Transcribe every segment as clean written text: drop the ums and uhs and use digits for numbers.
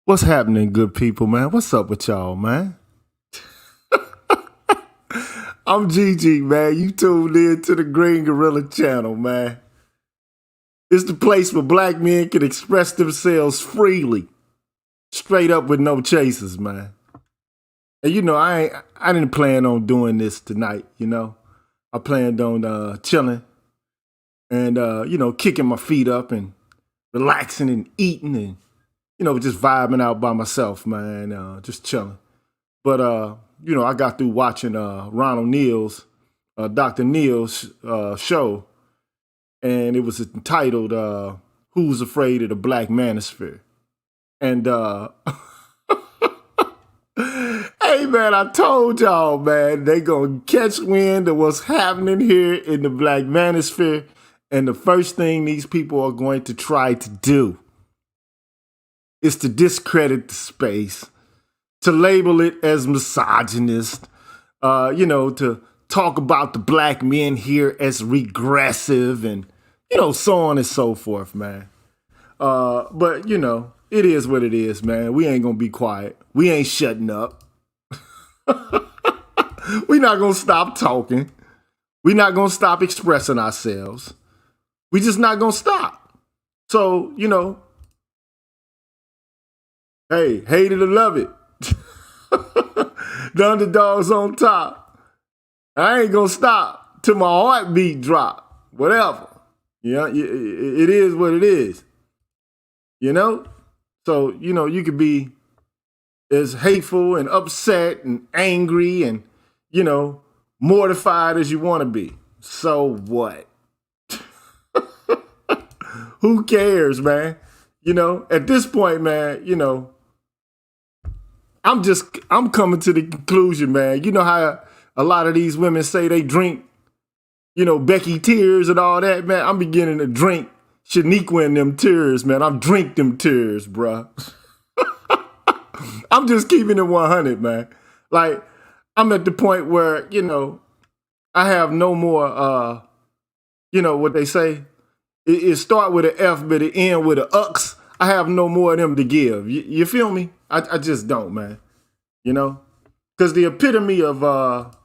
What's happening, good people, man? What's up with y'all, man? I'm Gigi, man. You tuned in to the Green Gorilla channel, man. It's the place where black men can express themselves freely, straight up with no chasers, man. And you know, I didn't plan on doing this tonight, you know. I planned on chilling and kicking my feet up and relaxing and eating and just vibing out by myself, man, just chilling. But I got through watching Ronald Neal's, Dr. Neal's show, and it was entitled "Who's Afraid of the Black Manosphere?" And hey, man, I told y'all, man, they gonna catch wind of what's happening here in the Black Manosphere, and the first thing these people are going to try to do is to discredit the space, to label it as misogynist, to talk about the black men here as regressive and, so on and so forth, man. But, it is what it is, man. We ain't going to be quiet. We ain't shutting up. We not going to stop talking. We not going to stop expressing ourselves. We just not going to stop. So, hey, hate it or love it. The underdog's on top. I ain't gonna stop till my heartbeat drop. Whatever. Yeah, it is what it is. So you could be as hateful and upset and angry and mortified as you want to be. So what? Who cares, man? At this point, man, I'm coming to the conclusion, man. You know how a lot of these women say they drink, Becky tears and all that, man. I'm beginning to drink Shaniqua and them tears, man. I'm drink them tears, bruh. I'm just keeping it 100, man. Like, I'm at the point where, I have no more, what they say? It start with an F, but it end with an Ux. I have no more of them to give. You feel me? I just don't, man. Because the epitome of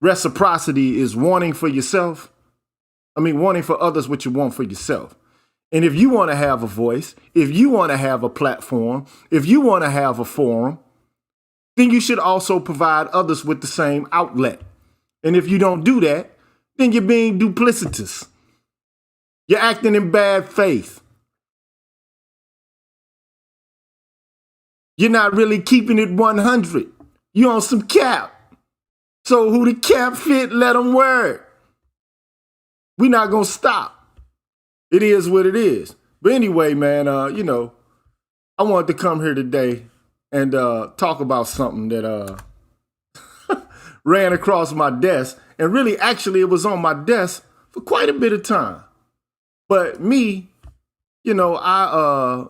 reciprocity is wanting for yourself. Wanting for others what you want for yourself. And if you want to have a voice, if you want to have a platform, if you want to have a forum, then you should also provide others with the same outlet. And if you don't do that, then you're being duplicitous. You're acting in bad faith. You're not really keeping it 100. You're on some cap. So who the cap fit, let them wear it. We're not going to stop. It is what it is. But anyway, man, I wanted to come here today and talk about something that ran across my desk. And really, actually, it was on my desk for quite a bit of time. But me, I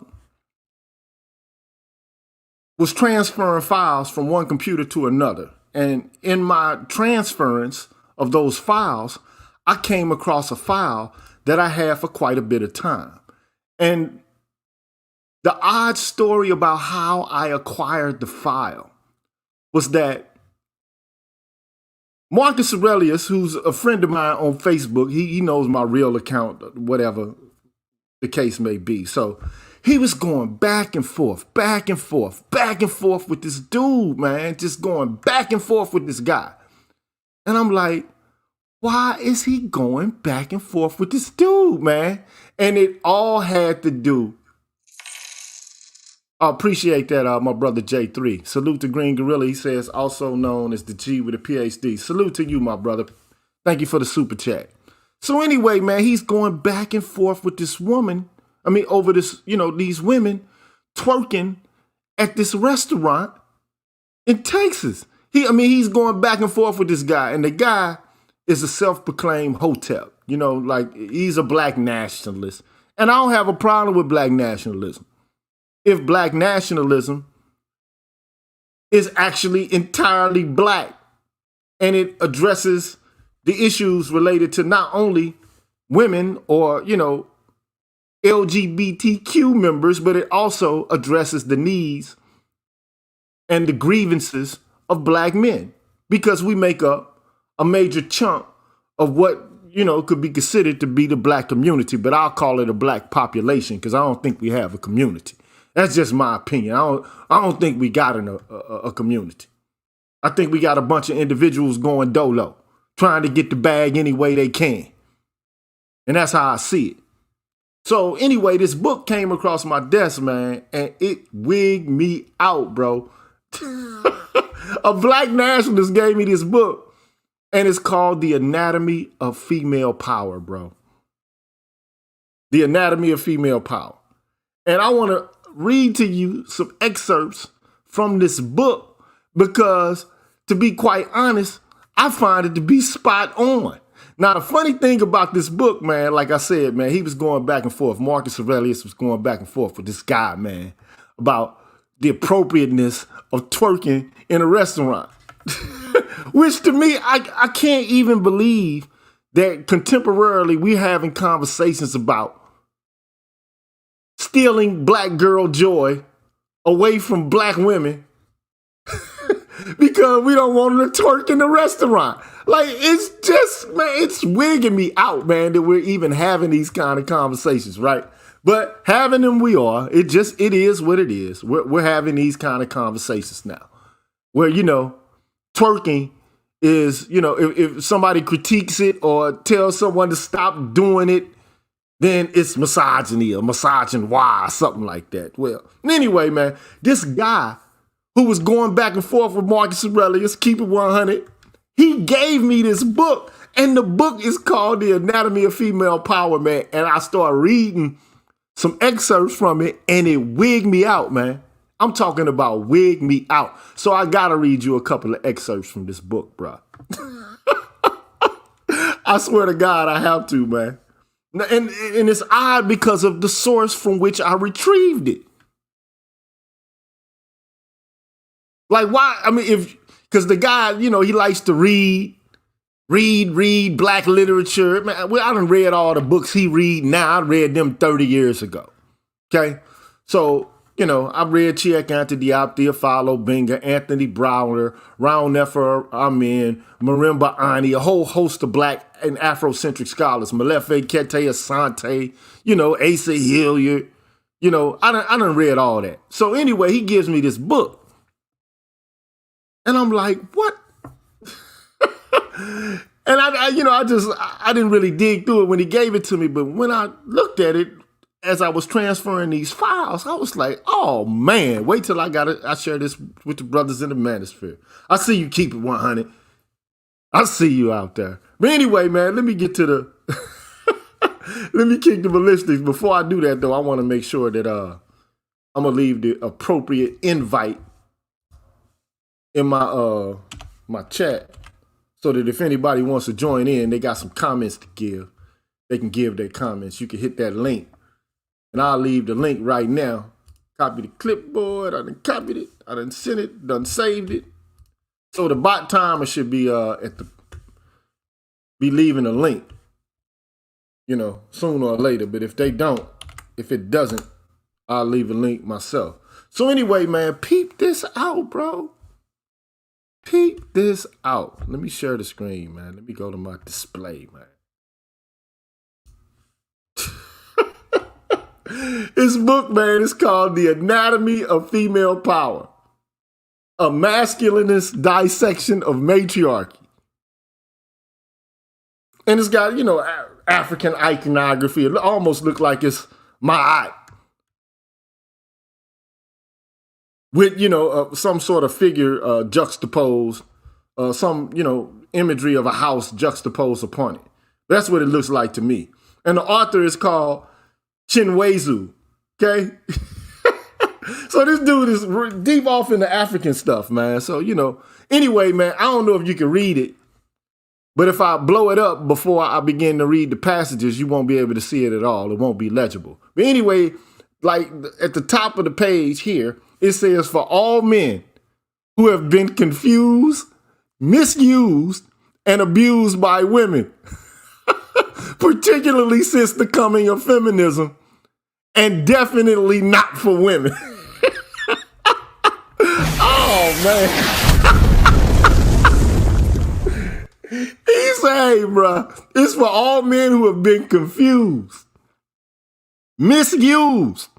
was transferring files from one computer to another. And in my transference of those files, I came across a file that I had for quite a bit of time. And the odd story about how I acquired the file was that Marcus Aurelius, who's a friend of mine on Facebook, he knows my real account, whatever the case may be. So he was going back and forth, back and forth, back and forth with this dude, man, just going back and forth with this guy. And I'm like, why is he going back and forth with this dude, man? And it all had to do, I appreciate that, my brother J3. Salute to Green Gorilla. He says, also known as the G with a PhD. Salute to you, my brother. Thank you for the super chat. So anyway, man, he's going back and forth with this woman. Over this, these women twerking at this restaurant in Texas. He's going back and forth with this guy, and the guy is a self-proclaimed hotep. He's a black nationalist. And I don't have a problem with black nationalism. If black nationalism is actually entirely black and it addresses the issues related to not only women or, LGBTQ members, but it also addresses the needs and the grievances of black men because we make up a major chunk of what, could be considered to be the black community, but I'll call it a black population because I don't think we have a community. That's just my opinion. I don't think we got a community. I think we got a bunch of individuals going dolo, trying to get the bag any way they can. And that's how I see it. So anyway, this book came across my desk, man, and it wigged me out, bro. A black nationalist gave me this book, and it's called The Anatomy of Female Power, bro. The Anatomy of Female Power. And I want to read to you some excerpts from this book because, to be quite honest, I find it to be spot on. Now, the funny thing about this book, man, like I said, man, he was going back and forth. Marcus Aurelius was going back and forth with this guy, man, about the appropriateness of twerking in a restaurant. Which to me, I can't even believe that contemporarily we're having conversations about stealing black girl joy away from black women because we don't want them to twerk in the restaurant. Like, it's just, man, it's wigging me out, man, that we're even having these kind of conversations, right? But having them, we are. It is what it is. We're having these kind of conversations now where, twerking is, if somebody critiques it or tells someone to stop doing it, then it's misogyny or misogynoir or something like that. Well, anyway, man, this guy who was going back and forth with Marcus Aurelius, keep it 100, he gave me this book, and the book is called The Anatomy of Female Power, man. And I started reading some excerpts from it, and it wigged me out, man. I'm talking about wig me out. So I got to read you a couple of excerpts from this book, bro. I swear to God, I have to, man. And it's odd because of the source from which I retrieved it. Like, why? I mean, because the guy, he likes to read black literature. Man, well, I done read all the books he read now. I read them 30 years ago. Okay? So, I read Chiek Ante Diop, Theophilo Benga, Anthony Browner, Raul Nefer Amin, Marimba Ani, a whole host of black and Afrocentric scholars, Malefe Kete Asante, Asa Hilliard. I done read all that. So anyway, he gives me this book. And I'm like, what? And I didn't really dig through it when he gave it to me. But when I looked at it, as I was transferring these files, I was like, oh man, wait till I share this with the brothers in the manosphere. I see you keep it 100. I see you out there. But anyway, man, let me get to the, let me kick the ballistics. Before I do that though, I want to make sure that I'm gonna leave the appropriate invite in my my chat so that if anybody wants to join in, they got some comments to give. They can give their comments. You can hit that link. And I'll leave the link right now. Copy the clipboard. I done copied it. I done sent it. Done saved it. So the bot timer should be be leaving a link, sooner or later. But if it doesn't, I'll leave a link myself. So anyway, man, peep this out, bro. Peep this out. Let me share the screen, man. Let me go to my display, man. This book, man, is called The Anatomy of Female Power, a masculinist dissection of matriarchy. And it's got, African iconography. It almost looks like it's Ma'at. With, some sort of figure juxtaposed, some, imagery of a house juxtaposed upon it. That's what it looks like to me. And the author is called Chinwezu, okay? So this dude is deep off into African stuff, man. So, anyway, man, I don't know if you can read it, but if I blow it up before I begin to read the passages, you won't be able to see it at all. It won't be legible. But anyway, like at the top of the page here, it says, for all men who have been confused, misused, and abused by women, particularly since the coming of feminism, and definitely not for women. Oh, man. He said, hey, bro, it's for all men who have been confused, misused,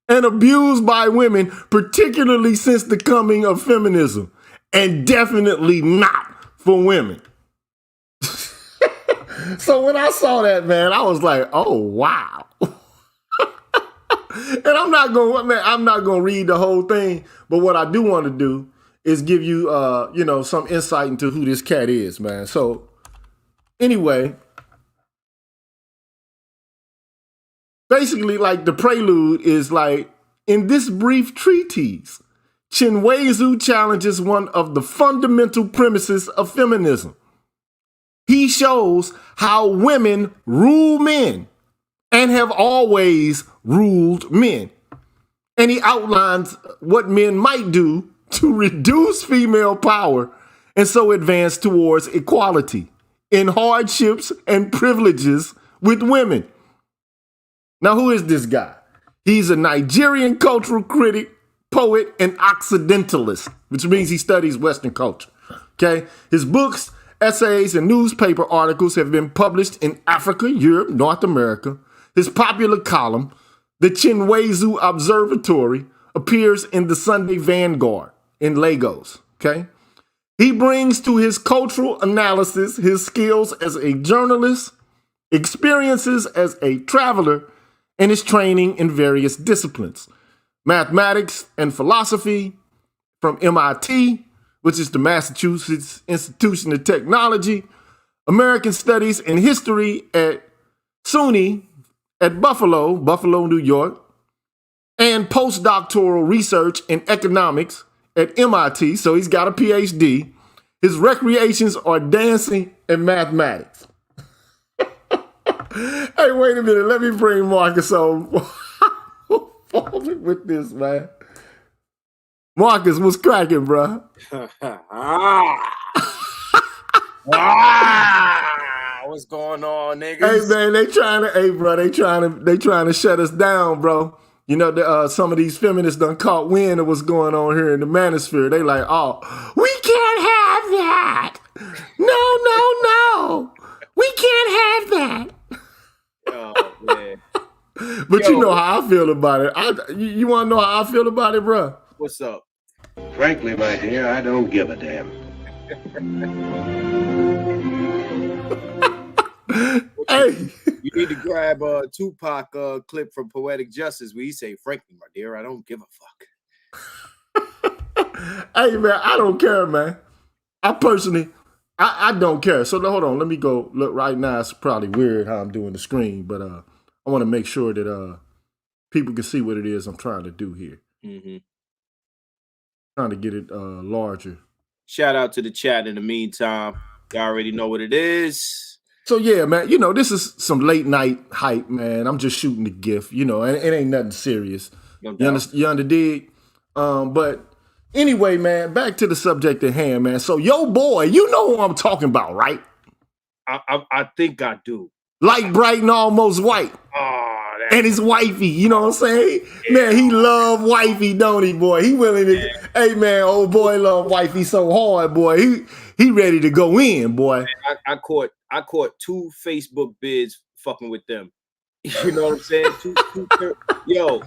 and abused by women, particularly since the coming of feminism, and definitely not for women. So when I saw that, man, I was like, oh, wow. And I'm not gonna read the whole thing, but what I do want to do is give you some insight into who this cat is, man. So anyway, basically, like, the prelude is like, in this brief treatise, Chinweizu challenges one of the fundamental premises of feminism. He shows how women rule men and have always ruled men. And he outlines what men might do to reduce female power and so advance towards equality in hardships and privileges with women. Now, who is this guy? He's a Nigerian cultural critic, poet, and occidentalist, which means he studies Western culture. Okay? His books, essays, and newspaper articles have been published in Africa, Europe, North America. His popular column, The Chinweizu Observatory, appears in the Sunday Vanguard in Lagos. Okay? He brings to his cultural analysis his skills as a journalist, experiences as a traveler, and his training in various disciplines. Mathematics and philosophy from MIT, which is the Massachusetts Institution of Technology, American Studies and History at SUNY at Buffalo, New York, and postdoctoral research in economics at MIT, so he's got a PhD. His recreations are dancing and mathematics. Hey, wait a minute. Let me bring Marcus on with this, man. Marcus, what's cracking, bro? What's going on, niggas? Hey, man, they trying to shut us down, bro. You know, some of these feminists done caught wind of what's going on here in the manosphere. They like, oh, we can't have that. No. We can't have that. Oh, man. But you know how I feel about it. You want to know how I feel about it, bro? What's up? Frankly, my dear, I don't give a damn. Hey, you need to grab a Tupac clip from Poetic Justice where he say, frankly, my dear, I don't give a fuck. Hey, man, I don't care, man. I personally, I don't care. So hold on, let me go look right now. It's probably weird how I'm doing the screen, but I want to make sure that people can see what it is I'm trying to do here. Mm-hmm. Trying to get it larger. Shout out to the chat in the meantime. Y'all already know what it is. So yeah, man, you know, this is some late night hype, man. I'm just shooting the gift, you know, and it ain't nothing serious. No you underdig? But anyway, man, back to the subject at hand, man. So yo boy, you know who I'm talking about, right? I think I do. Light, bright, and almost white. And his wifey, you know what I'm saying? Yeah. Man, he love wifey, don't he, boy? He willing to, hey, man, old boy love wifey so hard, boy. He ready to go in, boy. I caught 2 Facebook bids fucking with them. You know what I'm saying? Yo,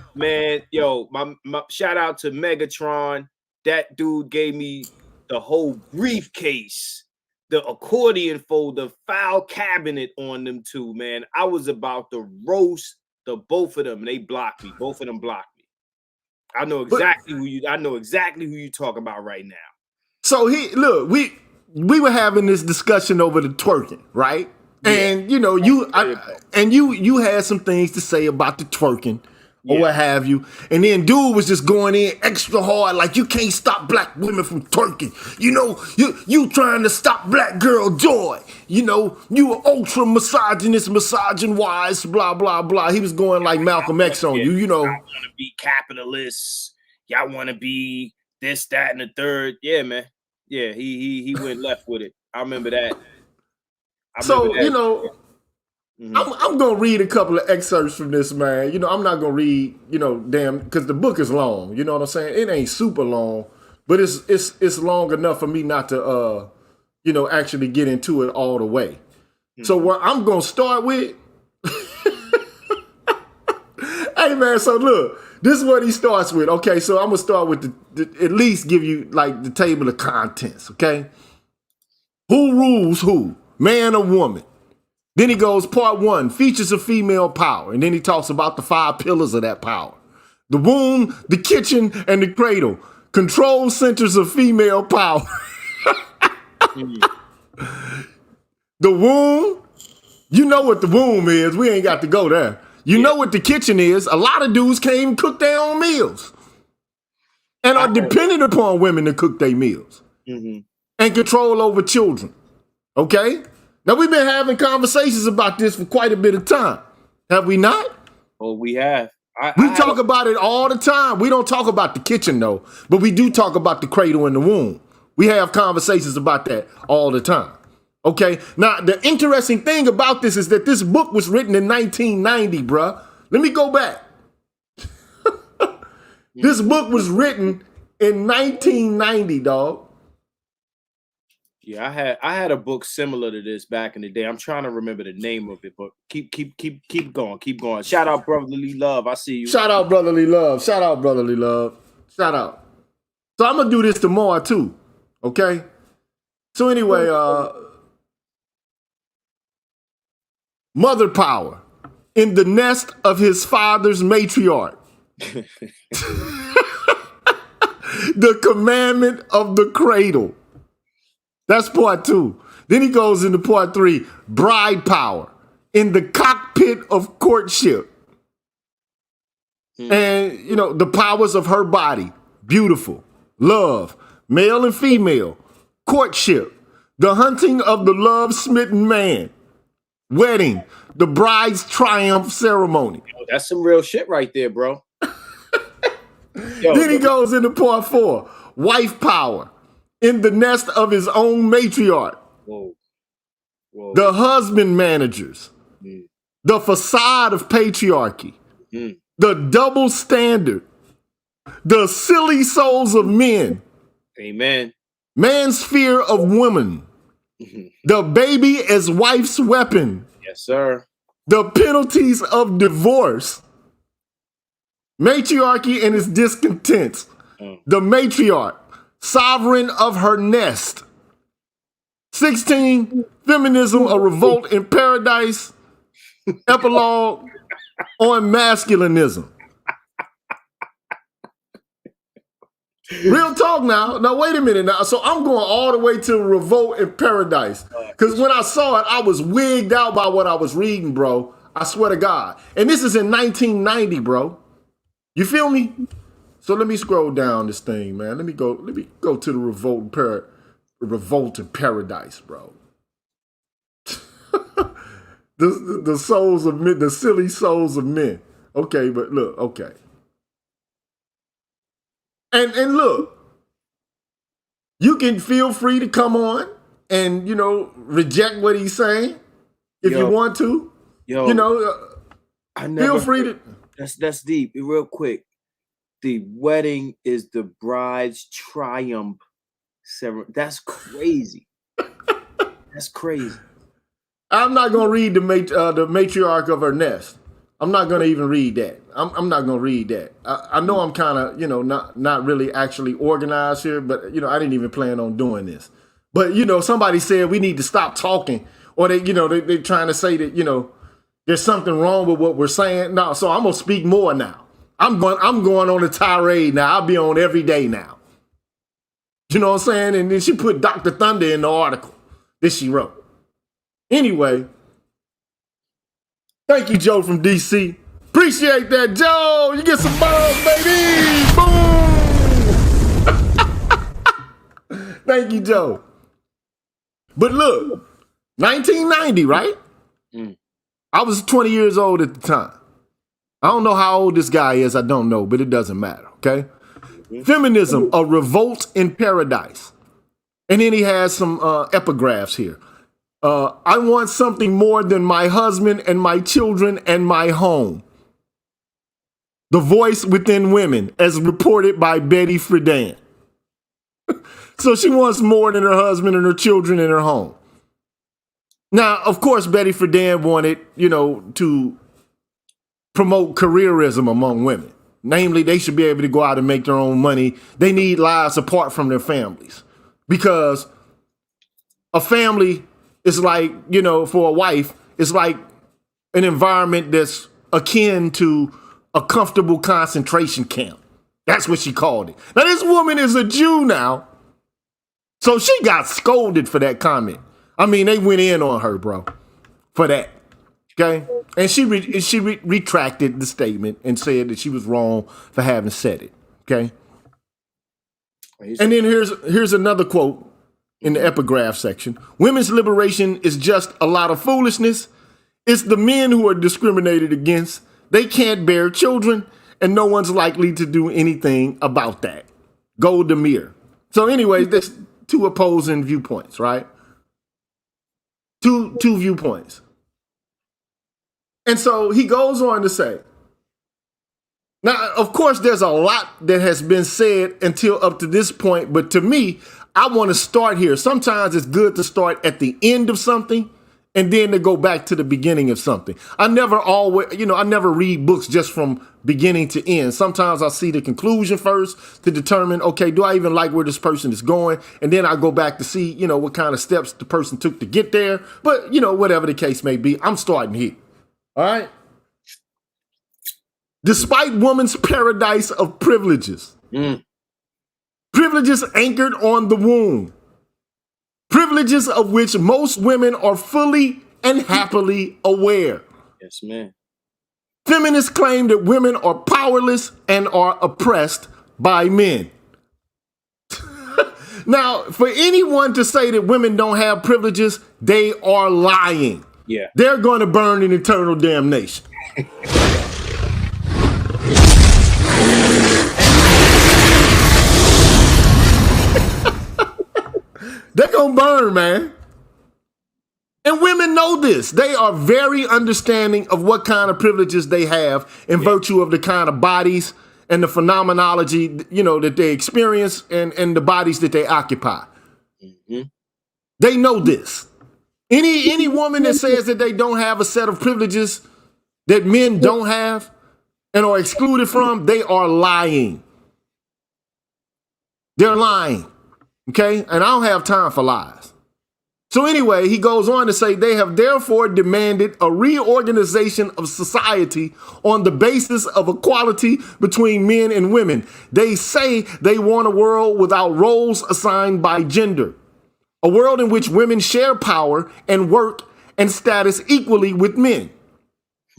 man, my shout out to Megatron. That dude gave me the whole briefcase, the accordion folder, file cabinet on them too, man. I was about to roast the both of them. They blocked me. Both of them blocked me. I know exactly who you talk about right now. So we were having this discussion over the twerking, right? Yeah. And you know, you had some things to say about the twerking or what have you. And then dude was just going in extra hard, like, you can't stop black women from twerking. You know, you trying to stop black girl joy. You know, you are ultra misogynist, misogyne-wise, blah, blah, blah. He was going like Malcolm X on you, you know. I want to be capitalists. Y'all want to be this, that, and the third. Yeah, man. Yeah, he went left with it. I remember that. You know, I'm gonna read a couple of excerpts from this, man. You know, I'm not gonna read, damn, because the book is long. You know what I'm saying? It ain't super long, but it's long enough for me not to actually get into it all the way. So what I'm gonna start with, hey man, so look, this is what he starts with. Okay, so I'm gonna start with at least give you like the table of contents, okay? Who rules who? Man or woman? Then he goes, part 1, features of female power. And then he talks about the 5 pillars of that power. The womb, the kitchen, and the cradle. Control centers of female power. The womb, you know what the womb is. We ain't got to go there. You know what the kitchen is. A lot of dudes can't even cook their own meals. And are dependent upon women to cook their meals. And control over children. Okay? Now, we've been having conversations about this for quite a bit of time. Have we not? Oh, we have. We talk about it all the time. We don't talk about the kitchen, though, but we do talk about the cradle and the womb. We have conversations about that all the time. Okay? Now, the interesting thing about this is that this book was written in 1990, bruh. Let me go back. This book was written in 1990, dog. Yeah, I had a book similar to this back in the day. I'm trying to remember the name of it, but keep going. Shout out brotherly love. I see you. Shout out brotherly love. Shout out brotherly love. Shout out. So I'm gonna do this tomorrow too. Okay. So anyway, mother power in the nest of his father's matriarch. The commandment of the cradle. That's part 2. Then he goes into part 3, bride power in the cockpit of courtship. And, the powers of her body, beautiful, love, male and female, courtship, the hunting of the love-smitten man, wedding, the bride's triumph ceremony. Yo, that's some real shit right there, bro. Then he goes into part 4, wife power. In the nest of his own matriarch. Whoa. The husband managers. The facade of patriarchy. The double standard. The silly souls of men. Amen. Man's fear of women. The baby as wife's weapon. Yes, sir. The penalties of divorce. Matriarchy and its discontents. The matriarch. Sovereign of her nest. 16, feminism, a revolt in paradise. Epilogue on masculinism. Real talk now. Now, wait a minute now. So I'm going all the way to revolt in paradise. Because when I saw it, I was wigged out by what I was reading, bro. I swear to God. And this is in 1990, bro. You feel me? So let me scroll down this thing, man. Let me go to the revolt in paradise, bro. the souls of men, the silly souls of men. Okay, but look, okay. And look, you can feel free to come on and reject what he's saying if you want to. Feel free to. That's deep. Real quick. The wedding is the bride's triumph ceremony. That's crazy. That's crazy. I'm not gonna read the matriarch of her nest. I'm not gonna even read that. I'm not gonna read that. I know I'm kind of not really actually organized here, but I didn't even plan on doing this. But somebody said we need to stop talking, or they're trying to say that there's something wrong with what we're saying. No, so I'm gonna speak more now. I'm going on a tirade now. I'll be on every day now. You know what I'm saying? And then she put Dr. Thunder in the article that she wrote. Anyway, thank you, Joe from DC. Appreciate that, Joe. You get some balls, baby. Boom. Thank you, Joe. But look, 1990, right? I was 20 years old at the time. I don't know how old this guy is. I don't know, but it doesn't matter, okay? Feminism, a revolt in paradise. And then he has some epigraphs here. I want something more than my husband and my children and my home. The voice within women, as reported by Betty Friedan. So she wants more than her husband and her children and her home. Now, of course, Betty Friedan wanted, to promote careerism among women. Namely, they should be able to go out and make their own money. They need lives apart from their families. Because a family is like, for a wife, it's like an environment that's akin to a comfortable concentration camp. That's what she called it. Now, this woman is a Jew now. So she got scolded for that comment. I mean, they went in on her, bro, for that. Okay? And she retracted the statement and said that she was wrong for having said it. Okay? And then here's another quote in the epigraph section. Women's liberation is just a lot of foolishness. It's the men who are discriminated against. They can't bear children, and no one's likely to do anything about that. Golda Meir. So anyways, there's two opposing viewpoints, right? Two viewpoints. And so he goes on to say, now, of course, there's a lot that has been said until up to this point, but to me, I want to start here. Sometimes it's good to start at the end of something and then to go back to the beginning of something. I never read books just from beginning to end. Sometimes I see the conclusion first to determine, okay, do I even like where this person is going? And then I go back to see, what kind of steps the person took to get there. But, whatever the case may be, I'm starting here. All right? Despite woman's paradise of privileges, privileges anchored on the womb, privileges of which most women are fully and happily aware. Yes, man. Feminists claim that women are powerless and are oppressed by men. Now, for anyone to say that women don't have privileges, they are lying. Yeah. They're going to burn in eternal damnation. They're going to burn, man. And women know this. They are very understanding of what kind of privileges they have in virtue of the kind of bodies and the phenomenology, that they experience and the bodies that they occupy. Mm-hmm. They know this. Any woman that says that they don't have a set of privileges that men don't have and are excluded from, they are lying. They're lying. Okay? And I don't have time for lies. So anyway, he goes on to say they have therefore demanded a reorganization of society on the basis of equality between men and women. They say they want a world without roles assigned by gender, a world in which women share power and work and status equally with men,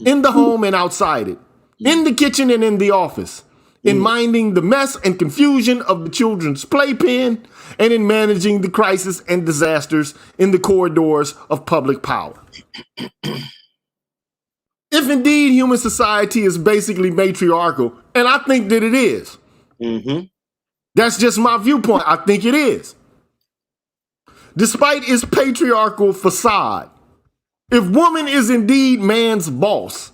in the home and outside it, in the kitchen and in the office, in minding the mess and confusion of the children's playpen, and in managing the crisis and disasters in the corridors of public power. If indeed human society is basically matriarchal, and I think that it is, that's just my viewpoint, I think it is. Despite its patriarchal facade, if woman is indeed man's boss,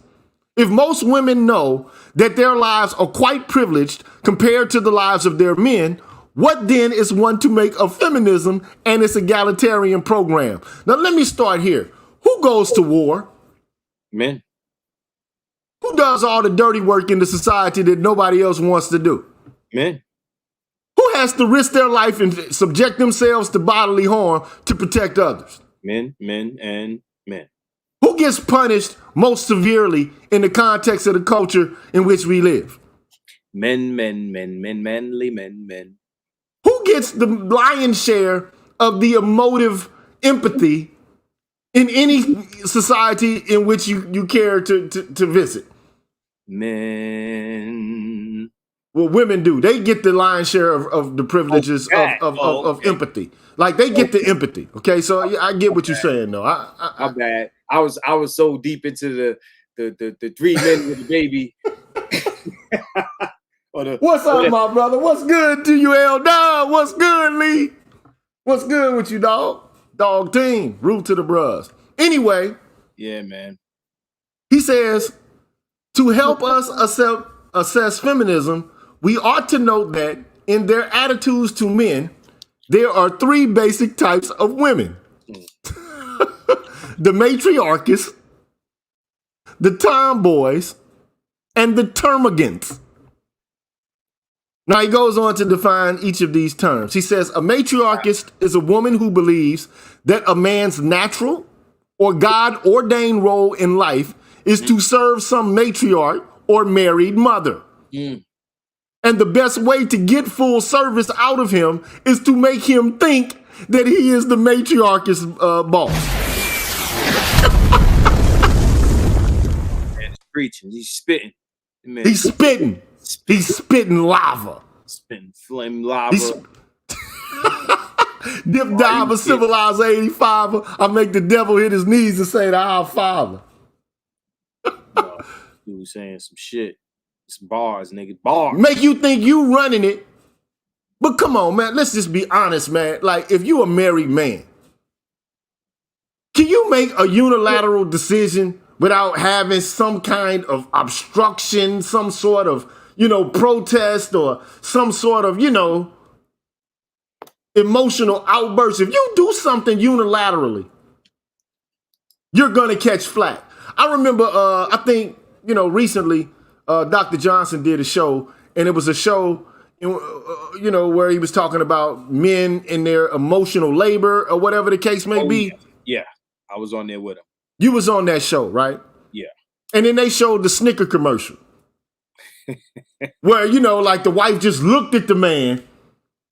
if most women know that their lives are quite privileged compared to the lives of their men, what then is one to make of feminism and its egalitarian program? Now, let me start here. Who goes to war? Men. Who does all the dirty work in the society that nobody else wants to do? Men. Who has to risk their life and subject themselves to bodily harm to protect others? Men, and men. Who gets punished most severely in the context of the culture in which we live? Men, manly men. Who gets the lion's share of the emotive empathy in any society in which you care to visit? Men. Well, women do. They get the lion's share of the privileges of empathy. Like they get the empathy. Okay, so yeah, I get what you're saying, though. My bad. I was so deep into the 3 men with the baby. What's up, my brother? What's good to you, L Dog? What's good, Lee? What's good with you, dog? Dog team. Root to the bros. Anyway, Yeah, man. he says, to help us assess feminism, we ought to note that in their attitudes to men, there are three basic types of women. The matriarchists, the tomboys, and the termagants. Now he goes on to define each of these terms. He says a matriarchist is a woman who believes that a man's natural or God-ordained role in life is to serve some matriarch or married mother. And the best way to get full service out of him is to make him think that he is the matriarch's boss. Man, he's preaching. He's spitting. Man, He's spitting. He's spitting lava. spitting flame lava. Dip diver, civilized 85. I make the devil hit his knees and say, "Our Father." He was saying some shit. Some bars, nigga. Bars. Make you think you running it. But come on, man. Let's just be honest, man. Like, if you a married man, can you make a unilateral decision without having some kind of obstruction, some sort of, protest or some sort of, emotional outburst? If you do something unilaterally, you're going to catch flack. I remember, I think, recently, Dr. Johnson did a show, and it was a show, where he was talking about men in their emotional labor or whatever the case may be. Yeah, I was on there with him. You was on that show, right? Yeah. And then they showed the Snicker commercial where, like the wife just looked at the man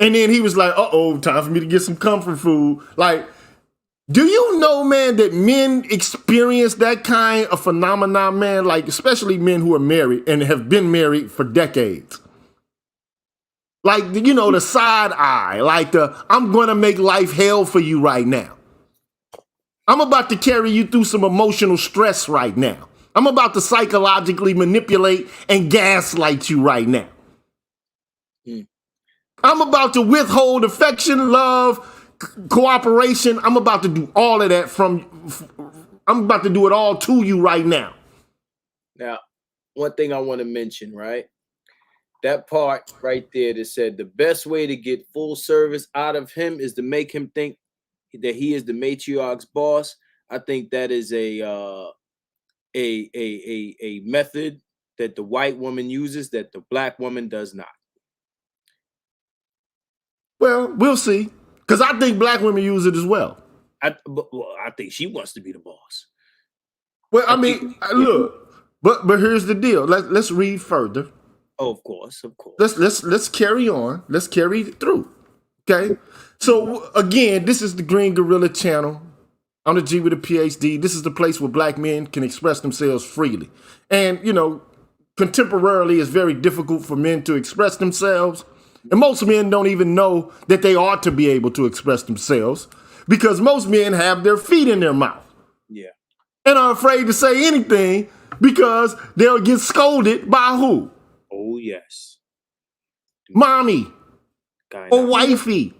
and then he was like, uh-oh, time for me to get some comfort food. Like, do you know, man, that men experience that kind of phenomenon, man? Like, especially men who are married and have been married for decades. Like, the side eye, like I'm going to make life hell for you right now. I'm about to carry you through some emotional stress right now. I'm about to psychologically manipulate and gaslight you right now. I'm about to withhold affection, love, cooperation. I'm about to do all of that I'm about to do it all to you right now. Now, one thing I want to mention, right? That part right there that said the best way to get full service out of him is to make him think that he is the matriarch's boss. I think that is a method that the white woman uses that the black woman does not. Well, we'll see. Because I think black women use it as well. I think she wants to be the boss. Well, I mean, look, but here's the deal. Let's read further. Oh, of course. Let's carry on. Let's carry it through. Okay. So again, this is the Green Gorilla channel. I'm the G with a PhD. This is the place where black men can express themselves freely. And, contemporarily it's very difficult for men to express themselves. And most men don't even know that they ought to be able to express themselves because most men have their feet in their mouth. Yeah. And are afraid to say anything because they'll get scolded by who? Oh, yes. Mommy. Kinda. Or wifey.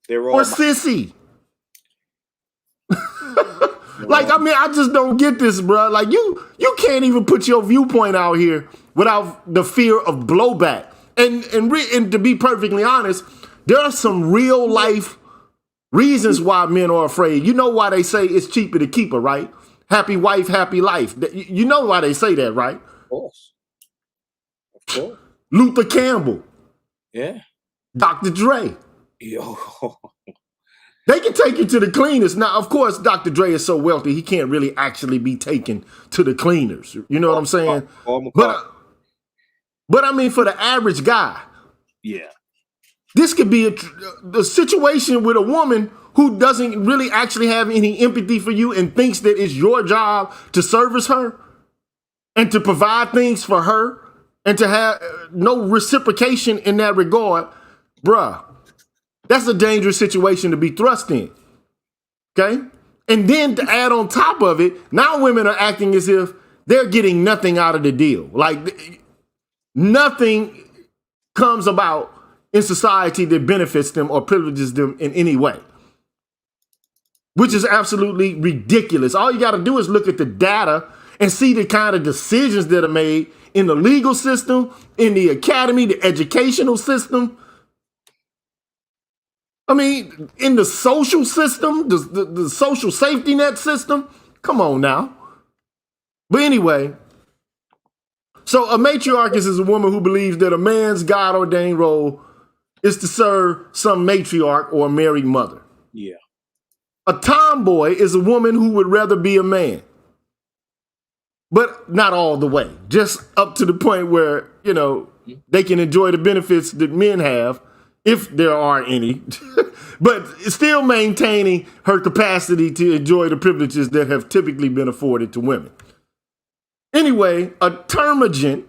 They're all or sissy. Like, I mean, I just don't get this, bro. Like, you can't even put your viewpoint out here without the fear of blowback. And to be perfectly honest, there are some real life reasons why men are afraid. You know why they say it's cheaper to keep her, right? Happy wife, happy life. You know why they say that, right? Of course. Of course. Luther Campbell. Yeah. Dr. Dre. Yo. They can take you to the cleaners. Now, of course, Dr. Dre is so wealthy, he can't really actually be taken to the cleaners. You know what I'm saying? But I mean, for the average guy, yeah, this could be a situation with a woman who doesn't really actually have any empathy for you and thinks that it's your job to service her and to provide things for her and to have no reciprocation in that regard. Bruh, that's a dangerous situation to be thrust in. Okay? And then to add on top of it, now women are acting as if they're getting nothing out of the deal. Like, nothing comes about in society that benefits them or privileges them in any way. which is absolutely ridiculous. All you got to do is look at the data and see the kind of decisions that are made in the legal system, in the academy, the educational system. I mean, in the social system, the social safety net system. Come on now. But anyway, so a matriarchist is a woman who believes that a man's God-ordained role is to serve some matriarch or a married mother. Yeah. A tomboy is a woman who would rather be a man. But not all the way. Just up to the point where, you know, they can enjoy the benefits that men have, if there are any. But still maintaining her capacity to enjoy the privileges that have typically been afforded to women. Anyway, a termagant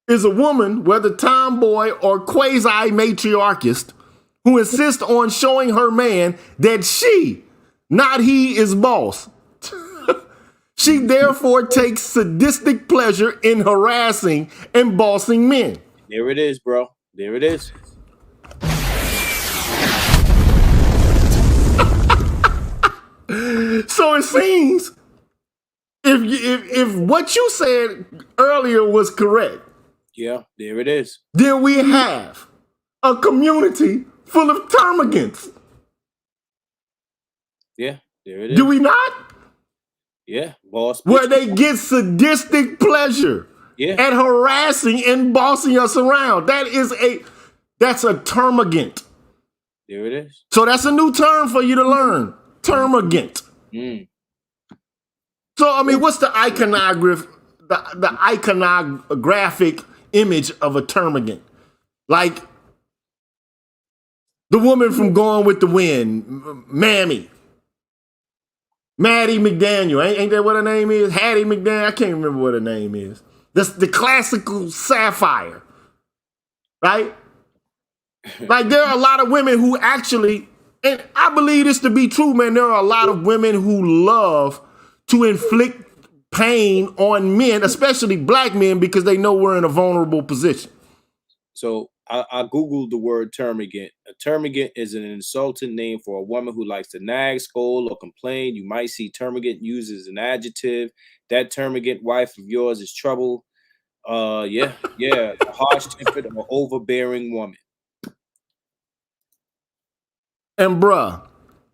is a woman, whether tomboy or quasi-matriarchist, who insists on showing her man that she, not he, is boss. She therefore takes sadistic pleasure in harassing and bossing men. There it is, bro. There it is. So it seems if what you said earlier was correct, yeah, there it is. Then we have a community full of termagants. Yeah, there it is. Do we not? Yeah, boss. Where they get sadistic pleasure at harassing and bossing us around. That's a termagant. There it is. So that's a new term for you to learn. Termagant. Mm. So I mean, what's the iconographic image of a termagant? Like the woman from Gone with the Wind, Maddie McDaniel. Ain't that what her name is? Hattie McDaniel. I can't remember what her name is. That's the classical Sapphire, right? Like there are a lot of women who actually, and I believe this to be true, man. There are a lot of women who love to inflict pain on men, especially black men, because they know we're in a vulnerable position. So I Googled the word termagant. A termagant is an insulting name for a woman who likes to nag, scold, or complain. You might see termagant used as an adjective. That termagant wife of yours is trouble. A harsh-tempered or overbearing woman. And bruh,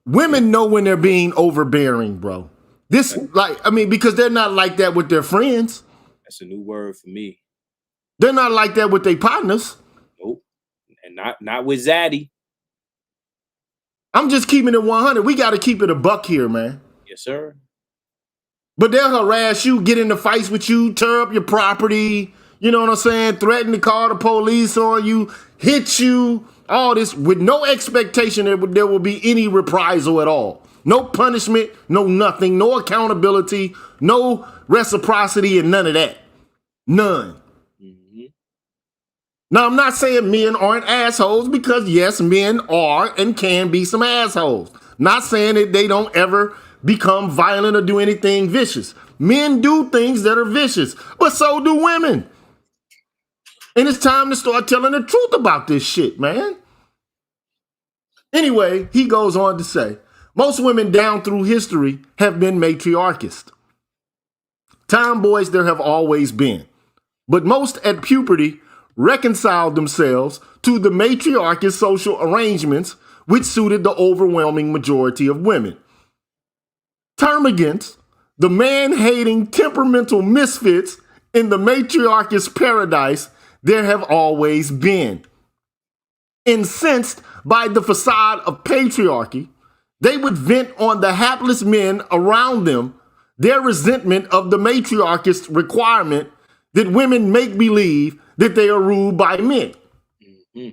women know when they're being overbearing, bro. Because they're not like that with their friends. That's a new word for me. They're not like that with their partners. Nope. And not with Zaddy. I'm just keeping it 100. We got to keep it a buck here, man. Yes, sir. But they'll harass you, get into fights with you, tear up your property, you know what I'm saying? Threaten to call the police on you, hit you, all this with no expectation that there will be any reprisal at all. No punishment, no nothing, no accountability, no reciprocity, and none of that. None. Mm-hmm. Now, I'm not saying men aren't assholes, because yes, men are and can be some assholes. Not saying that they don't ever become violent or do anything vicious. Men do things that are vicious, but so do women. And it's time to start telling the truth about this shit, man. Anyway, he goes on to say, most women down through history have been matriarchist. Tomboys there have always been, but most at puberty reconciled themselves to the matriarchist social arrangements which suited the overwhelming majority of women. Termagants, the man-hating temperamental misfits in the matriarchist paradise, there have always been. Incensed by the facade of patriarchy, they would vent on the hapless men around them their resentment of the matriarchist requirement that women make believe that they are ruled by men. Mm-hmm.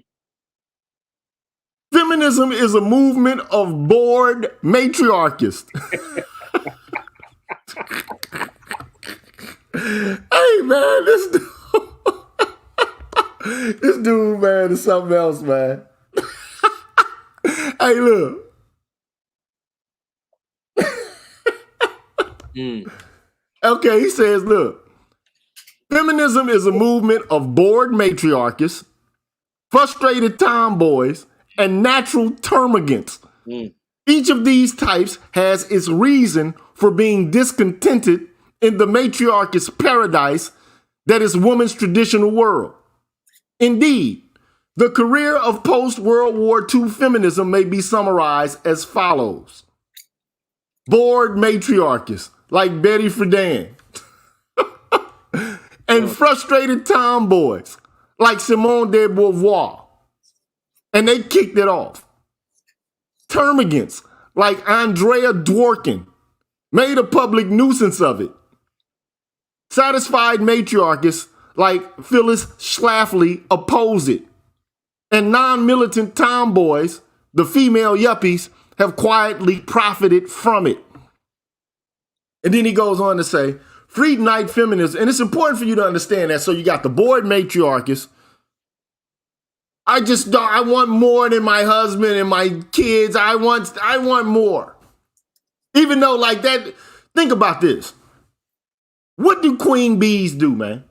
Feminism is a movement of bored matriarchists. Hey, man, this dude, man, is something else, man. Hey, look. Okay, he says, look, feminism is a movement of bored matriarchists, frustrated tomboys, and natural termagants Each of these types has its reason for being discontented in the matriarch's paradise that is woman's traditional world. Indeed, the career of post-World War II feminism may be summarized as follows. Bored matriarchs like Betty Friedan and frustrated tomboys like Simone de Beauvoir, and they kicked it off. Termagants like Andrea Dworkin made a public nuisance of it. Satisfied matriarchs like Phyllis Schlafly oppose it. And non-militant tomboys, the female yuppies, have quietly profited from it. And then he goes on to say, Freed Night feminism, and it's important for you to understand that. So you got the bored matriarchs. I want more than my husband and my kids. I want more. Even though like that, think about this. What do queen bees do, man?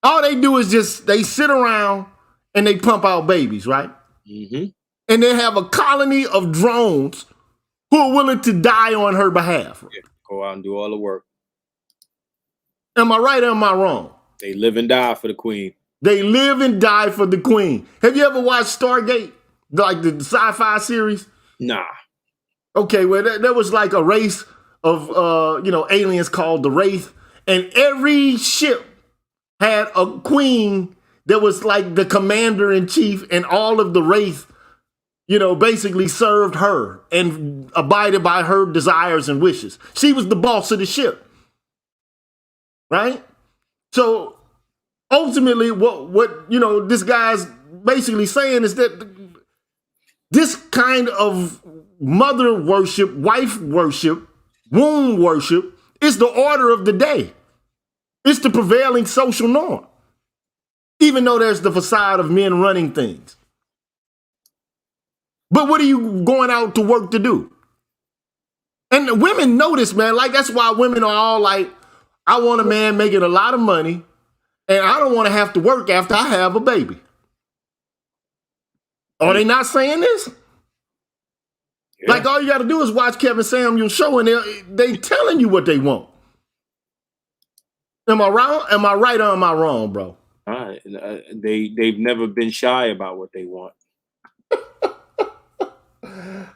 All they do is they sit around and they pump out babies, right? Mm-hmm. And they have a colony of drones who are willing to die on her behalf. Yeah, go out and do all the work. Am I right or am I wrong? They live and die for the queen. They live and die for the queen. Have you ever watched Stargate? Like the sci-fi series? Nah. Okay, well, there was like a race of, aliens called the Wraith. And every ship had a queen that was like the commander-in-chief, and all of the Wraith, basically served her and abided by her desires and wishes. She was the boss of the ship. Right? So ultimately what this guy's basically saying is that this kind of mother worship, wife worship, womb worship is the order of the day. It's the prevailing social norm. Even though there's the facade of men running things. But what are you going out to work to do? And women know this, man. Like, that's why women are all like, I want a man making a lot of money, and I don't want to have to work after I have a baby. Are they not saying this? Yeah. Like, all you got to do is watch Kevin Samuel's show, and they telling you what they want. Am I wrong? Am I right or am I wrong, bro? All right. They've never been shy about what they want.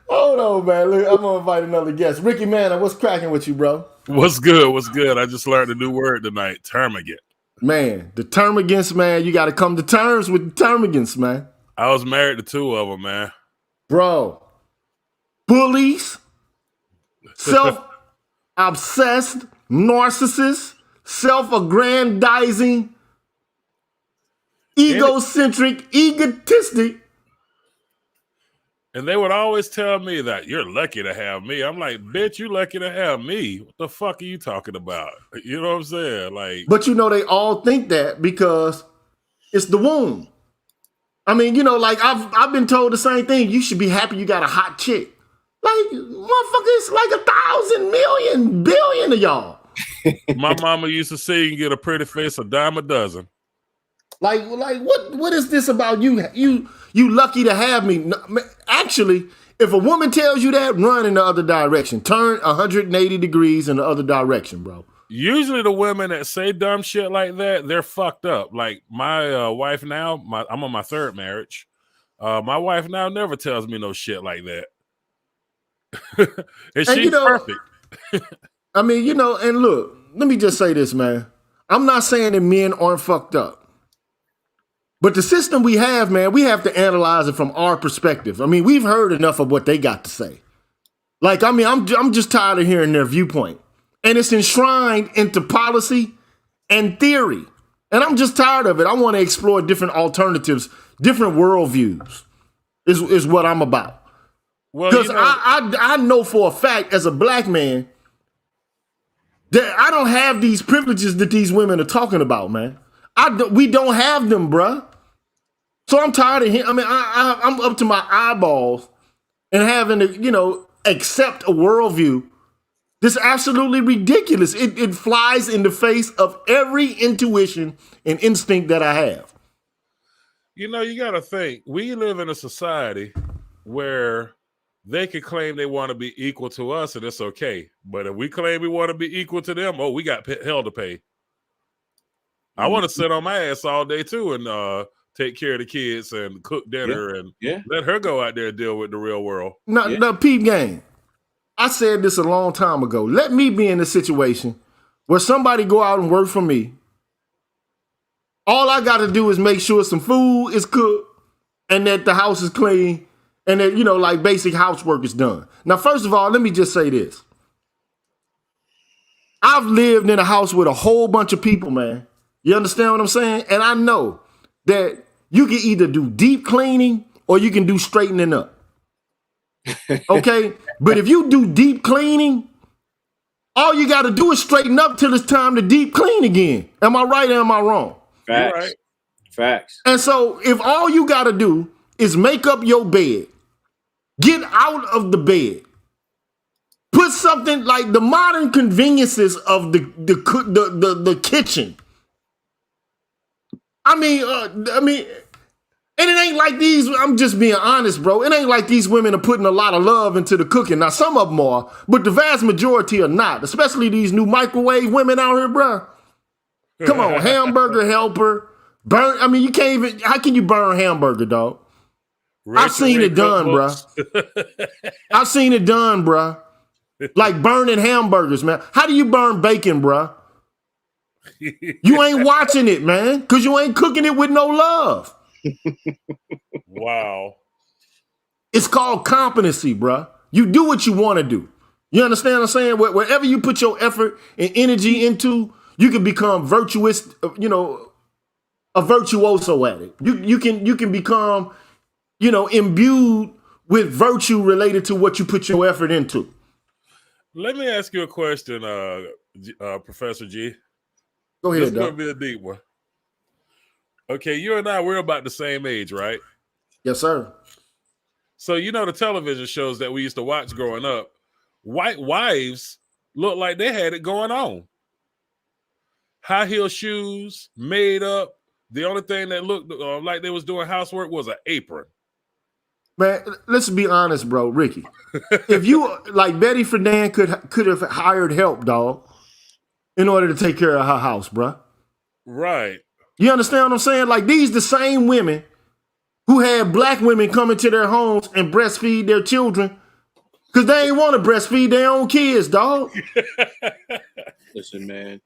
Hold on, man. Look, I'm going to invite another guest. Ricky Manna, what's cracking with you, bro? What's good? What's good? I just learned a new word tonight, termagant. Man, the termagants, man. You got to come to terms with the termagants, man. I was married to two of them, man. Bro, bullies, self-obsessed, narcissists, self-aggrandizing, egocentric, egotistic. And they would always tell me that you're lucky to have me. I'm like, bitch, you lucky to have me. What the fuck are you talking about? You know what I'm saying? Like, but they all think that because it's the womb. I mean, like I've been told the same thing. You should be happy you got a hot chick. Like, motherfucker, it's like 1,000 million billion of y'all. My mama used to say you can get a pretty face a dime a dozen. Like what is this about you? You lucky to have me. Actually, if a woman tells you that, run in the other direction. Turn 180 degrees in the other direction, bro. Usually the women that say dumb shit like that, they're fucked up. Like my wife now, I'm on my third marriage. My wife now never tells me no shit like that. and she's perfect. I mean, and look, let me just say this, man. I'm not saying that men aren't fucked up. But the system we have, man, we have to analyze it from our perspective. I mean, we've heard enough of what they got to say. Like, I mean, I'm just tired of hearing their viewpoint. And it's enshrined into policy and theory. And I'm just tired of it. I want to explore different alternatives, different worldviews is what I'm about. Because I know for a fact as a black man that I don't have these privileges that these women are talking about, man. We don't have them, bruh. So I'm tired of him. I mean, I'm up to my eyeballs and having to, accept a worldview that's absolutely ridiculous. It flies in the face of every intuition and instinct that I have. You got to think, we live in a society where they can claim they want to be equal to us, and it's okay. But if we claim we want to be equal to them, we got hell to pay. I want to sit on my ass all day too and take care of the kids and cook dinner and let her go out there and deal with the real world. No, peep game. I said this a long time ago. Let me be in a situation where somebody go out and work for me. All I got to do is make sure some food is cooked and that the house is clean and that, like basic housework is done. Now, first of all, let me just say this. I've lived in a house with a whole bunch of people, man. You understand what I'm saying? And I know that you can either do deep cleaning or you can do straightening up. Okay? But if you do deep cleaning, all you got to do is straighten up till it's time to deep clean again. Am I right or am I wrong? Facts. Right. Facts. And so if all you got to do is make up your bed, get out of the bed, put something like the modern conveniences of the kitchen. I mean, and it ain't like these, I'm just being honest, bro. It ain't like these women are putting a lot of love into the cooking. Now, some of them are, but the vast majority are not, especially these new microwave women out here, bro. Come on, hamburger helper. You can't even, how can you burn hamburger, dog? I've seen it done, bro. I've seen it done, bro. Like burning hamburgers, man. How do you burn bacon, bro? You ain't watching it, man, because you ain't cooking it with no love. Wow. It's called competency, bro. You do what you want to do. You understand what I'm saying? Wherever you put your effort and energy into, you can become virtuous, a virtuoso at it. You can become, imbued with virtue related to what you put your effort into. Let me ask you a question, Professor G. Go ahead, This is going to be a deep one. Okay, you and I, we're about the same age, right? Yes, sir. So, the television shows that we used to watch growing up, white wives looked like they had it going on. High heel shoes, made up. The only thing that looked like they was doing housework was an apron. Man, let's be honest, bro, Ricky. If you, like Betty Friedan could have hired help, dog, in order to take care of her house, bro. Right. You understand what I'm saying? Like, these the same women who had black women come into their homes and breastfeed their children because they ain't want to breastfeed their own kids, dog. Listen, man.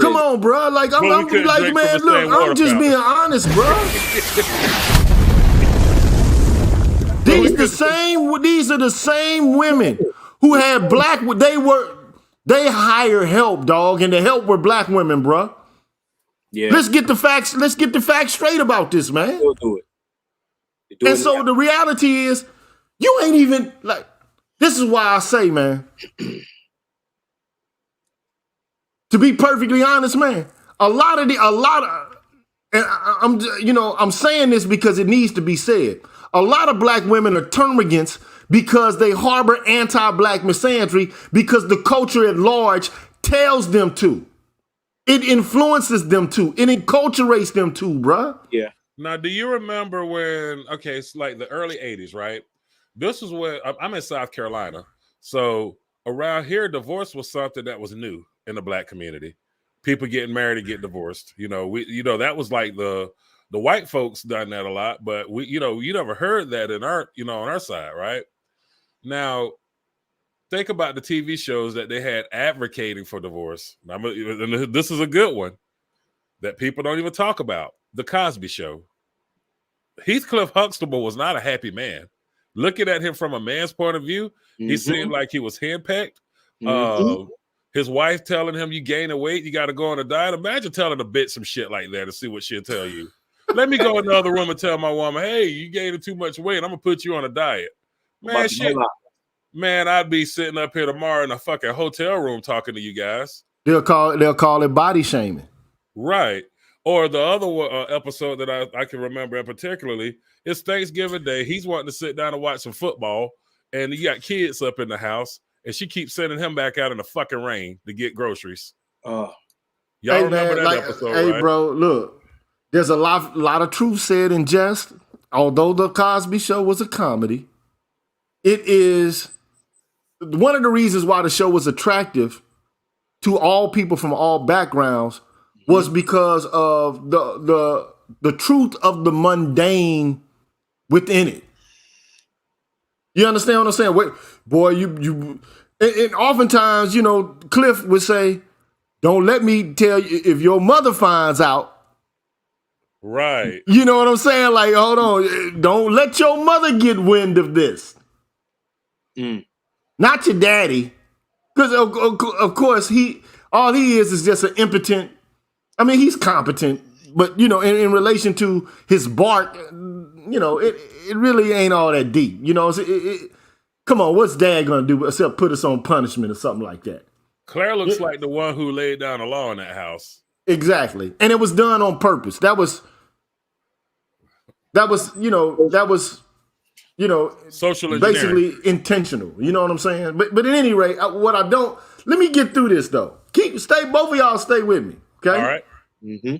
Come on, bro. Like, I'm like, man, look, I'm just being honest, bro. These are the same women who had they hired help, dog, and the help were black women, bro. Yeah. Let's get the facts straight about this, man. We'll do it. And so the reality is, you ain't even like, this is why I say, man, to be perfectly honest, man, and I'm saying this because it needs to be said. A lot of black women are termagants because they harbor anti-black misandry because the culture at large tells them to. It influences them to. It enculturates them to, bruh. Yeah. Now, do you remember when, it's like the early 80s, right? This was when, I'm in South Carolina. So around here, divorce was something that was new in the black community. People getting married and get divorced. That was like the white folks done that a lot, but you never heard that in our, on our side, right? Now, think about the TV shows that they had advocating for divorce. And this is a good one that people don't even talk about. The Cosby Show. Heathcliff Huxtable was not a happy man. Looking at him from a man's point of view, he seemed like he was henpecked. His wife telling him, you gaining weight, you got to go on a diet. Imagine telling a bitch some shit like that and see what she'll tell you. Let me go in the other room and tell my woman, hey, you gaining too much weight. I'm going to put you on a diet. Man, shit. Man, I'd be sitting up here tomorrow in a fucking hotel room talking to you guys. They'll call it body shaming. Right. Or the other episode that I can remember particularly, it's Thanksgiving Day. He's wanting to sit down and watch some football, and you got kids up in the house, and she keeps sending him back out in the fucking rain to get groceries. Y'all remember that episode, right? Hey, bro, look, there's a lot of truth said in jest. Although the Cosby Show was a comedy, it is one of the reasons why the show was attractive to all people from all backgrounds was because of the truth of the mundane within it. You understand what I'm saying? Wait, boy, and oftentimes, you know, Cliff would say, "Don't let me tell you if your mother finds out." Right. You know what I'm saying? Like, hold on, don't let your mother get wind of this. Not your daddy, because of course all he is just an impotent. I mean, he's competent, but you know, in relation to his bark, you know, it really ain't all that deep. You know, come on, what's dad gonna do except put us on punishment or something like that? Claire looks like the one who laid down the law in that house. Exactly, and it was done on purpose. That was Social engineering. basically intentional. You know what I'm saying? But at any rate, let me get through this though. Both of y'all stay with me, okay? All right. Mm-hmm.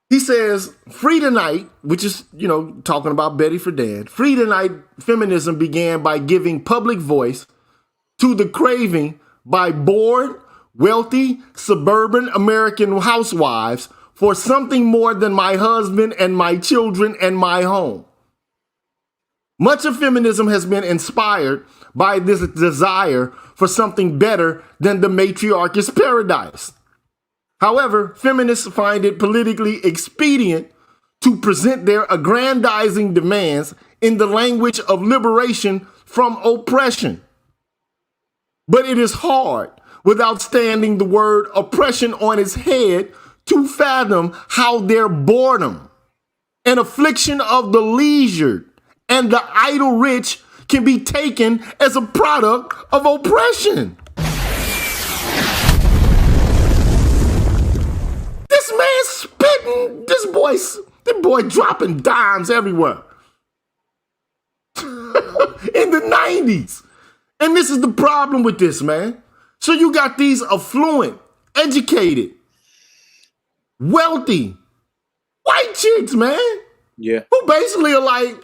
He says, free tonight, which is, you know, talking about Betty Friedan. Free tonight feminism began by giving public voice to the craving by bored, wealthy, suburban American housewives for something more than my husband and my children and my home. Much of feminism has been inspired by this desire for something better than the matriarch's paradise. However, feminists find it politically expedient to present their aggrandizing demands in the language of liberation from oppression. But it is hard, without standing the word oppression on its head, to fathom how their boredom and affliction of the leisured and the idle rich can be taken as a product of oppression. This man spitting, this boy dropping dimes everywhere. In the 90s. And this is the problem with this, man. So you got these affluent, educated, wealthy, white chicks, man. Yeah. Who basically are like,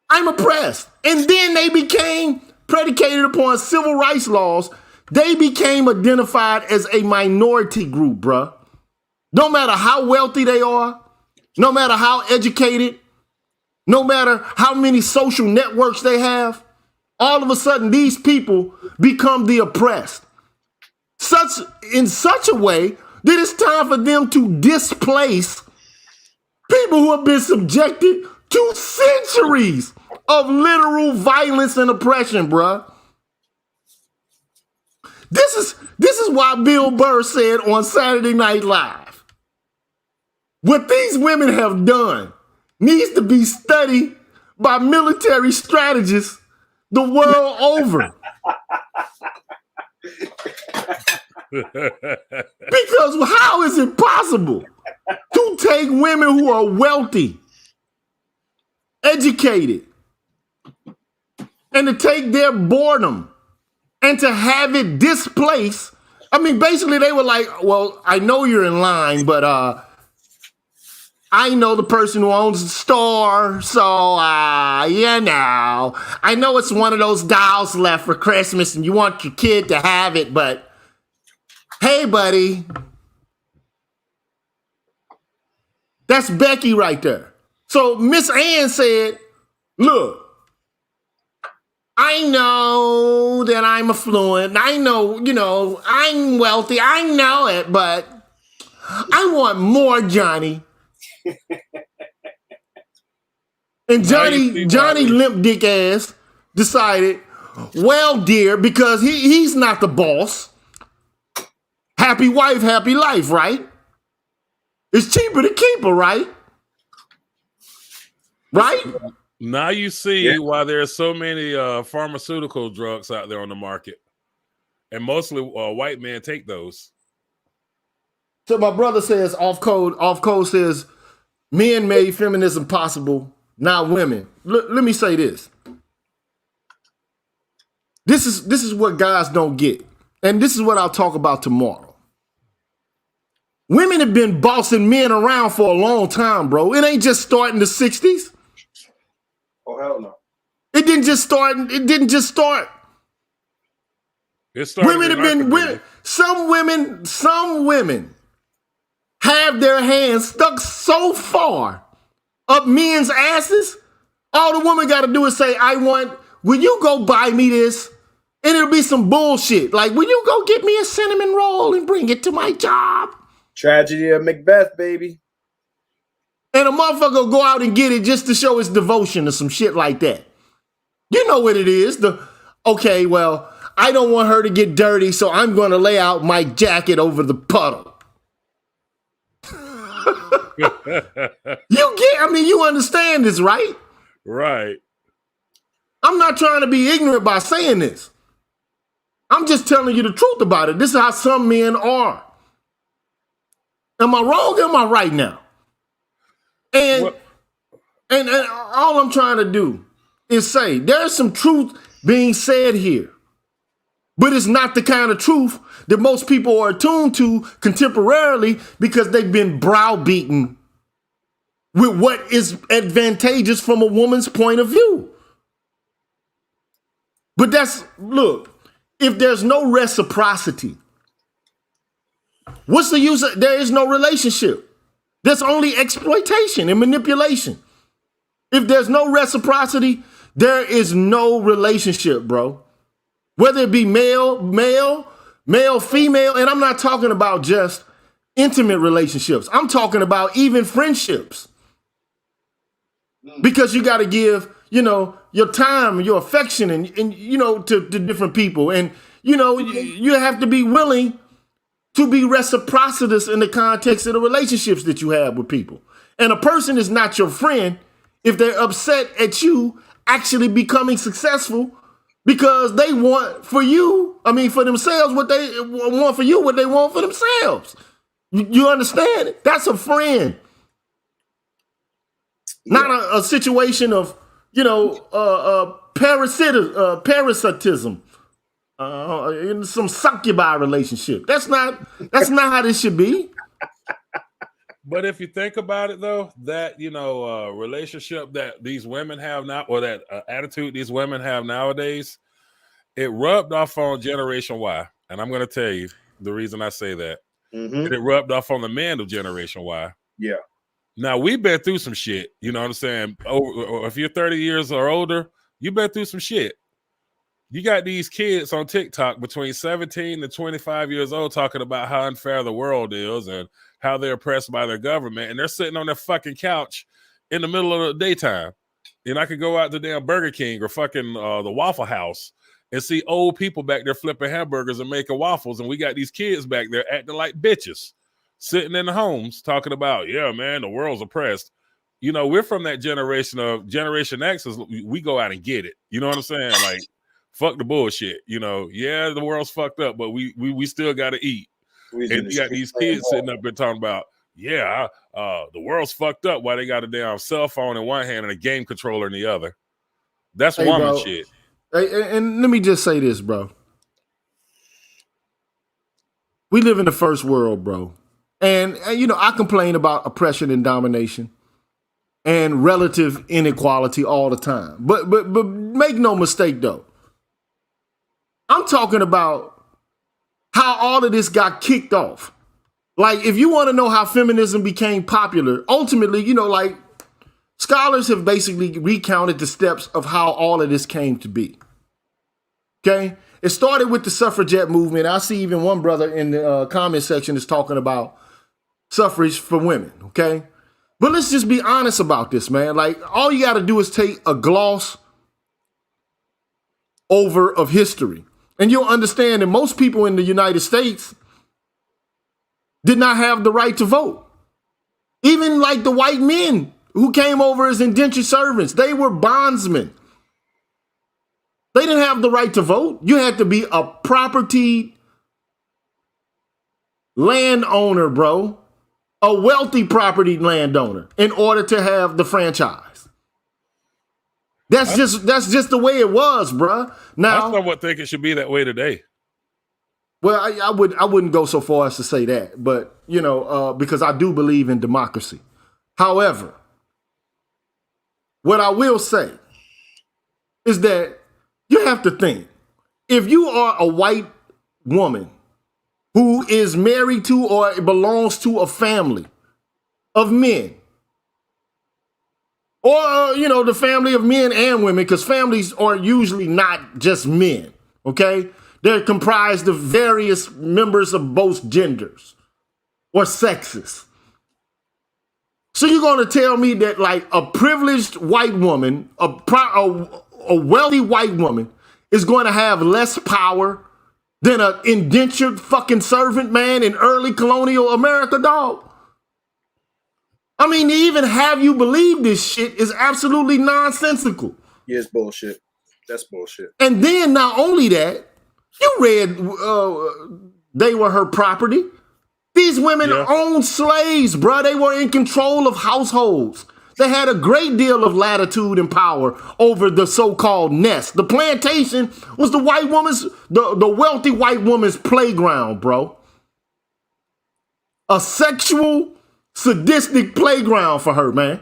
I'm oppressed. And then they became predicated upon civil rights laws. They became identified as a minority group, bruh. No matter how wealthy they are, no matter how educated, no matter how many social networks they have, all of a sudden these people become the oppressed. In such a way that it's time for them to displace people who have been subjected to centuries of literal violence and oppression, bruh. This is why Bill Burr said on Saturday Night Live, what these women have done needs to be studied by military strategists the world over. Because how is it possible to take women who are wealthy, educated, and to take their boredom and to have it displaced? I mean, basically they were like, well, I know you're in line, but I know the person who owns the store, so, you know, I know it's one of those dolls left for Christmas and you want your kid to have it, but hey, buddy, that's Becky right there. So Miss Ann said, look, I know that I'm affluent. I know, you know, I'm wealthy. I know it, but I want more, Johnny. And Johnny limp dick ass decided, well, dear, because he's not the boss. Happy wife, happy life, right? It's cheaper to keep her, right? Right? Now you see why there are so many pharmaceutical drugs out there on the market. And mostly white men take those. So my brother says, off code says, men made feminism possible, not women. Let me say this. This is what guys don't get. And this is what I'll talk about tomorrow. Women have been bossing men around for a long time, bro. It ain't just starting the 60s. Oh, hell no. It It didn't just start. It didn't just start. It started Women in have our been community. some women have their hands stuck so far up men's asses. All the woman got to do is say, will you go buy me this? And it'll be some bullshit. Like, will you go get me a cinnamon roll and bring it to my job? Tragedy of Macbeth, baby. And a motherfucker will go out and get it just to show his devotion to some shit like that. You know what it is. Okay, well, I don't want her to get dirty, so I'm going to lay out my jacket over the puddle. You understand this, right? Right. I'm not trying to be ignorant by saying this. I'm just telling you the truth about it. This is how some men are. Am I wrong or am I right now? And all I'm trying to do is say there's some truth being said here. But it's not the kind of truth that most people are attuned to contemporarily because they've been browbeaten with what is advantageous from a woman's point of view. But look, if there's no reciprocity, what's the use of, there is no relationship. There's only exploitation and manipulation. If there's no reciprocity, there is no relationship, bro. Whether it be male, female, and I'm not talking about just intimate relationships. I'm talking about even friendships. Because you got to give, your time, your affection, and to different people. And, you have to be willing to be reciprocitous in the context of the relationships that you have with people. And a person is not your friend if they're upset at you actually becoming successful because they want for themselves what they want for you, what they want for themselves. You understand? That's a friend. Not a situation of, parasitism, in some succubi relationship. That's not how this should be. But if you think about it, though, that relationship that these women have now, or that attitude these women have nowadays, it rubbed off on Generation Y, and I'm going to tell you the reason I say that. Mm-hmm. And it rubbed off on the men of Generation Y. Yeah. Now, we've been through some shit, you know what I'm saying? Or if you're 30 years or older, you've been through some shit. You got these kids on TikTok between 17 and 25 years old talking about how unfair the world is and how they're oppressed by their government, and they're sitting on their fucking couch in the middle of the daytime. And I could go out to damn Burger King or fucking the Waffle House and see old people back there flipping hamburgers and making waffles, and we got these kids back there acting like bitches, sitting in the homes talking about, yeah, man, the world's oppressed. We're from that generation of Generation X. We go out and get it. You know what I'm saying? Like, fuck the bullshit. Yeah, the world's fucked up, but we still got to eat. And you got these kids sitting up there talking about, yeah, the world's fucked up while they got a damn cell phone in one hand and a game controller in the other. That's woman shit. And let me just say this, bro. We live in the first world, bro. And I complain about oppression and domination and relative inequality all the time. But make no mistake, though. I'm talking about how all of this got kicked off. Like, if you want to know how feminism became popular, ultimately, scholars have basically recounted the steps of how all of this came to be. Okay? It started with the suffragette movement. I see even one brother in the comment section is talking about suffrage for women, okay? But let's just be honest about this, man. Like, all you got to do is take a gloss over of history, and you'll understand that most people in the United States did not have the right to vote. Even like the white men who came over as indentured servants, they were bondsmen. They didn't have the right to vote. You had to be a property landowner, bro. A wealthy property landowner in order to have the franchise. That's just the way it was, bro. Now, I somewhat think it should be that way today. Well, I wouldn't go so far as to say that, but because I do believe in democracy. However, what I will say is that you have to think, if you are a white woman who is married to or belongs to a family of men, or, the family of men and women, because families are usually not just men, okay? They're comprised of various members of both genders or sexes. So you're going to tell me that, like, a privileged white woman, a wealthy white woman is going to have less power than an indentured fucking servant man in early colonial America, dog? I mean, to even have you believe this shit is absolutely nonsensical. Yeah, it's bullshit. That's bullshit. And then not only that, you read they were her property. These women owned slaves, bro. They were in control of households. They had a great deal of latitude and power over the so-called nest. The plantation was the wealthy white woman's playground, bro. A sexual, sadistic playground for her, man.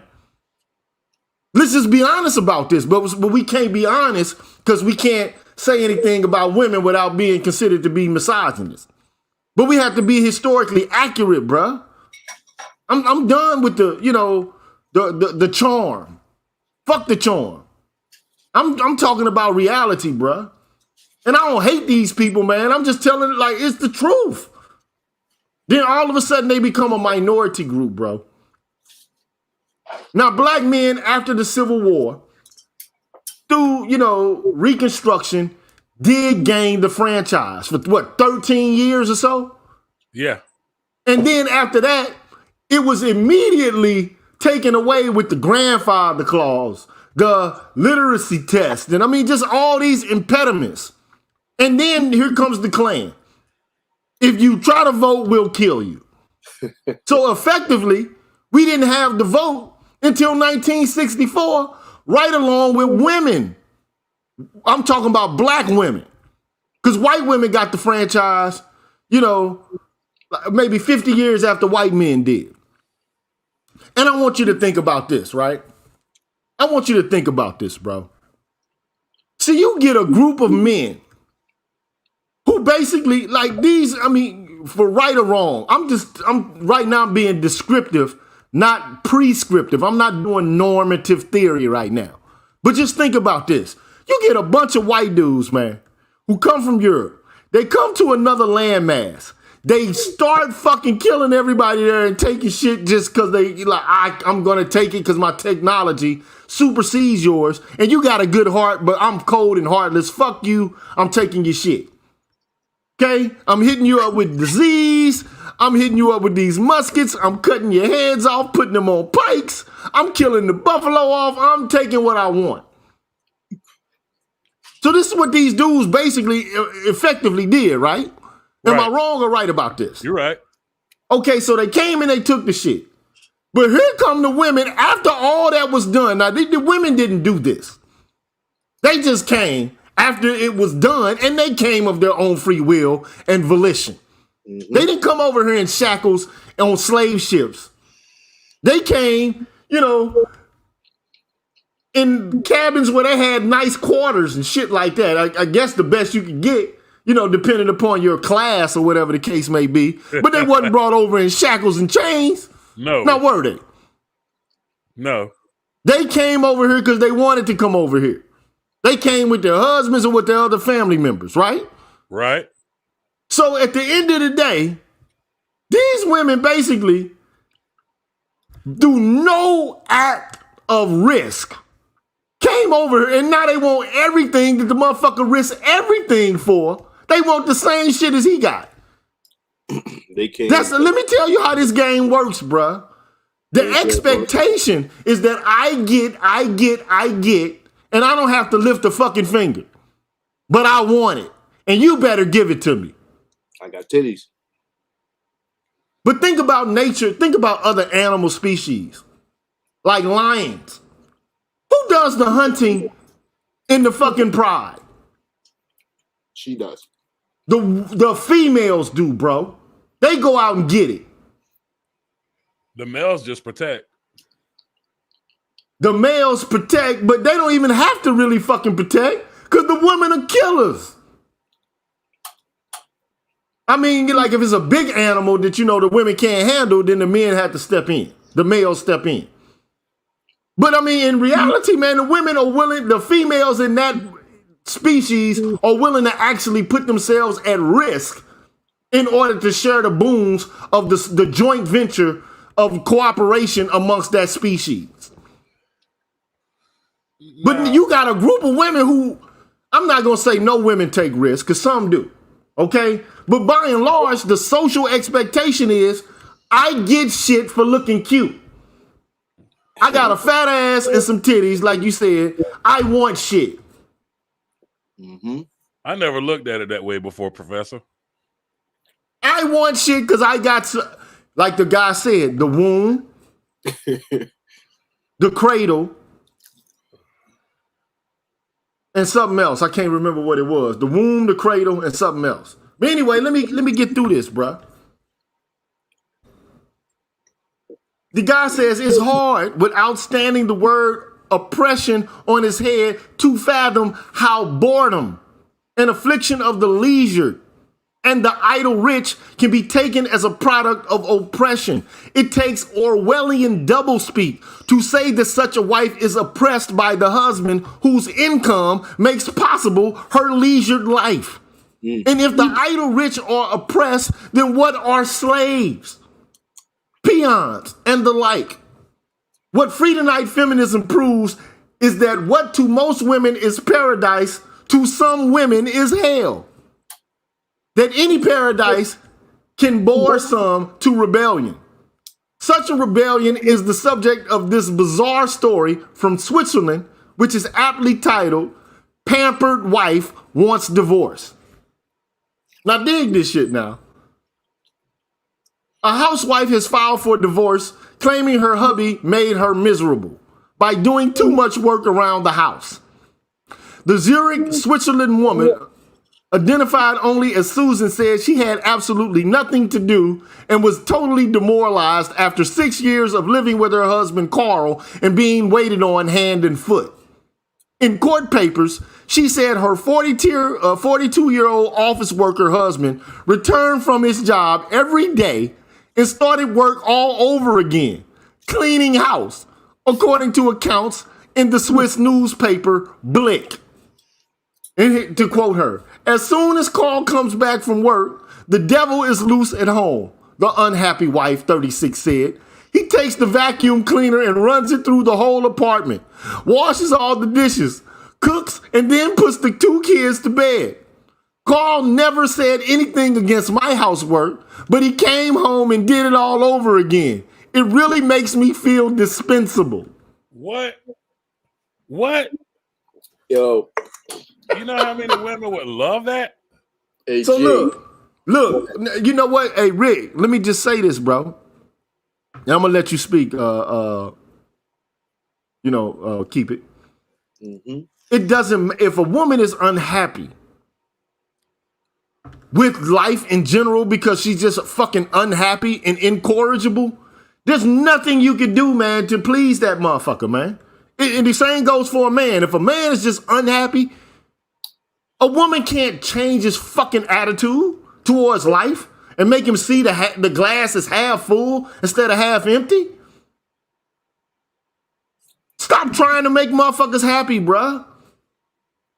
Let's just be honest about this, but we can't be honest because we can't say anything about women without being considered to be misogynist. But we have to be historically accurate, bruh. I'm done with the charm. Fuck the charm. I'm talking about reality, bruh. And I don't hate these people, man. I'm just telling it like it's the truth. Then all of a sudden they become a minority group, bro. Now, black men after the Civil War, through, Reconstruction, did gain the franchise for 13 years or so? Yeah. And then after that, it was immediately taken away with the grandfather clause, the literacy test, and I mean, just all these impediments. And then here comes the Klan. If you try to vote, we'll kill you. So effectively, we didn't have the vote until 1964, right along with women. I'm talking about black women. Because white women got the franchise, maybe 50 years after white men did. And I want you to think about this, right? I want you to think about this, bro. See, you get a group of men who basically, like these, I mean, for right or wrong, I'm right now being descriptive, not prescriptive. I'm not doing normative theory right now. But just think about this. You get a bunch of white dudes, man, who come from Europe. They come to another landmass. They start fucking killing everybody there and taking shit just because I'm going to take it because my technology supersedes yours. And you got a good heart, but I'm cold and heartless. Fuck you. I'm taking your shit. Okay? I'm hitting you up with disease. I'm hitting you up with these muskets. I'm cutting your heads off, putting them on pikes. I'm killing the buffalo off. I'm taking what I want. So this is what these dudes basically effectively did, right? Am I wrong or right about this? You're right. Okay, so they came and they took the shit. But here come the women after all that was done. Now, the women didn't do this. They just came after it was done, and they came of their own free will and volition. Mm-hmm. They didn't come over here in shackles on slave ships. They came, in cabins where they had nice quarters and shit like that. I guess the best you could get, depending upon your class or whatever the case may be. But they wasn't brought over in shackles and chains. No. Now, were they? No. They came over here because they wanted to come over here. They came with their husbands or with their other family members, right? Right. So at the end of the day, these women basically do no act of risk. Came over here and now they want everything that the motherfucker risked everything for. They want the same shit as he got. They can't. Let me tell you how this game works, bruh. The expectation is that I get, and I don't have to lift a fucking finger. But I want it. And you better give it to me. I got titties. But think about nature. Think about other animal species. Like lions. Who does the hunting in the fucking pride? She does. The females do, bro. They go out and get it. The males just protect. the males protect, but they don't even have to really fucking protect because the women are killers. I mean, like if it's a big animal that you know the women can't handle, then the men have to step in. The males step in. But I mean, in reality, man, the women are willing, the females in that species are willing to actually put themselves at risk in order to share the boons of the joint venture of cooperation amongst that species. But you got a group of women who, I'm not going to say no women take risks, because some do, okay? But by and large, the social expectation is, I get shit for looking cute. I got a fat ass and some titties, like you said. I want shit. I never looked at it that way before, Professor. I want shit because I got, like the guy said, the womb, the cradle, and something else. I can't remember what it was. The womb, the cradle, and something else. But anyway, let me get through this, bruh. The guy says it's hard without standing the word oppression on his head to fathom how boredom and affliction of the leisured and the idle rich can be taken as a product of oppression. It takes Orwellian doublespeak to say that such a wife is oppressed by the husband whose income makes possible her leisured life. And if the idle rich are oppressed, then what are slaves? Peons and the like. What Friedenite feminism proves is that what to most women is paradise, to some women is hell. That any paradise can bore some to rebellion. Such a rebellion is the subject of this bizarre story from Switzerland, which is aptly titled, Pampered Wife Wants Divorce. Now dig this shit now. A housewife has filed for divorce, claiming her hubby made her miserable by doing too much work around the house. The Zurich, Switzerland woman, identified only as Susan, said she had absolutely nothing to do and was totally demoralized after 6 years of living with her husband Carl and being waited on hand and foot. In court papers, she said her 42-year-old office worker husband returned from his job every day and started work all over again, cleaning house, according to accounts in the Swiss newspaper Blick. And to quote her, as soon as Carl comes back from work, the devil is loose at home, the unhappy wife, 36, said. He takes the vacuum cleaner and runs it through the whole apartment, washes all the dishes, cooks, and then puts the 2 kids to bed. Carl never said anything against my housework, but he came home and did it all over again. It really makes me feel dispensable. What? Yo. You know how many women would love that? Hey, So G. look, you know what? Hey, Rick, let me just say this, bro. And I'm gonna let you speak. Keep it. It doesn't, if a woman is unhappy with life in general because she's just fucking unhappy and incorrigible, there's nothing you can do, man, to please that motherfucker, man. And the same goes for a man. If a man is just unhappy, a woman can't change his fucking attitude towards life and make him see the glass is half full instead of half empty. Stop trying to make motherfuckers happy, bruh.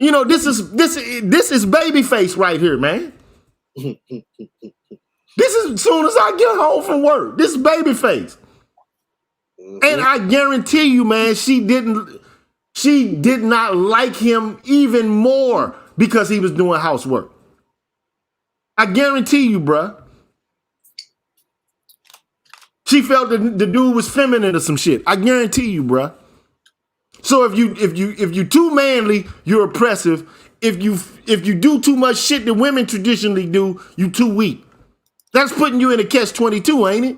You know, this is babyface right here, man. This is as soon as I get home from work. This is babyface. And I guarantee you, man, she did not like him even more because he was doing housework. I guarantee you, bruh. She felt that the dude was feminine or some shit. I guarantee you, bruh. So if you too manly, you're oppressive. If you do too much shit that women traditionally do, you too weak. That's putting you in a catch-22, ain't it?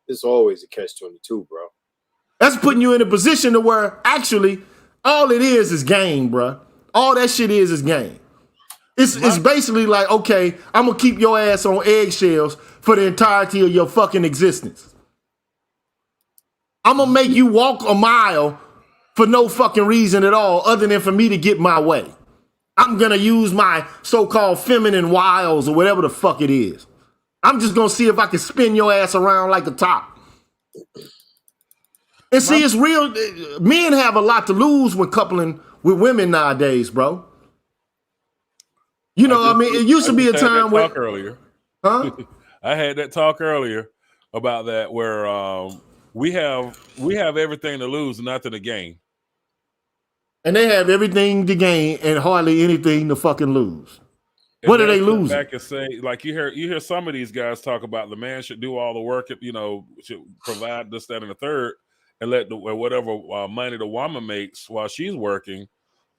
It's always a catch-22, bro. That's putting you in a position to where actually all it is game, bruh. All that shit is game. It's basically like, okay, I'm gonna keep your ass on eggshells for the entirety of your fucking existence. I'm gonna make you walk a mile for no fucking reason at all other than for me to get my way. I'm gonna use my so-called feminine wiles or whatever the fuck it is. I'm just gonna see if I can spin your ass around like a top. And see, it's real. Men have a lot to lose when coupling with women nowadays, bro. You know, I mean, it used to be a time where earlier. Huh? I had that talk earlier about that where we have everything to lose and nothing to gain. And they have everything to gain and hardly anything to fucking lose. What are they losing? Back and say, like you hear some of these guys talk about the man should do all the work, you know, should provide this, that, and the third, and let whatever money the woman makes while she's working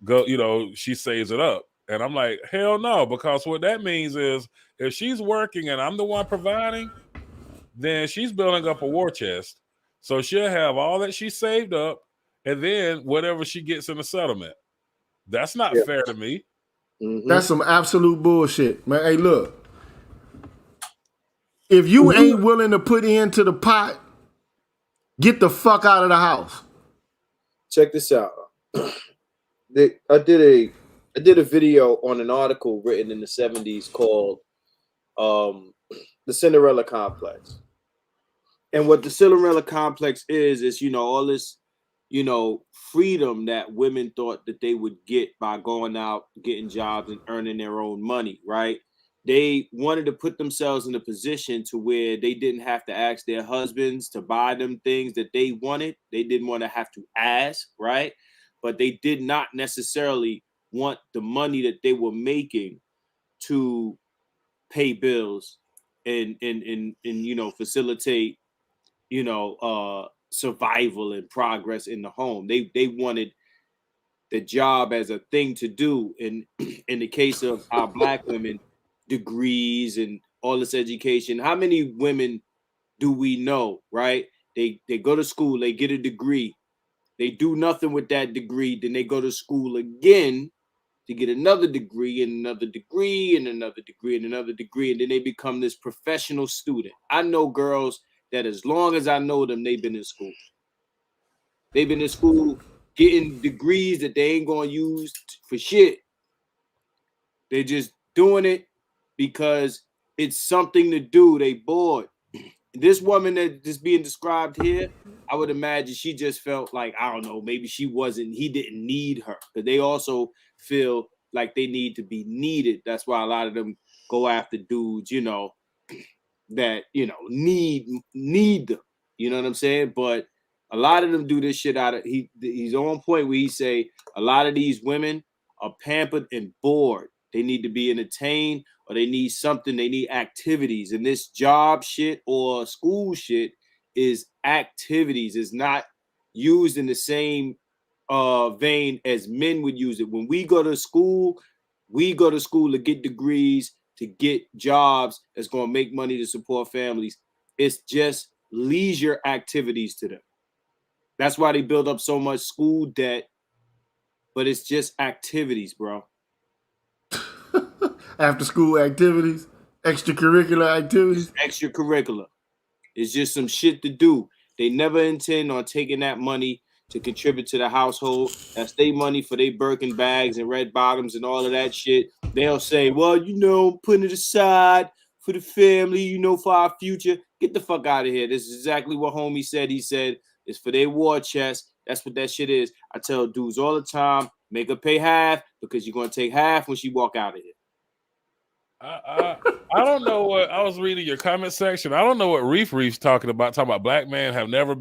go. You know, she saves it up. And I'm like, hell no, because what that means is if she's working and I'm the one providing, then she's building up a war chest. So she'll have all that she saved up and then whatever she gets in the settlement. That's not fair to me. Mm-hmm. That's some absolute bullshit, man. Hey, look. If you ain't willing to put into the pot, get the fuck out of the house. Check this out. I did a video on an article written in the 70s called The Cinderella Complex. And what the Cinderella Complex is, you know, all this, you know, freedom that women thought that they would get by going out, getting jobs and earning their own money, right? They wanted to put themselves in a position to where they didn't have to ask their husbands to buy them things that they wanted. They didn't want to have to ask, right? But they did not necessarily want the money that they were making to pay bills and you know, facilitate, you know, survival and progress in the home. They wanted the job as a thing to do. And in the case of our Black women, degrees and all this education. How many women do we know, right? They go to school, they get a degree, they do nothing with that degree, then they go to school again to get another degree and another degree and another degree and another degree, and then they become this professional student. I know girls that as long as I know them, they've been in school. They've been in school getting degrees that they ain't gonna use for shit. They're just doing it because it's something to do. They bored. This woman that is being described here, I would imagine she just felt like, I don't know, maybe he didn't need her. But they also feel like they need to be needed. That's why a lot of them go after dudes, you know, that, you know, need them. You know what I'm saying? But a lot of them do this shit out of, he's on point where he say a lot of these women are pampered and bored. They need to be entertained, or they need something. They need activities. And this job shit or school shit is activities. It's not used in the same vein as men would use it. When we go to school to get degrees, to get jobs that's going to make money to support families. It's just leisure activities to them. That's why they build up so much school debt, but it's just activities, bro. After school activities, extracurricular activities. Extracurricular. It's just some shit to do. They never intend on taking that money to contribute to the household. That's their money for their Birkin bags and red bottoms and all of that shit. They'll say, well, you know, putting it aside for the family, you know, for our future. Get the fuck out of here. This is exactly what homie said. He said it's for their war chest. That's what that shit is. I tell dudes all the time, make her pay half because you're going to take half when she walk out of here. I don't know what I was reading your comment section. I don't know what Reef's talking about black men have never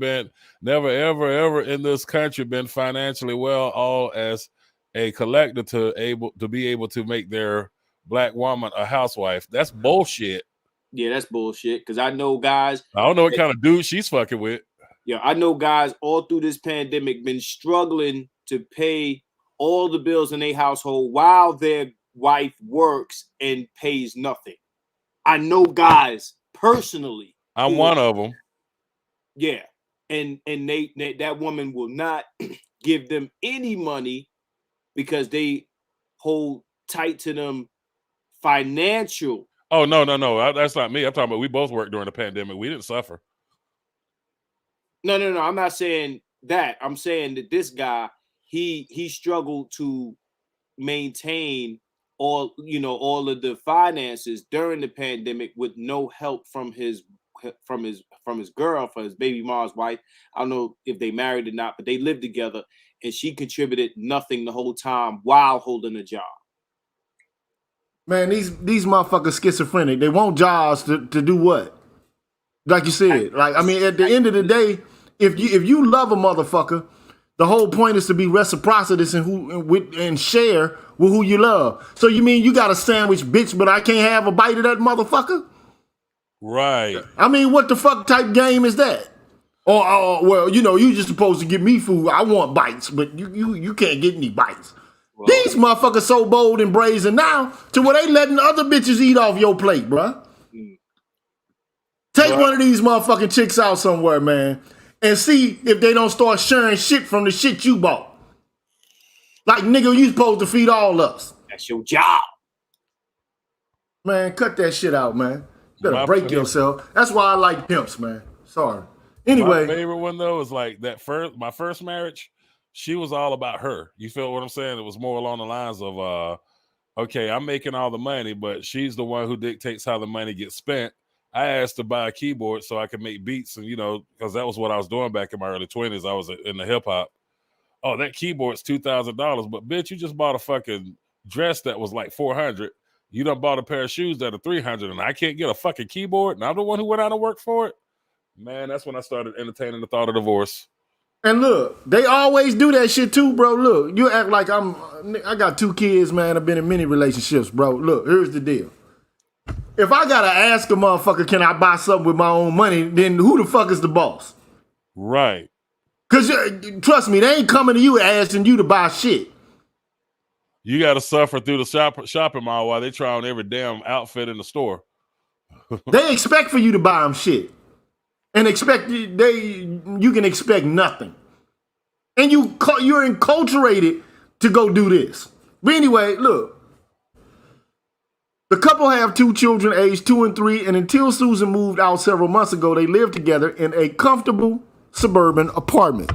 ever in this country been financially well all as a collective to be able to make their black woman a housewife. That's bullshit. Yeah, that's bullshit. Because I know guys. I don't know what kind of dude she's fucking with. Yeah, I know guys all through this pandemic been struggling to pay all the bills in their household while their wife works and pays nothing. I know guys personally. I'm one of them. Yeah, and they that woman will not give them any money because they hold tight to them financial. Oh no, that's not me. I'm talking about we both worked during the pandemic. We didn't suffer. No. I'm not saying that. I'm saying that this guy, he struggled to maintain all of the finances during the pandemic with no help from his girl, for his baby mom's wife. I don't know if they married or not, but they lived together, and she contributed nothing the whole time while holding a job. Man, these motherfuckers schizophrenic. They want jobs to do what? Like you said. Like, I mean, at the end of the day, if you love a motherfucker, the whole point is to be reciprocitous and share with who you love. So you mean you got a sandwich, bitch, but I can't have a bite of that motherfucker? Right. I mean, what the fuck type game is that? Or well, you just supposed to give me food. I want bites, but you can't get any bites. Well, these motherfuckers so bold and brazen now to where they letting other bitches eat off your plate, bruh. Take one of these motherfucking chicks out somewhere, man, and see if they don't start sharing shit from the shit you bought. Like, nigga, you supposed to feed all us. That's your job. Man, cut that shit out, man. You better break yourself. That's why I like pimps, man. Sorry. Anyway. My favorite one, though, is like my first marriage, she was all about her. You feel what I'm saying? It was more along the lines of, okay, I'm making all the money, but she's the one who dictates how the money gets spent. I asked to buy a keyboard so I could make beats, and because that was what I was doing back in my early 20s. I was in the hip hop. Oh, that keyboard's $2,000, but bitch, you just bought a fucking dress that was like $400. You done bought a pair of shoes that are $300, and I can't get a fucking keyboard, and I'm the one who went out and worked for it. Man, that's when I started entertaining the thought of divorce. And look, they always do that shit too, bro. Look, you act like I got 2 kids, man. I've been in many relationships, bro. Look, here's the deal. If I gotta ask a motherfucker, can I buy something with my own money, then who the fuck is the boss? Right. Because trust me, they ain't coming to you asking you to buy shit. You got to suffer through the shopping mall while they try on every damn outfit in the store. They expect for you to buy them shit. And you can expect nothing. And you're enculturated to go do this. But anyway, look. The couple have 2 children aged 2 and 3, and until Susan moved out several months ago, they lived together in a comfortable suburban apartment.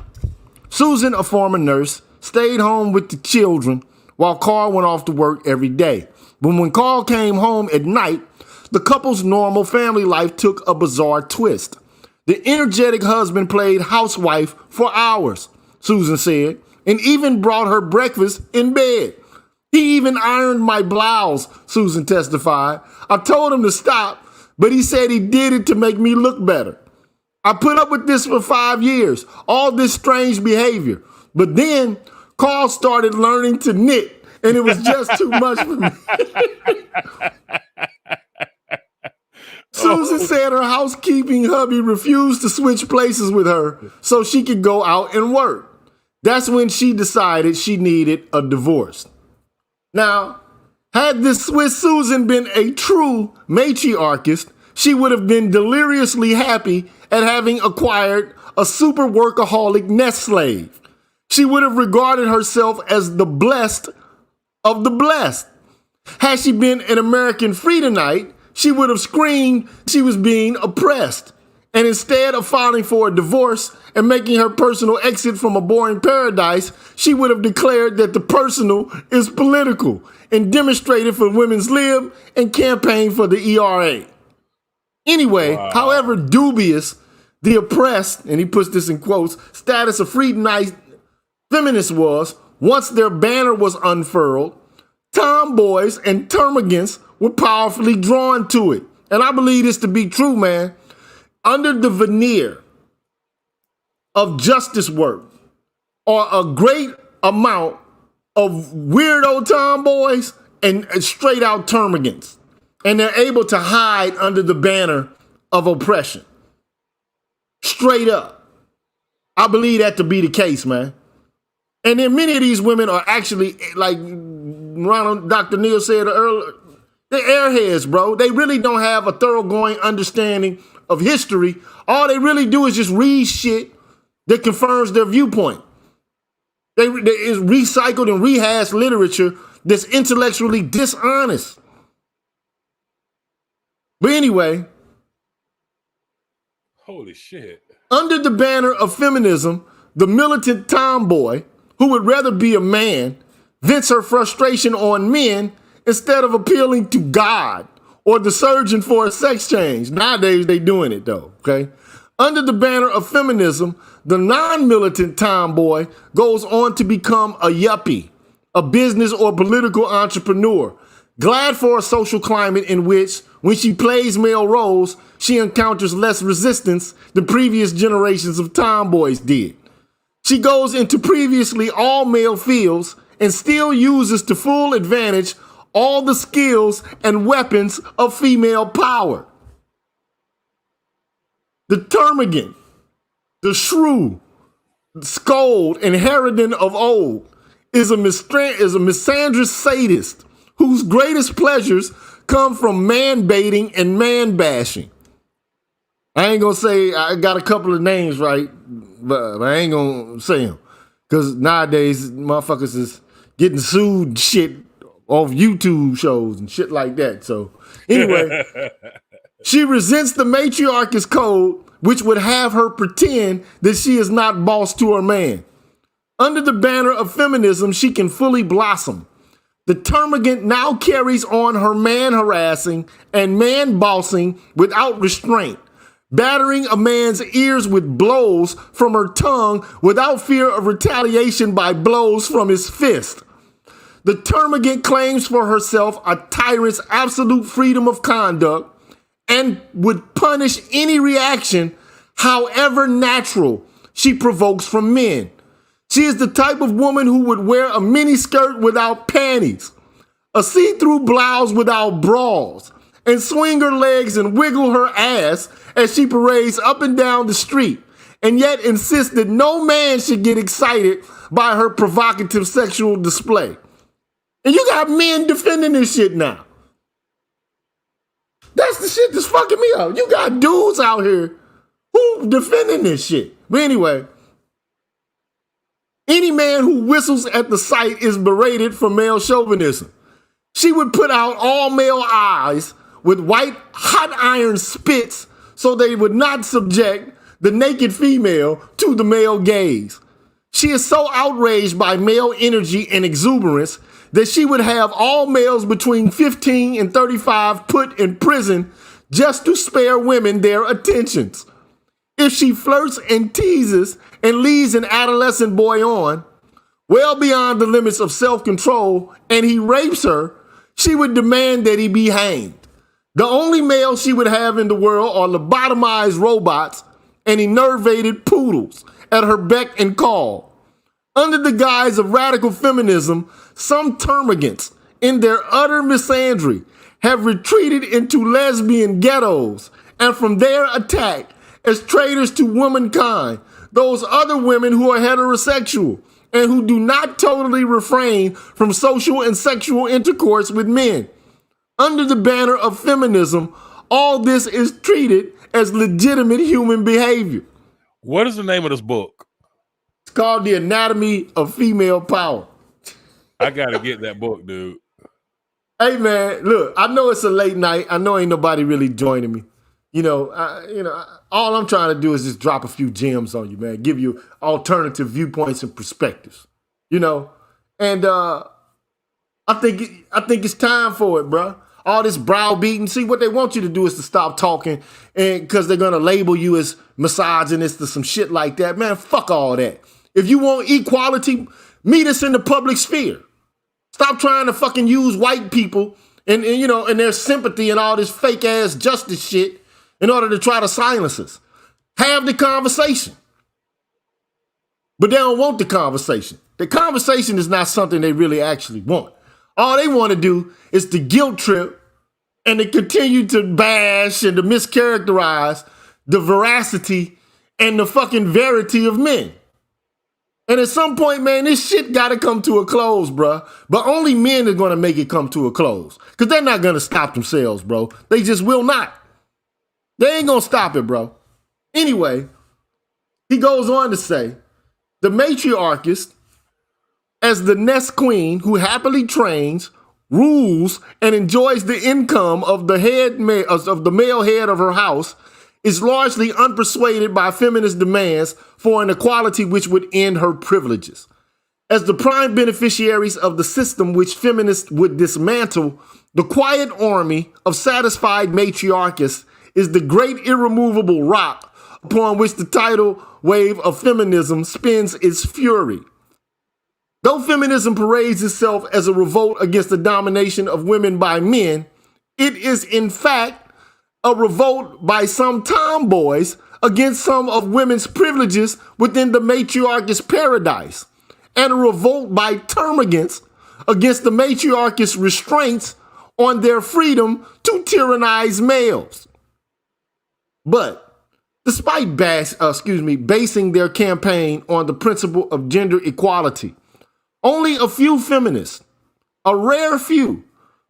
Susan, a former nurse, stayed home with the children while Carl went off to work every day. But when Carl came home at night, the couple's normal family life took a bizarre twist. The energetic husband played housewife for hours, Susan said, and even brought her breakfast in bed. He even ironed my blouse, Susan testified. I told him to stop, but he said he did it to make me look better. I put up with this for 5 years, all this strange behavior. But then Carl started learning to knit, and it was just too much for me. Susan said her housekeeping hubby refused to switch places with her so she could go out and work. That's when she decided she needed a divorce. Now, had this Swiss Susan been a true matriarchist, she would have been deliriously happy at having acquired a super workaholic nest slave. She would have regarded herself as the blessed of the blessed. Had she been an American Friedanite, she would have screamed she was being oppressed. And instead of filing for a divorce and making her personal exit from a boring paradise, she would have declared that the personal is political and demonstrated for women's lib and campaigned for the ERA. Anyway, however dubious the oppressed, and he puts this in quotes, status of Friedanite feminists was, once their banner was unfurled, tomboys and termagants were powerfully drawn to it. And I believe this to be true, man. Under the veneer of justice work are a great amount of weirdo tomboys and straight out termagants. And they're able to hide under the banner of oppression. Straight up. I believe that to be the case, man. And then many of these women are actually, like Dr. Neal said earlier, they're airheads, bro. They really don't have a thoroughgoing understanding of history. All they really do is just read shit that confirms their viewpoint. There is recycled and rehashed literature that's intellectually dishonest. But anyway. Holy shit. Under the banner of feminism, the militant tomboy, who would rather be a man, vents her frustration on men instead of appealing to God or the surgeon for a sex change. Nowadays, they doing it though, okay? Under the banner of feminism, the non-militant tomboy goes on to become a yuppie, a business or political entrepreneur, glad for a social climate in which, when she plays male roles, she encounters less resistance than previous generations of tomboys did. She goes into previously all male fields and still uses to full advantage all the skills and weapons of female power. The termagant, the shrew, scold, and harridan of old is a misandrous sadist whose greatest pleasures come from man baiting and man bashing. I ain't gonna say, I got a couple of names right, but I ain't gonna say them. Because nowadays, motherfuckers is getting sued and shit off YouTube shows and shit like that. So anyway, she resents the matriarch's code, which would have her pretend that she is not boss to her man. Under the banner of feminism, she can fully blossom. The termagant now carries on her man harassing and man bossing without restraint, battering a man's ears with blows from her tongue without fear of retaliation by blows from his fist. The termagant claims for herself a tyrant's absolute freedom of conduct and would punish any reaction, however natural, she provokes from men. She is the type of woman who would wear a miniskirt without panties, a see-through blouse without bras, and swing her legs and wiggle her ass as she parades up and down the street, and yet insist that no man should get excited by her provocative sexual display. And you got men defending this shit now. That's the shit that's fucking me up. You got dudes out here who defending this shit. But anyway, any man who whistles at the sight is berated for male chauvinism. She would put out all male eyes with white hot iron spits so they would not subject the naked female to the male gaze. She is so outraged by male energy and exuberance that she would have all males between 15 and 35 put in prison just to spare women their attentions. If she flirts and teases and leads an adolescent boy on, well beyond the limits of self-control, and he rapes her, she would demand that he be hanged. The only males she would have in the world are lobotomized robots and enervated poodles at her beck and call. Under the guise of radical feminism, some termagants, in their utter misandry, have retreated into lesbian ghettos and from there attack as traitors to womankind those other women who are heterosexual and who do not totally refrain from social and sexual intercourse with men. Under the banner of feminism, all this is treated as legitimate human behavior. What is the name of this book? It's called The Anatomy of Female Power. I gotta get that book, dude. Hey man, look, I know it's a late night. I know ain't nobody really joining me. All I'm trying to do is just drop a few gems on you, man. Give you alternative viewpoints and perspectives. And I think it's time for it, bro. All this browbeating. See, what they want you to do is to stop talking, and because they're gonna label you as misogynist or some shit like that. Man, fuck all that. If you want equality, meet us in the public sphere. Stop trying to fucking use white people and their sympathy and all this fake ass justice shit in order to try to silence us. Have the conversation. But they don't want the conversation. The conversation is not something they really actually want. All they want to do is to guilt trip and to continue to bash and to mischaracterize the veracity and the fucking verity of men. And at some point, man, this shit got to come to a close, bro. But only men are going to make it come to a close. Because they're not going to stop themselves, bro. They just will not. They ain't going to stop it, bro. Anyway, he goes on to say, the matriarchist, as the nest queen who happily trains, rules, and enjoys the income of the male head of her house, is largely unpersuaded by feminist demands for an equality which would end her privileges. As the prime beneficiaries of the system which feminists would dismantle, the quiet army of satisfied matriarchists is the great irremovable rock upon which the tidal wave of feminism spins its fury. Though feminism parades itself as a revolt against the domination of women by men, it is in fact a revolt by some tomboys against some of women's privileges within the matriarchist paradise, and a revolt by termagants against the matriarchist restraints on their freedom to tyrannize males. But despite basing their campaign on the principle of gender equality, only a few feminists, a rare few,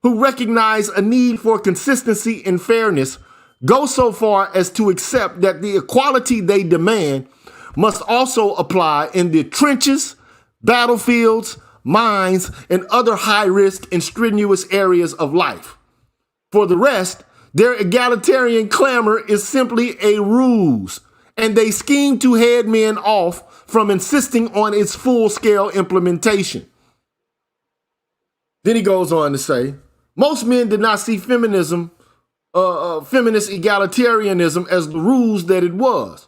who recognize a need for consistency and fairness, go so far as to accept that the equality they demand must also apply in the trenches, battlefields, mines, and other high-risk and strenuous areas of life. For the rest, their egalitarian clamor is simply a ruse, and they scheme to head men off from insisting on its full-scale implementation. Then he goes on to say, most men did not see feminist egalitarianism as the ruse that it was.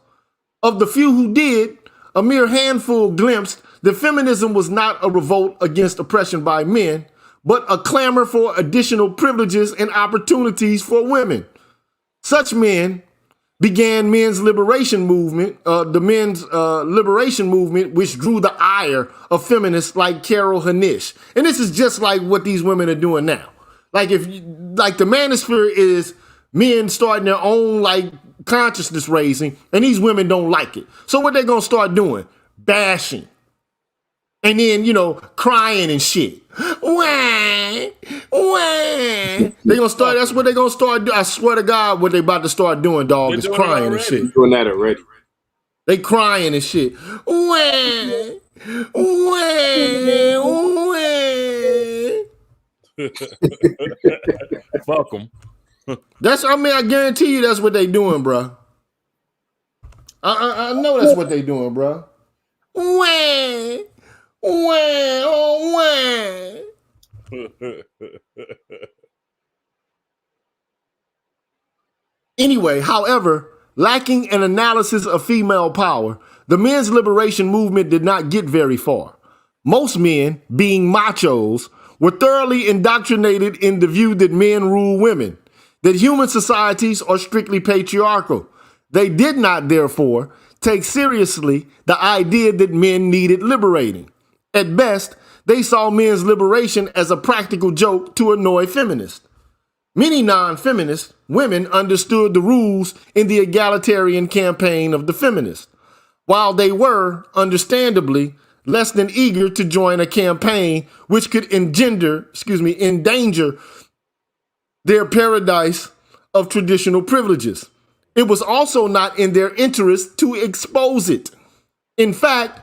Of the few who did, a mere handful glimpsed that feminism was not a revolt against oppression by men, but a clamor for additional privileges and opportunities for women. Such men began men's liberation movement, which drew the ire of feminists like Carol Hanish. And this is just like what these women are doing now. Like the manosphere is men starting their own consciousness raising, and these women don't like it. So what they gonna start doing? Bashing. And then, crying and shit. Wah, wah. That's what they gonna start doing. I swear to God, what they about to start doing, dog, is crying and shit. Doing that already. They crying and shit. Wah, wah, wah. Fuck them. I guarantee you that's what they doing, bro. I know that's what they doing, bro. Wah. Anyway, however, lacking an analysis of female power, the men's liberation movement did not get very far. Most men, being machos, were thoroughly indoctrinated in the view that men rule women, that human societies are strictly patriarchal. They did not, therefore, take seriously the idea that men needed liberating. At best, they saw men's liberation as a practical joke to annoy feminists. Many non-feminist women understood the rules in the egalitarian campaign of the feminists, while they were, understandably, less than eager to join a campaign which could endanger their paradise of traditional privileges. It was also not in their interest to expose it. In fact,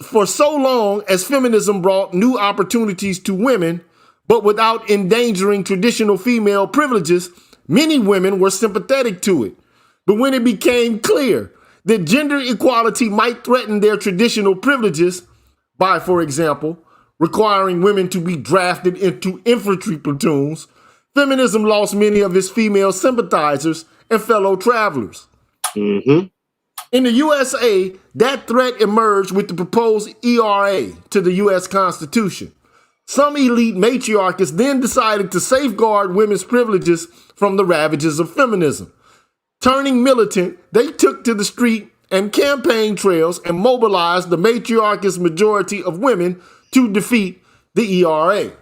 for so long as feminism brought new opportunities to women, but without endangering traditional female privileges, many women were sympathetic to it. But when it became clear that gender equality might threaten their traditional privileges by, for example, requiring women to be drafted into infantry platoons, feminism lost many of its female sympathizers and fellow travelers. Mm-hmm. In the USA, that threat emerged with the proposed ERA to the U.S. Constitution. Some elite matriarchists then decided to safeguard women's privileges from the ravages of feminism. Turning militant, they took to the street and campaign trails and mobilized the matriarchist majority of women to defeat the ERA.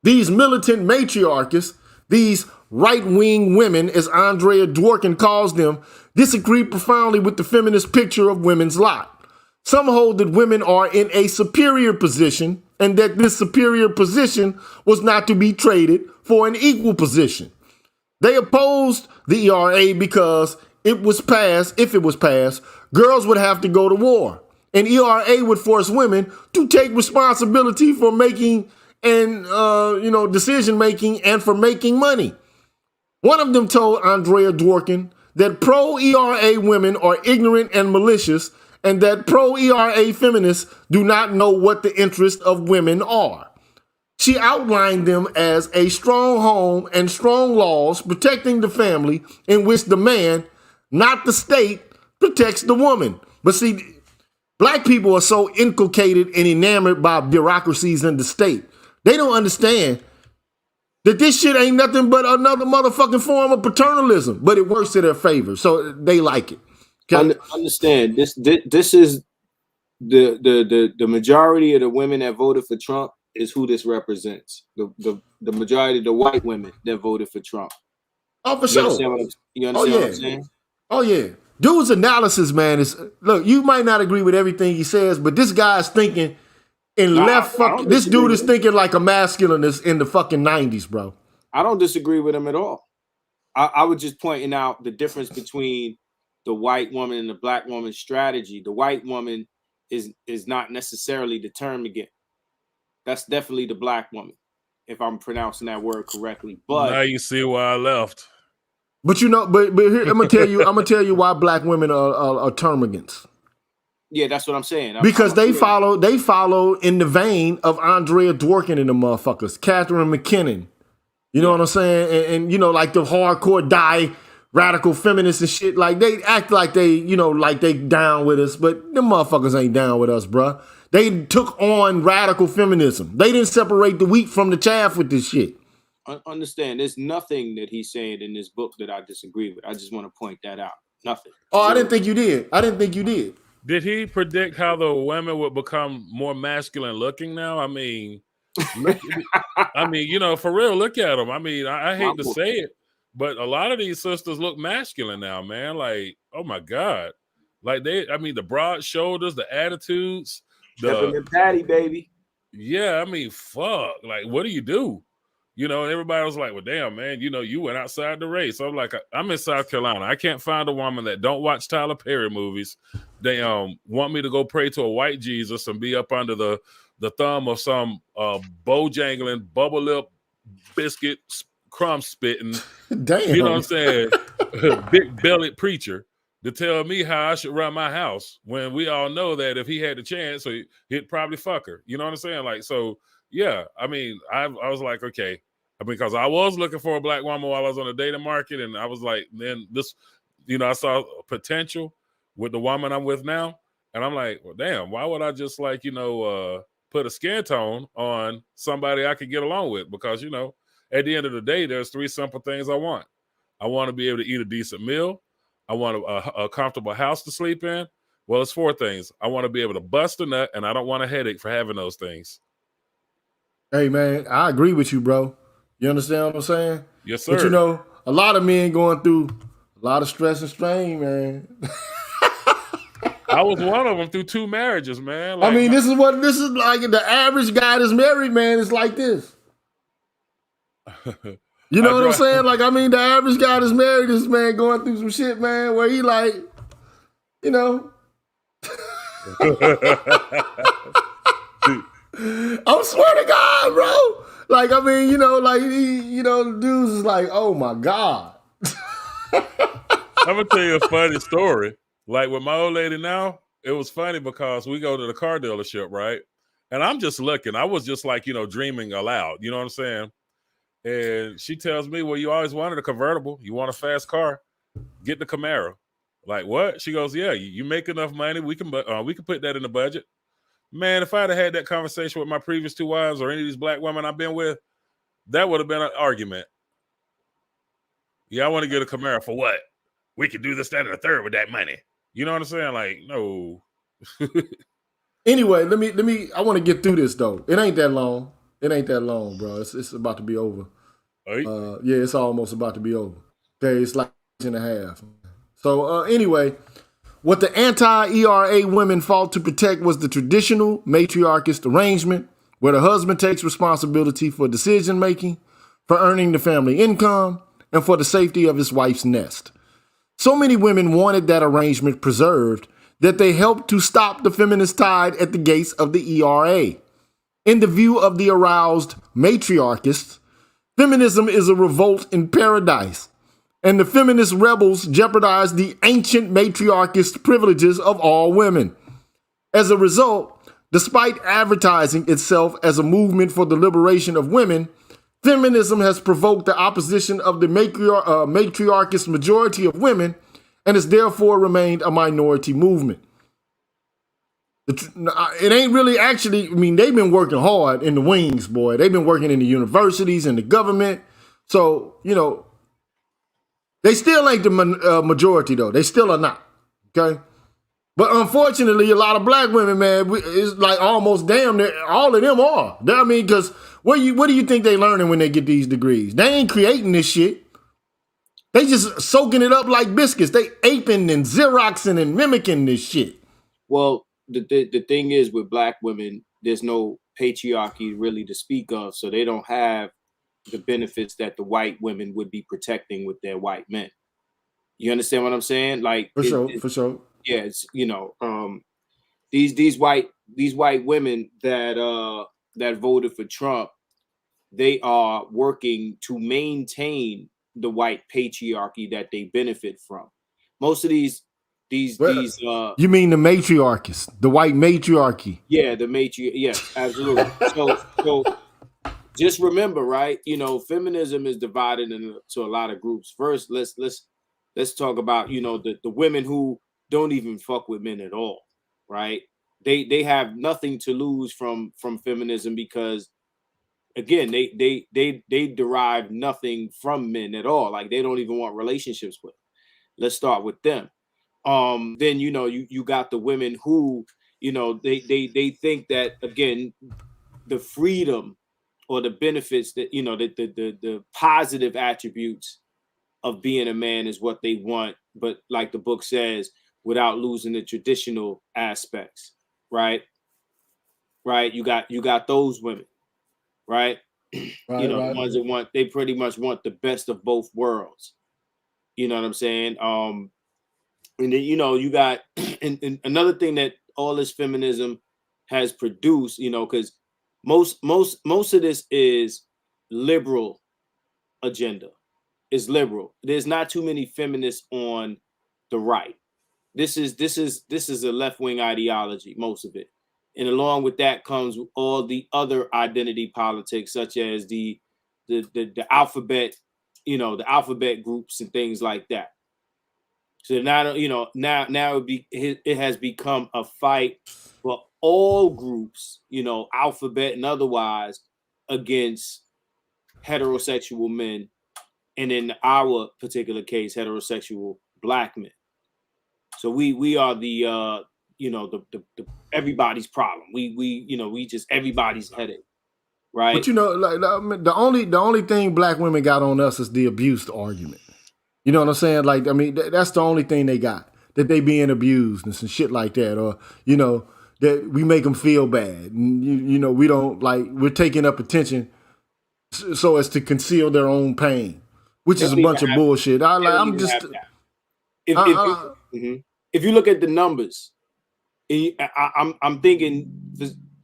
These militant matriarchists, these right-wing women, as Andrea Dworkin calls them, disagree profoundly with the feminist picture of women's lot. Some hold that women are in a superior position and that this superior position was not to be traded for an equal position. They opposed the ERA because if it was passed, girls would have to go to war. And ERA would force women to take responsibility for making and decision making and for making money. One of them told Andrea Dworkin that pro-ERA women are ignorant and malicious, and that pro-ERA feminists do not know what the interests of women are. She outlined them as a strong home and strong laws protecting the family in which the man, not the state, protects the woman. But see, black people are so inculcated and enamored by bureaucracies in the state. They don't understand that this shit ain't nothing but another motherfucking form of paternalism, but it works to their favor, so they like it. Understand this is the majority of the women that voted for Trump is who this represents. The majority of the white women that voted for Trump. Oh, for sure. You understand what I'm saying? Oh yeah. Dude's analysis, man, is look. You might not agree with everything he says, but this guy's thinking in this dude is thinking like a masculinist in the fucking 90s, bro. I don't disagree with him at all. I was just pointing out the difference between the white woman and the black woman's strategy. The white woman is not necessarily the termagant. That's definitely the black woman, if I'm pronouncing that word correctly. But now you see why I left. But you know, but here, I'm gonna tell you why black women are termagants. Yeah, that's what I'm saying. Because they follow in the vein of Andrea Dworkin and the motherfuckers, Catherine McKinnon. You know what I'm saying? And you know, like the hardcore radical feminists and shit. Like they act like they, you know, like they down with us, but them motherfuckers ain't down with us, bruh. They took on radical feminism. They didn't separate the wheat from the chaff with this shit. Understand, there's nothing that he's saying in this book that I disagree with. I just want to point that out. Nothing. Oh, I didn't think you did. Did he predict how the women would become more masculine looking now? I mean, you know, for real, look at them. I mean, I hate to say it, but a lot of these sisters look masculine now, man. Like, oh my God. Like the broad shoulders, the attitudes, the patty, baby. Yeah, I mean, fuck. Like, what do you do? You know, and everybody was like, well, damn, man, you know, you went outside the race. I'm like, I'm in South Carolina. I can't find a woman that don't watch Tyler Perry movies. They want me to go pray to a white Jesus and be up under the thumb of some bojangling, bubble lip, biscuit, crumb spitting, damn, you know what I'm saying, big bellied preacher to tell me how I should run my house when we all know that if he had the chance, so he'd probably fuck her. You know what I'm saying? Like, so, yeah, I mean, I was like, okay. I mean, because I was looking for a black woman while I was on the dating market, and I was like, then this, you know, I saw potential with the woman I'm with now, and I'm like, well, damn, why would I just like, you know, put a skin tone on somebody I could get along with? Because, you know, at the end of the day, there's 3 simple things I want. I want to be able to eat a decent meal. I want a comfortable house to sleep in. Well, it's 4 things. I want to be able to bust a nut, and I don't want a headache for having those things. Hey, man, I agree with you, bro. You understand what I'm saying? Yes, sir. But you know, a lot of men going through a lot of stress and strain, man. I was one of them through 2 marriages, man. Like, I mean, this is like the average guy that's married, man, is like this. You know what I'm saying? Like, I mean, the average guy that's married, this man going through some shit, man, where he like, you know. I swear to God, bro. Like, I mean, you know, like, the dudes is like, oh my God. I'm gonna tell you a funny story. Like with my old lady now, it was funny because we go to the car dealership, right? And I'm just looking. I was just like, you know, dreaming aloud. You know what I'm saying? And she tells me, well, you always wanted a convertible. You want a fast car? Get the Camaro. Like, what? She goes, yeah, you make enough money. We can put that in the budget. Man, if I'd have had that conversation with my previous 2 wives or any of these black women I've been with, that would have been an argument. Yeah, I want to get a Camaro for what? We could do this, that, and the third with that money. You know what I'm saying? Like, no. Anyway, I want to get through this though. It ain't that long. It ain't that long, bro. It's about to be over. Yeah, it's almost about to be over. Okay, it's like an hour and a half. So anyway, what the anti-ERA women fought to protect was the traditional matriarchist arrangement where the husband takes responsibility for decision-making, for earning the family income, and for the safety of his wife's nest. So many women wanted that arrangement preserved that they helped to stop the feminist tide at the gates of the ERA. In the view of the aroused matriarchists, feminism is a revolt in paradise. and the feminist rebels jeopardized the ancient matriarchist privileges of all women. As a result, despite advertising itself as a movement for the liberation of women, feminism has provoked the opposition of the matriarchist majority of women and has therefore remained a minority movement. It ain't really actually, I mean, they've been working hard in the wings, boy. They've been working in the universities and the government. So, you know, they still ain't the majority, though. They still are not, okay? But unfortunately, a lot of black women, man, it's like almost damn near all of them are. I mean, because what do you think they learning when they get these degrees? They ain't creating this shit. They just soaking it up like biscuits. They aping and Xeroxing and mimicking this shit. Well, the thing is with black women, there's no patriarchy really to speak of, so they don't have the benefits that the white women would be protecting with their white men. You understand what I'm saying? Like for sure. Yeah, it's, you know, these white women that voted for Trump, they are working to maintain the white patriarchy that they benefit from. Most of these you mean the matriarchists, the white matriarchy? Yeah, the yes, absolutely. So just remember, right? You know, feminism is divided into a lot of groups. First, let's talk about, you know, the women who don't even fuck with men at all, right? They have nothing to lose from feminism because, again, they derive nothing from men at all. Like, they don't even want relationships with them. Let's start with them. Then, you know, you got the women who, you know, they think that, again, the freedom or the benefits that, you know, the positive attributes of being a man is what they want, but like the book says, without losing the traditional aspects, right? Right. You got those women, right? You know, the ones that they pretty much want the best of both worlds. You know what I'm saying? And then, you know, you got and another thing that all this feminism has produced, you know, because most of this is liberal agenda. Is liberal. There's not too many feminists on the right. This is a left-wing ideology, most of it. And along with that comes all the other identity politics, such as the alphabet, you know, the alphabet groups and things like that. So now, you know, now it has become a fight for all groups, you know, alphabet and otherwise, against heterosexual men, and in our particular case, heterosexual black men. So we are the you know, the everybody's problem. We just everybody's headache, right? But you know, like the only thing black women got on us is the abuse argument. You know what I'm saying? Like, I mean, that's the only thing they got, that they being abused and some shit like that, or, you know, that we make them feel bad, and you know, we don't, like, we're taking up attention so as to conceal their own pain, which is a bunch of bullshit. I'm just. If you look at the numbers, I'm thinking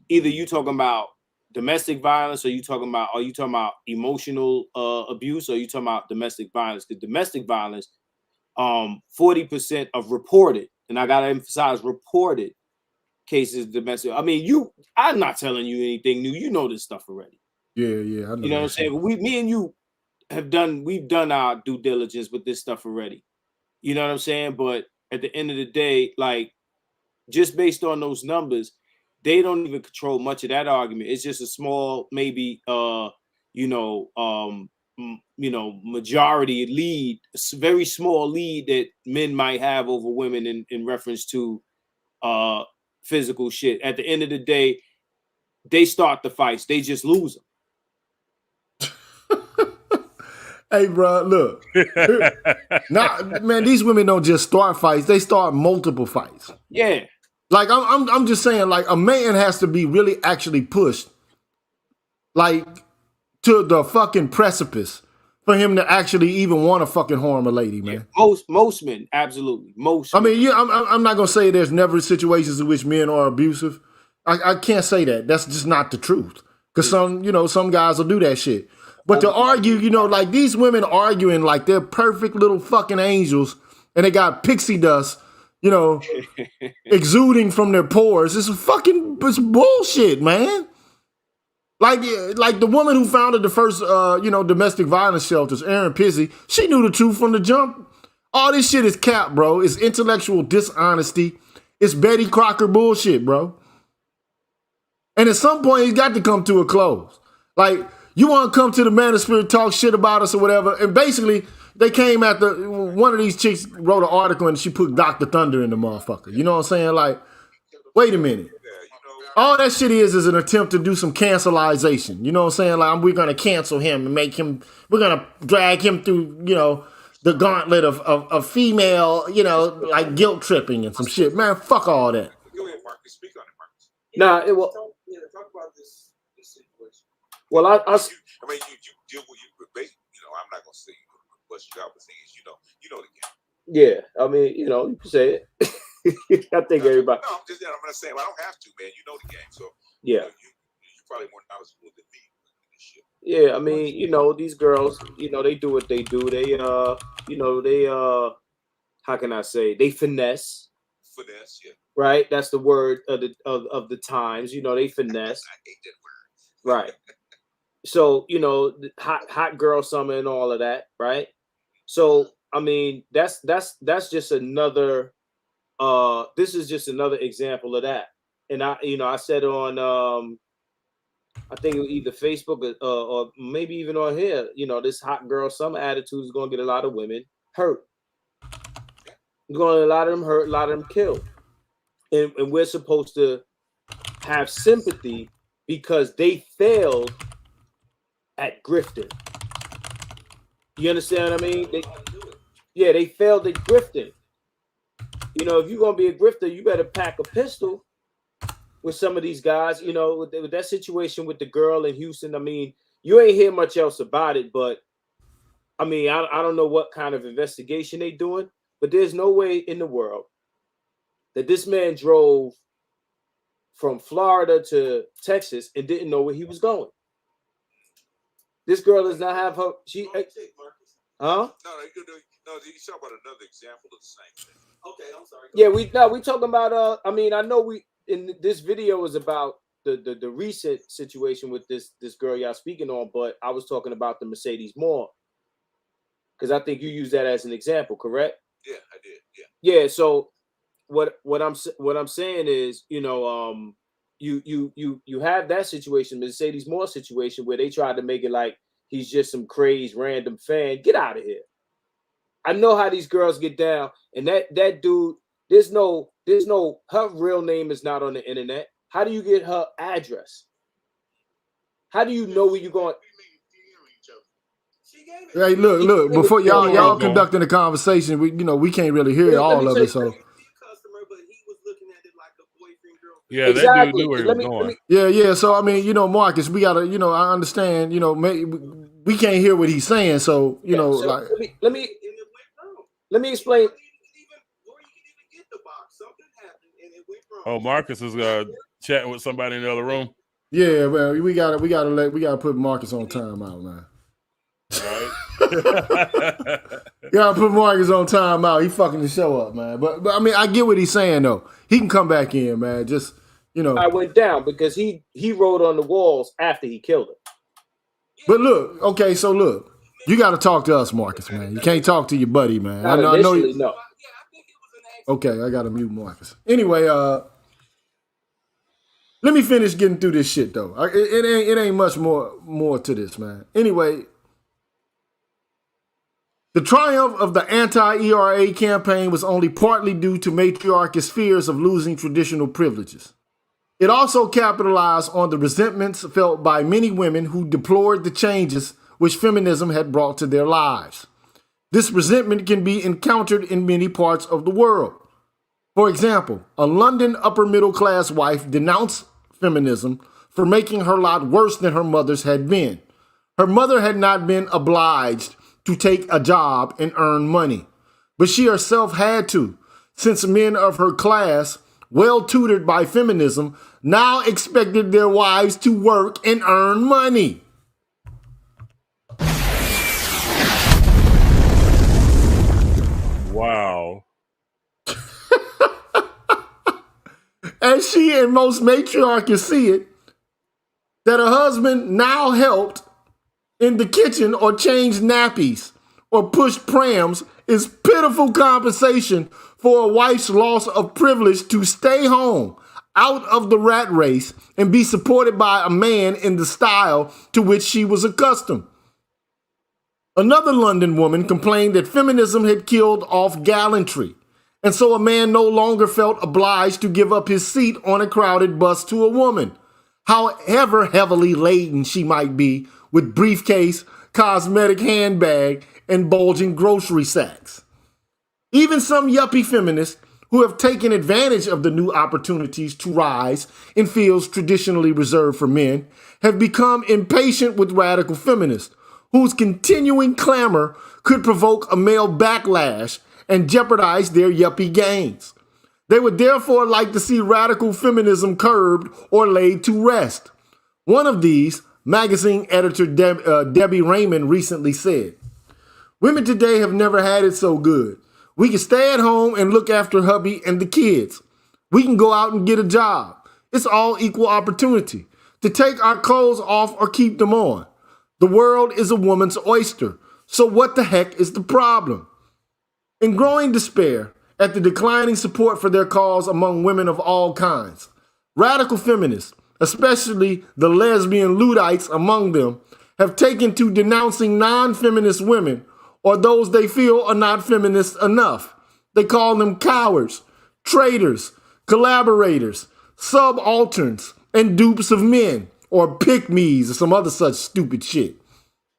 either you talking about domestic violence, or are you talking about emotional abuse, or are you talking about domestic violence? The domestic violence, 40% of reported, and I gotta emphasize reported cases domestic. I mean, I'm not telling you anything new. You know this stuff already. Yeah, I know. You know what I'm saying? Me and you we've done our due diligence with this stuff already. You know what I'm saying? But at the end of the day, like, just based on those numbers, they don't even control much of that argument. It's just a small, maybe, majority lead, a very small lead that men might have over women in reference to physical shit. At the end of the day, they start the fights. They just lose them. Hey, bro, look. Nah, man, these women don't just start fights. They start multiple fights. Yeah. Like, I'm just saying, like, a man has to be really actually pushed, like, to the fucking precipice for him to actually even want to fucking harm a lady, man. Yeah, most men, absolutely. Most. I mean, yeah, I'm not gonna say there's never situations in which men are abusive. I can't say that. That's just not the truth. Because some guys will do that shit. But to argue, you know, like these women arguing like they're perfect little fucking angels and they got pixie dust, you know, exuding from their pores. It's bullshit, man. Like the woman who founded the first, domestic violence shelters, Erin Pizzi, she knew the truth from the jump. All this shit is cap, bro. It's intellectual dishonesty. It's Betty Crocker bullshit, bro. And at some point, it's got to come to a close. Like, you want to come to the manosphere, talk shit about us or whatever. And basically, they came after, one of these chicks wrote an article and she put Dr. Thunder in the motherfucker. You know what I'm saying? Like, wait a minute. All that shit is an attempt to do some cancelization. You know what I'm saying? Like, we're going to cancel him and we're going to drag him through, you know, the gauntlet of female, you know, like guilt tripping and some shit. Man, fuck all that. Go ahead, Marcus. Speak on it, Marcus. Nah, it will. Talk about this situation. Well, I mean, you deal with I'm not gonna say bust you out, but thing is, you know the game. Yeah, I mean, you know, you can say it. I think everybody. No, I'm gonna say, I don't have to, man. You know the game, so yeah, you're probably more knowledgeable than me in this shit. Yeah, I mean, you know, these girls, you know, they do what they do. They, how can I say? They finesse. Finesse, yeah. Right, that's the word of the times. You know, they finesse. I hate that word. Right. So, you know, hot girl summer and all of that, right? So, I mean, that's just another this is just another example of that. And I said on I think either Facebook or maybe even on here, you know, this hot girl summer attitude is going to get a lot of women hurt. Going to a lot of them hurt, a lot of them killed. And we're supposed to have sympathy because they failed at grifting. You understand what I mean? They failed at grifting. You know, if you're going to be a grifter, you better pack a pistol with some of these guys. You know, with that situation with the girl in Houston, I mean, you ain't hear much else about it, but I mean, I don't know what kind of investigation they doing, but there's no way in the world that this man drove from Florida to Texas and didn't know where he was going. This girl does not have her. She, huh? No, you talk about another example of the same thing. Okay, I'm sorry. Yeah, we talking about. I mean, I know we in this video is about the recent situation with this girl y'all speaking on, but I was talking about the Mercedes Moore because I think you used that as an example, correct? Yeah, I did. Yeah. Yeah. So what I'm saying is, you know, you have that situation, Mercedes Moore situation, where they tried to make it like he's just some crazed random fan. Get out of here. I know how these girls get down, and that dude, there's no her real name is not on the internet. How do you get her address? How do you know where you're going? Hey, look! Before y'all conducting the conversation, we can't really hear all of it. So yeah, exactly. that dude knew where he was going. Yeah. So I mean, Marcus, we gotta, I understand. We can't hear what he's saying. So so like, let me explain. Oh, Marcus is chatting with somebody in the other room. Yeah, well, we gotta put Marcus on timeout, man. All right. Gotta put Marcus on timeout. He fucking the show up, man. But I mean, I get what he's saying though. He can come back in, man. Just I went down because he wrote on the walls after he killed her. But look, okay, so look, you got to talk to us, Marcus, man. You can't talk to your buddy, man. I know. No. Okay, I got to mute Marcus. Anyway, let me finish getting through this shit though. It ain't much more to this, man. Anyway, the triumph of the anti-ERA campaign was only partly due to matriarchist fears of losing traditional privileges. It also capitalized on the resentments felt by many women who deplored the changes which feminism had brought to their lives. This resentment can be encountered in many parts of the world. For example, a London upper-middle-class wife denounced feminism for making her lot worse than her mother's had been. Her mother had not been obliged to take a job and earn money, but she herself had to, since men of her class, well tutored by feminism, now expected their wives to work and earn money. Wow. As she and most matriarchs see it, that a husband now helped in the kitchen or changed nappies or pushed prams is pitiful compensation for a wife's loss of privilege to stay home, out of the rat race, and be supported by a man in the style to which she was accustomed. Another London woman complained that feminism had killed off gallantry, and so a man no longer felt obliged to give up his seat on a crowded bus to a woman, however heavily laden she might be with briefcase, cosmetic handbag, and bulging grocery sacks. Even some yuppie feminists who have taken advantage of the new opportunities to rise in fields traditionally reserved for men have become impatient with radical feminists whose continuing clamor could provoke a male backlash and jeopardize their yuppie gains. They would therefore like to see radical feminism curbed or laid to rest. One of these, magazine editor Debbie Raymond recently said, "Women today have never had it so good. We can stay at home and look after hubby and the kids. We can go out and get a job. It's all equal opportunity. To take our clothes off or keep them on. The world is a woman's oyster. So what the heck is the problem?" In growing despair at the declining support for their cause among women of all kinds, radical feminists, especially the lesbian Luddites among them, have taken to denouncing non-feminist women or those they feel are not feminist enough. They call them cowards, traitors, collaborators, subalterns, and dupes of men, or pick-me's or some other such stupid shit.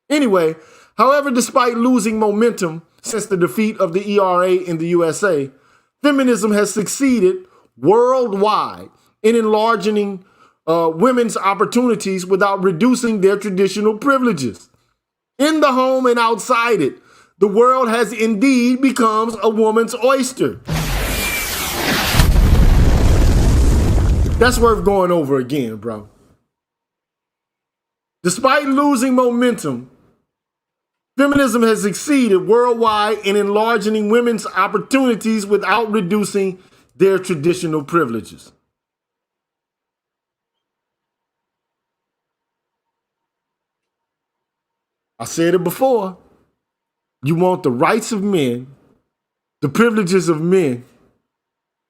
Anyway, however, despite losing momentum since the defeat of the ERA in the USA, feminism has succeeded worldwide in enlarging women's opportunities without reducing their traditional privileges. In the home and outside it, the world has indeed become a woman's oyster. That's worth going over again, bro. Despite losing momentum, feminism has succeeded worldwide in enlarging women's opportunities without reducing their traditional privileges. I said it before. You want the rights of men, the privileges of men,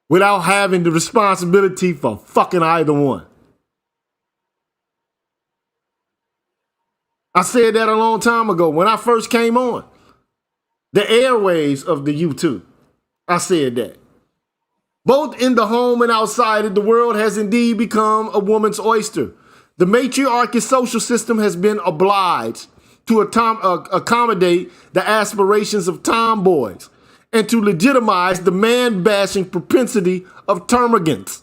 without having the responsibility for fucking either one. I said that a long time ago when I first came on the airwaves of the YouTube. I said that. Both in the home and outside it, the world has indeed become a woman's oyster. The matriarchal social system has been obliged to accommodate the aspirations of tomboys and to legitimize the man-bashing propensity of termagants.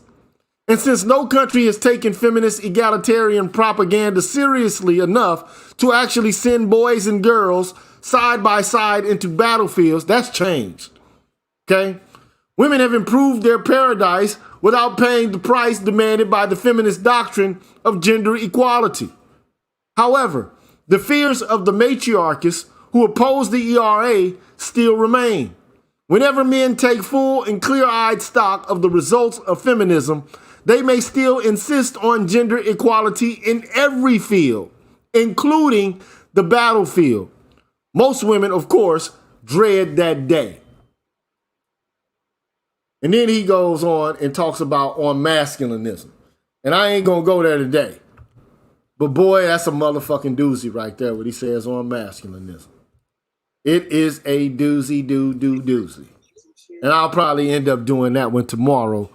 And since no country has taken feminist egalitarian propaganda seriously enough to actually send boys and girls side by side into battlefields, that's changed. Okay? Women have improved their paradise without paying the price demanded by the feminist doctrine of gender equality. However, the fears of the matriarchs who oppose the ERA still remain. Whenever men take full and clear-eyed stock of the results of feminism, they may still insist on gender equality in every field, including the battlefield. Most women, of course, dread that day. And then he goes on and talks about on masculinism. And I ain't gonna go there today. But boy, that's a motherfucking doozy right there, what he says on masculinism. It is a doozy. And I'll probably end up doing that one tomorrow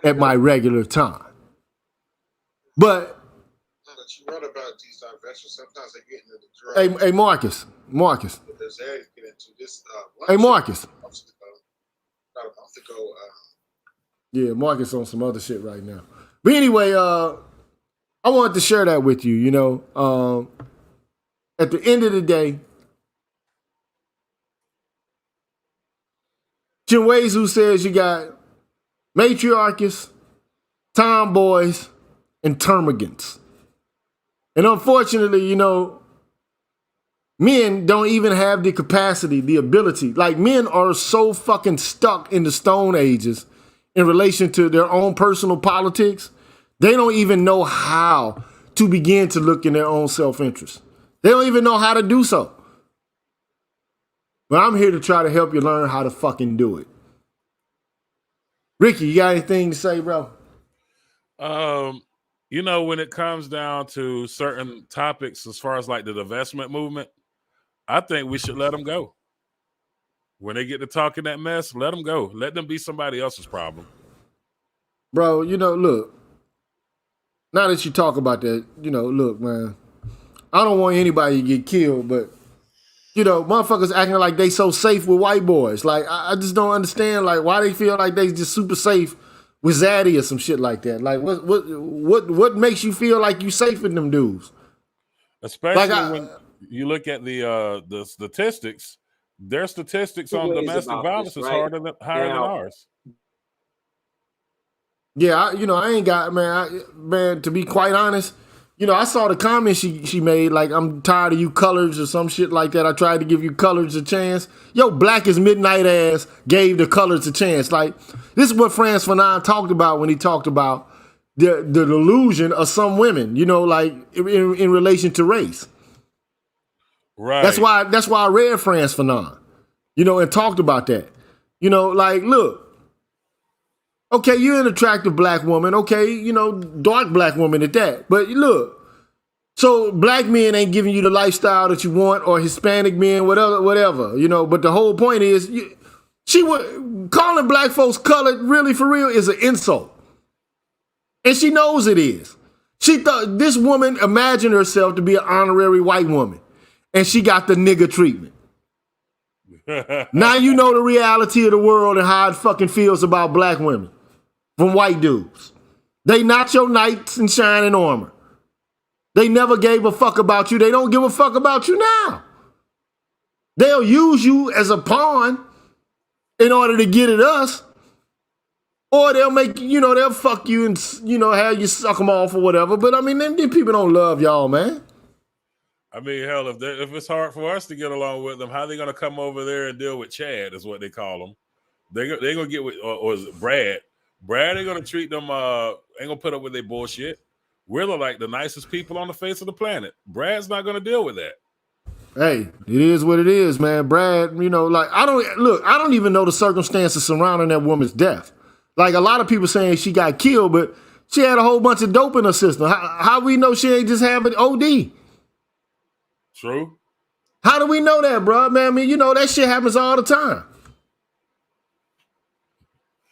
at my regular time. But you wrote about these veterans. Sometimes they get into the drug. hey, Marcus. There's areas get into this. Hey, Marcus. About a month ago. Yeah, Marcus on some other shit right now. But anyway, I wanted to share that with you. You know, at the end of the day, Chinwezu says you got matriarchs, tomboys, and termagants. And unfortunately, you know, Men don't even have the capacity, the ability. Like, men are so fucking stuck in the Stone Ages in relation to their own personal politics. They don't even know how to begin to look in their own self-interest. They don't even know how to do so. But I'm here to try to help you learn how to fucking do it. Ricky, you got anything to say, bro? You know, when it comes down to certain topics, as far as like the divestment movement, I think we should let them go. When they get to talking that mess, let them go. Let them be somebody else's problem. Bro, you know, look. Now that you talk about that, you know, look, man. I don't want anybody to get killed, but, you know, motherfuckers acting like they so safe with white boys. Like, I just don't understand, like, why they feel like they just super safe with Zaddy or some shit like that. Like, what makes you feel like you safe with them dudes? Especially like when you look at the statistics, their statistics on domestic violence is higher than ours. Yeah, I ain't got, man, to be quite honest, you know, I saw the comment she made, like, I'm tired of you colors or some shit like that. I tried to give you colors a chance. Yo, Black as Midnight ass gave the colors a chance. Like, this is what Frantz Fanon talked about when he talked about the delusion of some women, you know, like, in relation to race. Right. That's why I read Frantz Fanon, you know, and talked about that. You know, like, look. Okay, you're an attractive black woman. Okay, you know, dark black woman at that. But look, so black men ain't giving you the lifestyle that you want, or Hispanic men, whatever, you know. But the whole point is, calling black folks colored, really for real, is an insult. And she knows it is. She thought this woman imagined herself to be an honorary white woman, and she got the nigga treatment. Now you know the reality of the world and how it fucking feels about black women. From white dudes. They not your knights in shining armor. They never gave a fuck about you. They don't give a fuck about you now. They'll use you as a pawn in order to get at us. Or they'll make, you know, they'll fuck you and, you know, have you suck them off or whatever. But I mean, them people don't love y'all, man. I mean, hell, if it's hard for us to get along with them, how are they going to come over there and deal with Chad is what they call them. They're going to get with, or is it Brad? Brad ain't gonna treat them, ain't gonna put up with their bullshit. We're like the nicest people on the face of the planet. Brad's not gonna deal with that. Hey, it is what it is, man. Brad, you know, like, I don't even know the circumstances surrounding that woman's death. Like, a lot of people saying she got killed, but she had a whole bunch of dope in her system. How we know she ain't just having OD? True. How do we know that, bro? Man, I mean, you know, that shit happens all the time.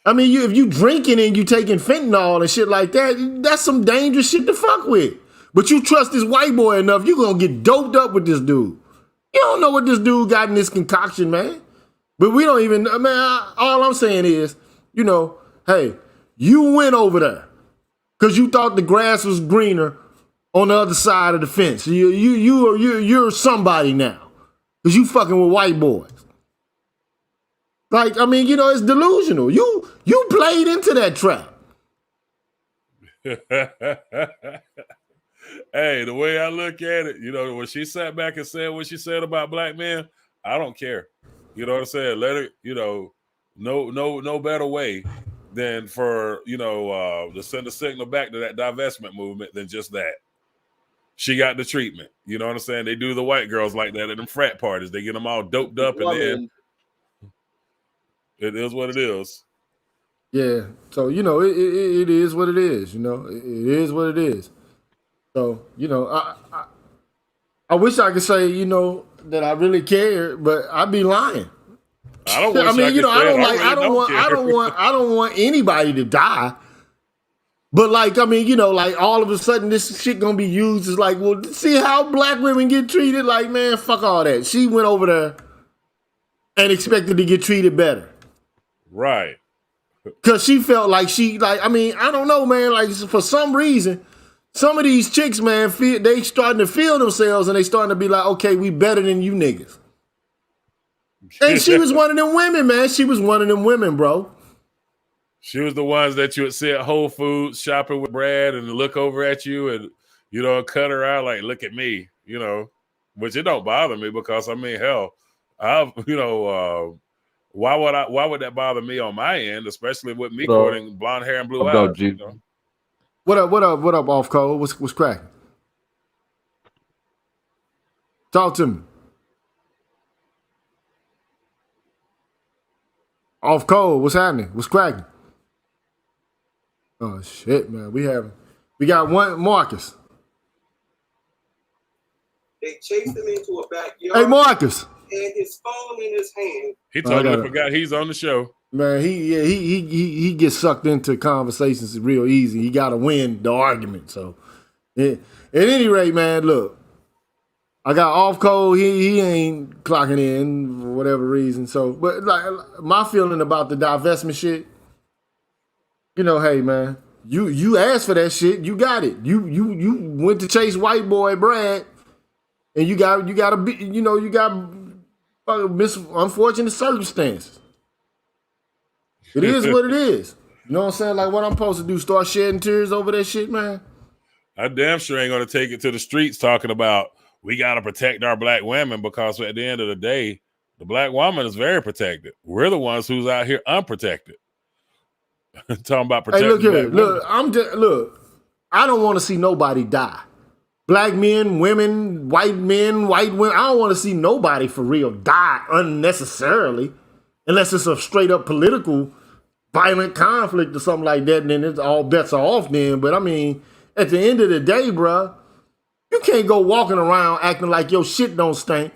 I mean, if you drinking and you taking fentanyl and shit like that, that's some dangerous shit to fuck with. But you trust this white boy enough, you gonna get doped up with this dude. You don't know what this dude got in this concoction, man. But we don't even, man, all I'm saying is, you know, hey, you went over there because you thought the grass was greener on the other side of the fence. You're somebody now because you fucking with white boys. Like, I mean, you know, it's delusional. You played into that trap. Hey, the way I look at it, you know, when she sat back and said what she said about black men, I don't care. You know what I'm saying? Let her, you know, no better way than for, you know, to send a signal back to that divestment movement than just that. She got the treatment. You know what I'm saying? They do the white girls like that at them frat parties. They get them all doped up and then it is what it is. Yeah. So, you know, it is what it is. You know, it is what it is. So, you know, I wish I could say, you know, that I really cared, but I'd be lying. I don't. I mean, you know, I don't want anybody to die. But like, I mean, you know, like all of a sudden this shit gonna be used as like, well, see how black women get treated? Like, man, fuck all that. She went over there and expected to get treated better. Right. Cause she felt like I mean, I don't know, man, like for some reason, some of these chicks, man, they starting to feel themselves and they starting to be like, okay, we better than you niggas. And she was one of them women, man. She was one of them women, bro. She was the ones that you would see at Whole Foods shopping with Brad and look over at you and, you know, cut her out like, look at me, you know. which it don't bother me because I mean, hell, I've why would that bother me on my end, especially with me courting blonde hair and blue eyes? You know? What up, off code? What's cracking? Talk to me. Off code, what's happening? What's cracking? Oh shit, man. We got one Marcus. They chased him into a backyard. Hey Marcus. And his phone in his hand. He totally forgot he's on the show. Man, he gets sucked into conversations real easy. He gotta win the argument. So at any rate, man, look. I got off code. He ain't clocking in for whatever reason. So, but like my feeling about the divestment shit, you know, hey man, you asked for that shit, you got it. You went to chase white boy Brad, and you got unfortunate circumstances. It is what it is. You know what I'm saying? Like what I'm supposed to do? Start shedding tears over that shit, man? I damn sure ain't gonna take it to the streets talking about we gotta protect our black women, because at the end of the day, the black woman is very protected. We're the ones who's out here unprotected. Talking about protecting. Hey, look here, look. I don't want to see nobody die. Black men, white women. I don't want to see nobody for real die unnecessarily, unless it's a straight up political, violent conflict or something like that. And then it's all bets are off then. But I mean, at the end of the day, bruh, you can't go walking around acting like your shit don't stink.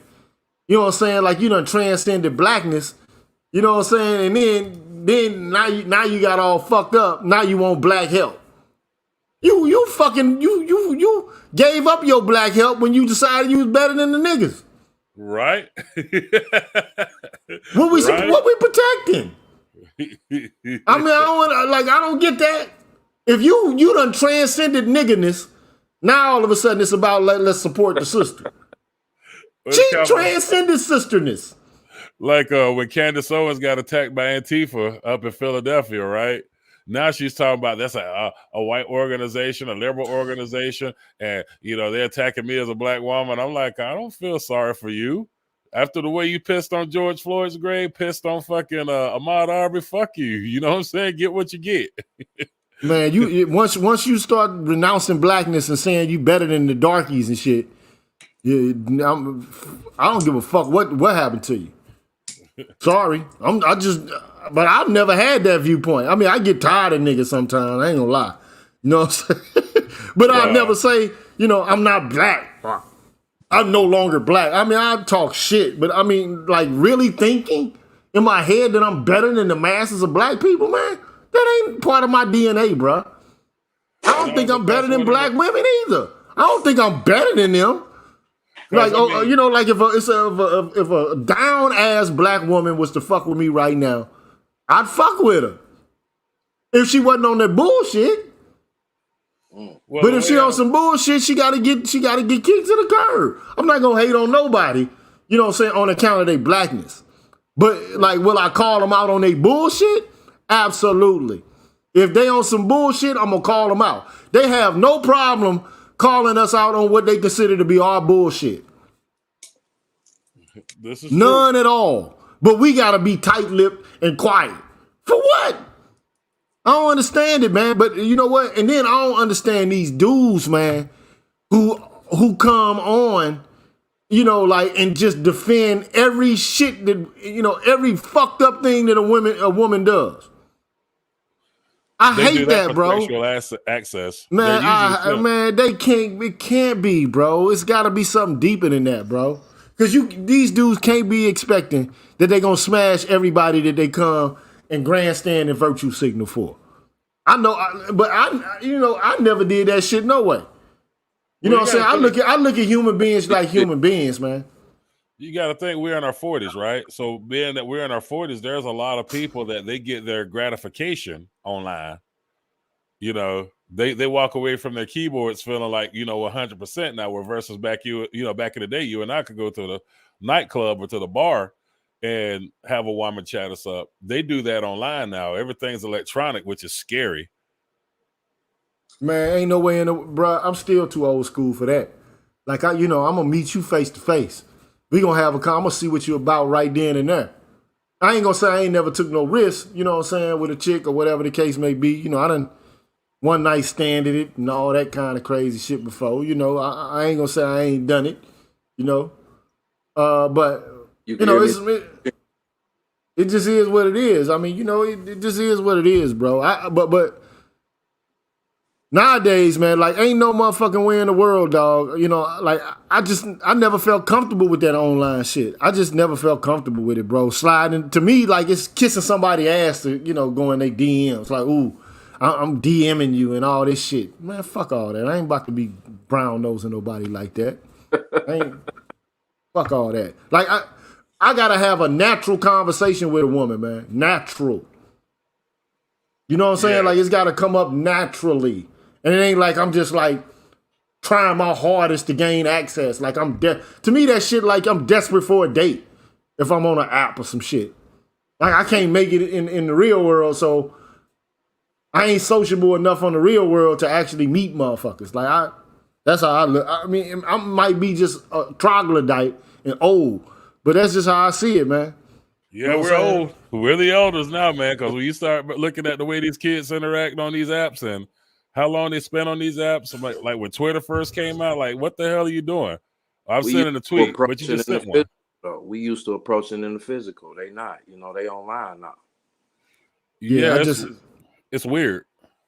You know what I'm saying? Like you done transcended blackness. You know what I'm saying? And then now you got all fucked up. Now you want black help. You gave up your black help when you decided you was better than the niggas. Right. What we protecting? I mean, I don't get that. If you done transcended niggerness, now all of a sudden it's about let's support the sister. She transcended sisterness. Like when Candace Owens got attacked by Antifa up in Philadelphia, right? Now she's talking about that's a white organization, a liberal organization, and they're attacking me as a black woman. I'm like, I don't feel sorry for you. After the way you pissed on George Floyd's grave, pissed on fucking Ahmaud Arbery, fuck you. You know what I'm saying? Get what you get. Man, once you start renouncing blackness and saying you better than the darkies and shit, I don't give a fuck what happened to you. Sorry, but I've never had that viewpoint. I mean, I get tired of niggas sometimes. I ain't gonna lie, you know what I'm saying? But I'll never say, I'm not black. I'm no longer black. I mean, I talk shit, but I mean, like really thinking in my head that I'm better than the masses of black people, man. That ain't part of my DNA, bro. I don't think I'm better than black women either. I don't think I'm better than them. Like, like if a down ass black woman was to fuck with me right now, I'd fuck with her. If she wasn't on that bullshit. Well, but if she on some bullshit, she gotta get kicked to the curb. I'm not gonna hate on nobody, you know what I'm saying, on account of their blackness. But like, will I call them out on their bullshit? Absolutely. If they on some bullshit, I'm gonna call them out. They have no problem calling us out on what they consider to be our bullshit. This is none at all. But we gotta be tight-lipped and quiet. For what? I don't understand it, man. But you know what? And then I don't understand these dudes, man, who come on, and just defend every shit that, every fucked up thing that a woman does. I hate that, bro. Sexual access, man. It can't be, bro. It's got to be something deeper than that, bro. Because these dudes can't be expecting that they're gonna smash everybody that they come and grandstand and virtue signal for. I know, but I never did that shit. No way. You know what I'm saying? I look at human beings like human beings, man. You got to think we're in our 40s, right? So being that we're in our 40s, there's a lot of people that they get their gratification online. They walk away from their keyboards feeling like, 100% now, where versus back in the day, you and I could go to the nightclub or to the bar and have a woman chat us up. They do that online now. Everything's electronic, which is scary. Man, ain't no way bro. I'm still too old school for that. Like I'm gonna meet you face to face. We gonna have I'm gonna see what you about right then and there. I ain't gonna say I ain't never took no risk, you know what I'm saying, with a chick or whatever the case may be. I done one night standed it and all that kind of crazy shit before. I ain't gonna say I ain't done it, but it just is what it is. I mean, it just is what it is, bro. But nowadays, man, like ain't no motherfucking way in the world, dog. Like I never felt comfortable with that online shit. I just never felt comfortable with it, bro. Sliding to me like it's kissing somebody's ass to, go in their DMs. Like, ooh, I'm DMing you and all this shit. Man, fuck all that. I ain't about to be brown nosing nobody like that. Fuck all that. Like I gotta have a natural conversation with a woman, man. Natural. You know what I'm saying? Yeah. Like it's gotta come up naturally. And it ain't like I'm just like trying my hardest to gain access. Like to me that shit like I'm desperate for a date if I'm on an app or some shit. Like I can't make it in the real world, so I ain't sociable enough on the real world to actually meet motherfuckers. Like that's how I look. I mean, I might be just a troglodyte and old, but that's just how I see it, man. Yeah, we're old. We're the elders now, man, because when you start looking at the way these kids interact on these apps and how long they spend on these apps, like when Twitter first came out, like, what the hell are you doing? I'm sending a tweet, but you just sent one. We used to approach it in the physical. They not, they online now. Yeah, it's weird.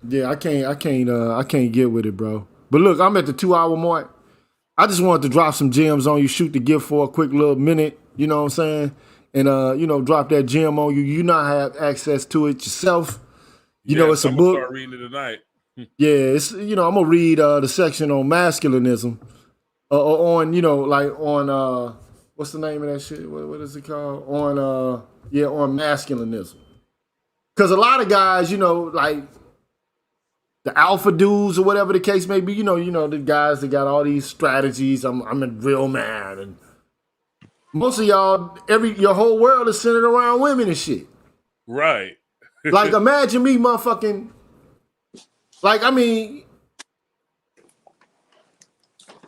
Yeah, I can't get with it, bro. But look, I'm at the 2-hour mark. I just wanted to drop some gems on you, shoot the gift for a quick little minute, you know what I'm saying? And drop that gem on you. You not have access to it yourself. It's a book. Start reading it tonight. Yeah, it's I'm gonna read the section on masculinism, on what's the name of that shit? What is it called? On masculinism. Because a lot of guys, like the alpha dudes or whatever the case may be, the guys that got all these strategies. I'm a real man, and most of y'all, your whole world is centered around women and shit. Right. Like imagine me, motherfucking. Like, I mean,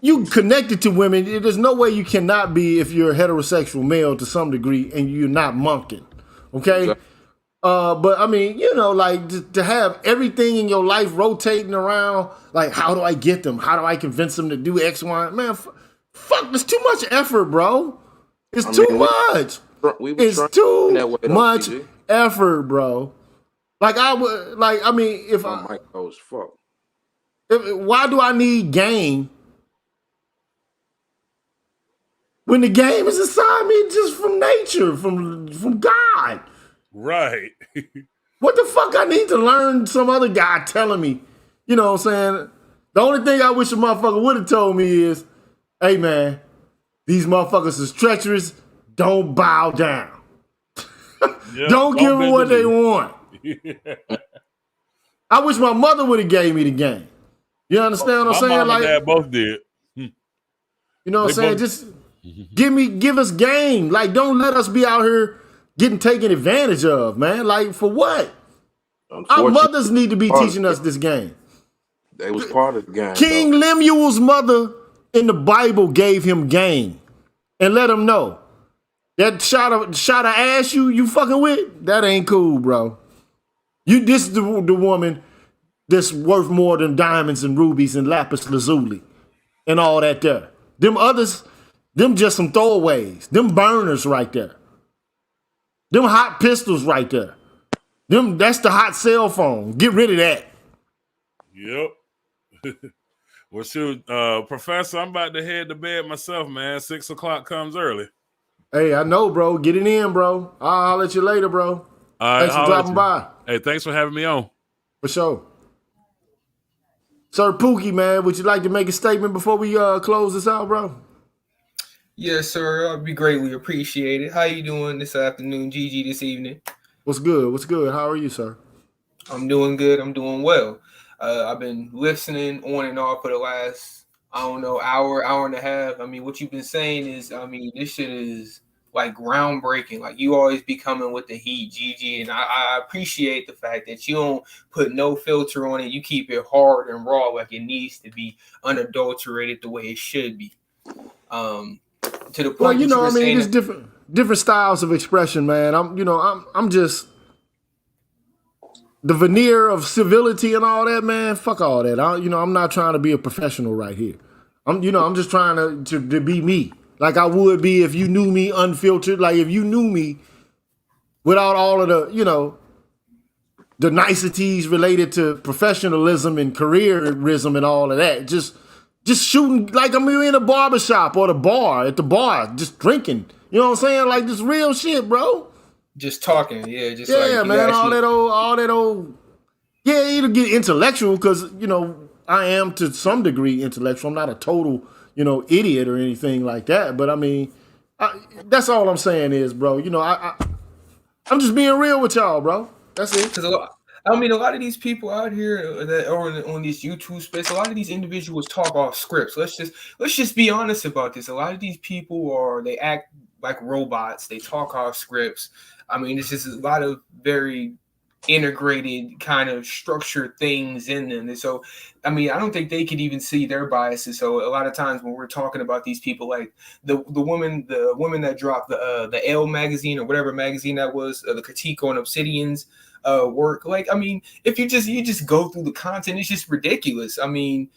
you connected to women. There's no way you cannot be if you're a heterosexual male to some degree and you're not monking, okay? Exactly. But I mean, like to have everything in your life rotating around, like how do I get them? How do I convince them to do X, Y? Man, fuck, there's too much effort, bro. It's too much. It's too much effort, bro. Like why do I need game when the game is assigned me just from nature, from God? Right. What the fuck I need to learn some other guy telling me? You know what I'm saying? The only thing I wish a motherfucker would have told me is, hey man, these motherfuckers is treacherous. Don't bow down. Yep, don't give them what they want. I wish my mother would have gave me the game. You understand what I'm saying? My mom and dad both did. You know what I'm saying? Just give us game. Like, don't let us be out here getting taken advantage of, man. Like, for what? Our mothers need to be teaching us this game. They was part of the game. King Lemuel's mother in the Bible gave him game and let him know that shot of ass you fucking with, that ain't cool, bro. This is the woman that's worth more than diamonds and rubies and lapis lazuli and all that there. Them others, them just some throwaways. Them burners right there. Them hot pistols right there. That's the hot cell phone. Get rid of that. Yep. Well, shoot, Professor, I'm about to head to bed myself, man. 6 o'clock comes early. Hey, I know, bro. Get it in, bro. I'll holler at you later, bro. Thanks for dropping by. Hey, thanks for having me on. For sure. Sir Pookie, man, would you like to make a statement before we close this out, bro? Yes, sir. I'd be greatly appreciated. How you doing this afternoon, Gigi, this evening? What's good? What's good? How are you, sir? I'm doing good. I'm doing well. I've been listening on and off for the last, hour and a half. I mean, what you've been saying is, this shit is like groundbreaking. Like you always be coming with the heat, Gigi, and I appreciate the fact that you don't put no filter on it. You keep it hard and raw, like it needs to be, unadulterated the way it should be. To the point Well, you that know, you were I mean, saying there's different styles of expression, man. I'm just the veneer of civility and all that, man. Fuck all that. I'm not trying to be a professional right here. I'm just trying to be me, like I would be if you knew me unfiltered. Like if you knew me without all of the, the niceties related to professionalism and careerism and all of that. Just shooting like I'm in a barbershop or at the bar, just drinking. You know what I'm saying? Like this real shit, bro. just talking, yeah, Yeah, man, all that old. Yeah, it'll get intellectual because I am to some degree intellectual. I'm not a total idiot or anything like that. But I mean, that's all I'm saying is, bro. I'm just being real with y'all, bro. That's it. Because a lot of these people out here that are on this YouTube space, a lot of these individuals talk off scripts. Let's just be honest about this. A lot of these people they act like robots. They talk off scripts. I mean, it's just a lot of very integrated kind of structured things in them. And so, I mean, I don't think they could even see their biases. So a lot of times when we're talking about these people, like the woman that dropped the L magazine or whatever magazine that was, the critique on Obsidian's work. Like, I mean, if you just go through the content, it's just ridiculous. I mean,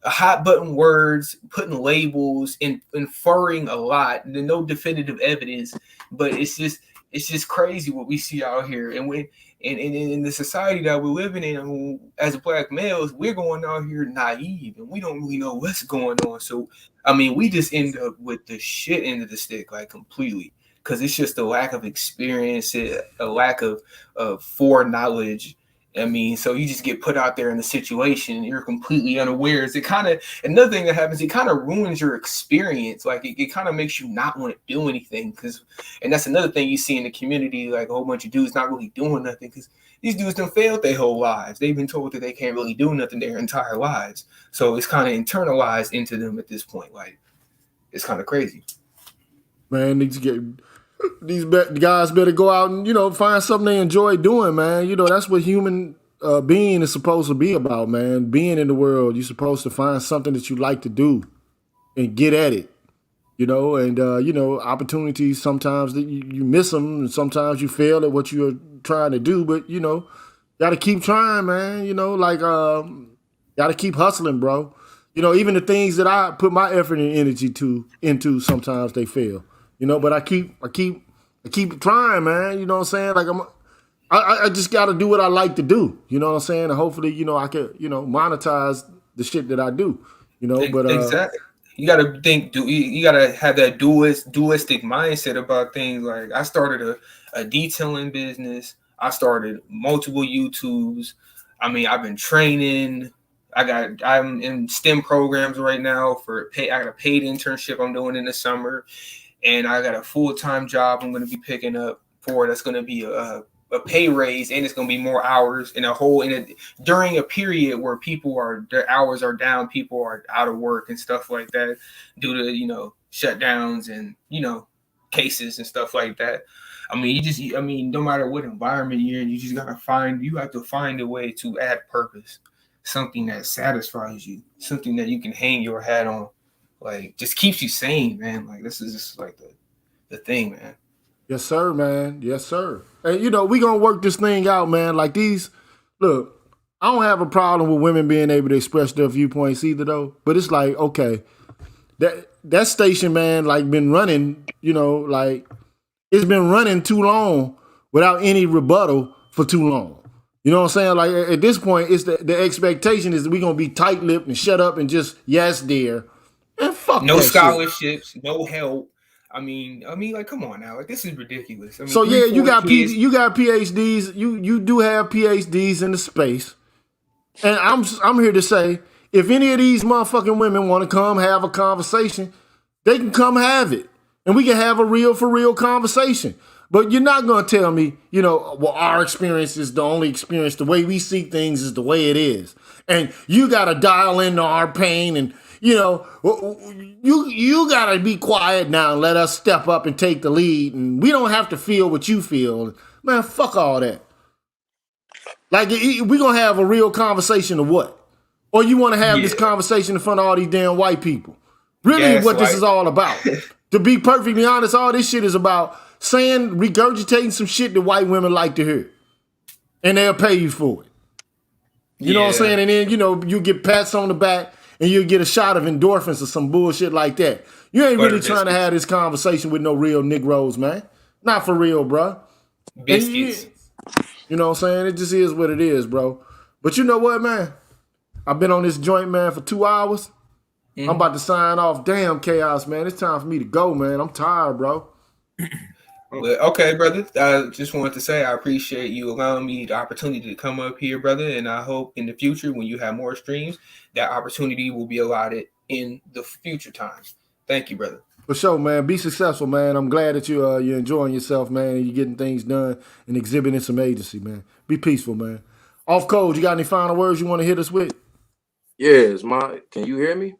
hot button words, putting labels, and inferring a lot, and no definitive evidence, but it's just crazy what we see out here. And when in the society that we're living in, as Black males, we're going out here naive and we don't really know what's going on. So, I mean, we just end up with the shit end of the stick, like completely, because it's just a lack of experience, a lack of foreknowledge. I mean, so you just get put out there in the situation and you're completely unaware. It's another thing that happens, it kind of ruins your experience. Like it kind of makes you not want to do anything. And that's another thing you see in the community, like a whole bunch of dudes not really doing nothing because these dudes done failed their whole lives. They've been told that they can't really do nothing their entire lives. So it's kind of internalized into them at this point. Like it's kind of crazy. Man, these guys better go out and find something they enjoy doing, man. That's what human being is supposed to be about, man. Being in the world, you're supposed to find something that you like to do and get at it, and opportunities, sometimes that you miss them and sometimes you fail at what you're trying to do, but gotta keep trying, man. Gotta keep hustling, bro. Even the things that I put my effort and energy into sometimes they fail. But I keep trying, man. You know what I'm saying? Like I just got to do what I like to do. You know what I'm saying? And hopefully, I could, monetize the shit that I do. But exactly. You got to think. You got to have that dualistic mindset about things. Like I started a detailing business. I started multiple YouTubes. I mean, I've been training. I'm in STEM programs right now I got a paid internship I'm doing in the summer. And I got a full-time job I'm going to be picking up for. That's going to be a pay raise, and it's going to be more hours during a period where their hours are down, people are out of work and stuff like that due to shutdowns and cases and stuff like that. I mean, no matter what environment you're in, you have to find a way to add purpose, something that satisfies you, something that you can hang your hat on. Like, just keeps you sane, man. Like, this is just like the thing, man. Yes, sir, man. Yes, sir. And, we going to work this thing out, man. Like look, I don't have a problem with women being able to express their viewpoints either, though. But it's like, okay, that station, man, like, been running, like, it's been running too long without any rebuttal for too long. You know what I'm saying? Like, at this point, it's the expectation is that we're going to be tight-lipped and shut up and just, yes, dear. And fuck no scholarships, shit. No help. I mean, like, come on now, like, this is ridiculous. I mean, so yeah, you got PhDs. You do have PhDs in the space, and I'm here to say, if any of these motherfucking women want to come have a conversation, they can come have it, and we can have a real for real conversation. But you're not gonna tell me, well, our experience is the only experience. The way we see things is the way it is, and you gotta dial into our pain and you gotta be quiet now and let us step up and take the lead, and we don't have to feel what you feel. Man, fuck all that. Like, we gonna have a real conversation of what? Or you want to have this conversation in front of all these damn white people? Really, what this is all about? To be perfectly honest, all this shit is about regurgitating some shit that white women like to hear, and they'll pay you for it. You know what I'm saying? And then, you get pats on the back and you'll get a shot of endorphins or some bullshit like that. You ain't really trying to have this conversation with no real Negroes, man. Not for real, bro. Biscuits. You know what I'm saying? It just is what it is, bro. But you know what, man? I've been on this joint, man, for 2 hours. I'm about to sign off. Damn, Chaos, man. It's time for me to go, man. I'm tired, bro. Well, okay, brother. I just wanted to say I appreciate you allowing me the opportunity to come up here, brother. And I hope in the future, when you have more streams, that opportunity will be allotted in the future times. Thank you, brother. For sure, man. Be successful, man. I'm glad that you're enjoying yourself, man, and you're getting things done and exhibiting some agency, man. Be peaceful, man. Off Code, you got any final words you want to hit us with? Yes, can you hear me?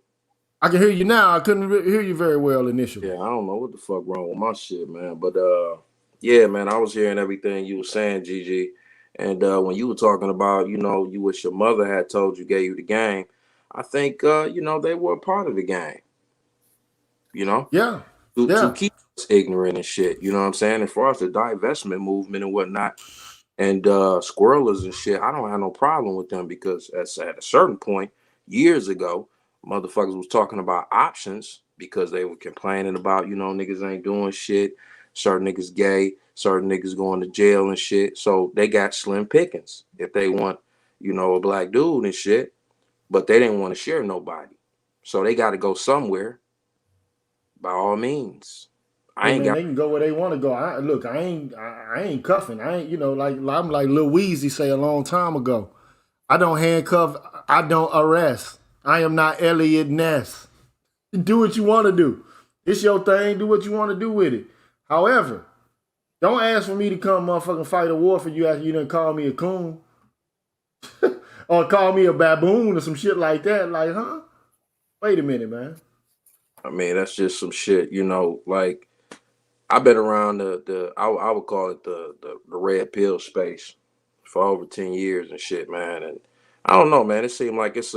I can hear you now. I couldn't hear you very well initially. Yeah, I don't know what the fuck wrong with my shit, man. But yeah, man, I was hearing everything you were saying, Gigi. And when you were talking about, you wish your mother had told you, gave you the game, I think they were a part of the game. Yeah. To keep us ignorant and shit. You know what I'm saying? As far as the divestment movement and whatnot, and squirrelers and shit, I don't have no problem with them, because at a certain point years ago, motherfuckers was talking about options because they were complaining about, niggas ain't doing shit, certain niggas gay, certain niggas going to jail and shit. So they got slim pickings if they want, a black dude and shit, but they didn't want to share nobody. So they got to go somewhere. By all means. They can go where they want to go. I ain't cuffing. I ain't, I'm like Lil Weezy say a long time ago. I don't handcuff, I don't arrest. I am not Elliot Ness. Do what you want to do. It's your thing. Do what you want to do with it. However, don't ask for me to come motherfucking fight a war for you after you done call me a coon. Or call me a baboon or some shit like that. Like, huh? Wait a minute, man. I mean, that's just some shit, like, I've been around I would call it the red pill space for over 10 years and shit, man. And I don't know, man. It seemed like it's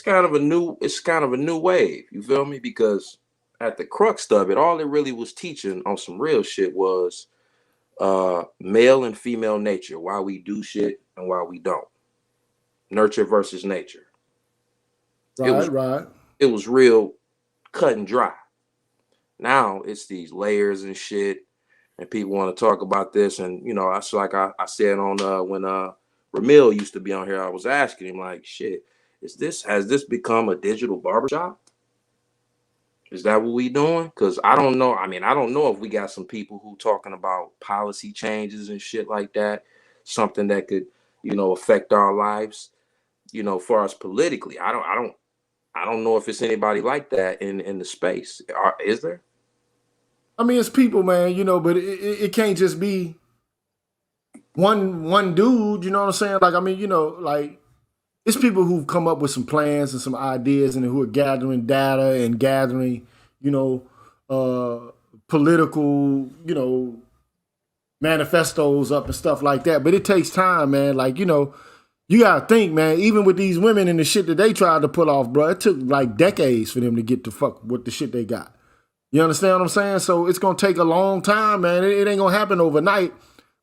kind of a new wave. You feel me? Because at the crux of it, all it really was teaching on some real shit was male and female nature, why we do shit and why we don't. Nurture versus nature. Right. It was real cut and dry. Now it's these layers and shit, and people want to talk about this. And I said on when Ramil used to be on here, I was asking him, like, shit, has this become a digital barbershop? Is that what we doing? Because I don't know. I mean, I don't know if we got some people who talking about policy changes and shit like that, something that could affect our lives, far as politically. I don't know if it's anybody like that in the space. Is there? I mean, it's people, man, but it can't just be one dude, you know what I'm saying? Like, I mean, like, it's people who've come up with some plans and some ideas and who are gathering data and gathering, political, manifestos up and stuff like that. But it takes time, man. Like, you gotta think, man, even with these women and the shit that they tried to pull off, bro, it took like decades for them to get to fuck with the shit they got. You understand what I'm saying? So it's gonna take a long time, man. It ain't gonna happen overnight.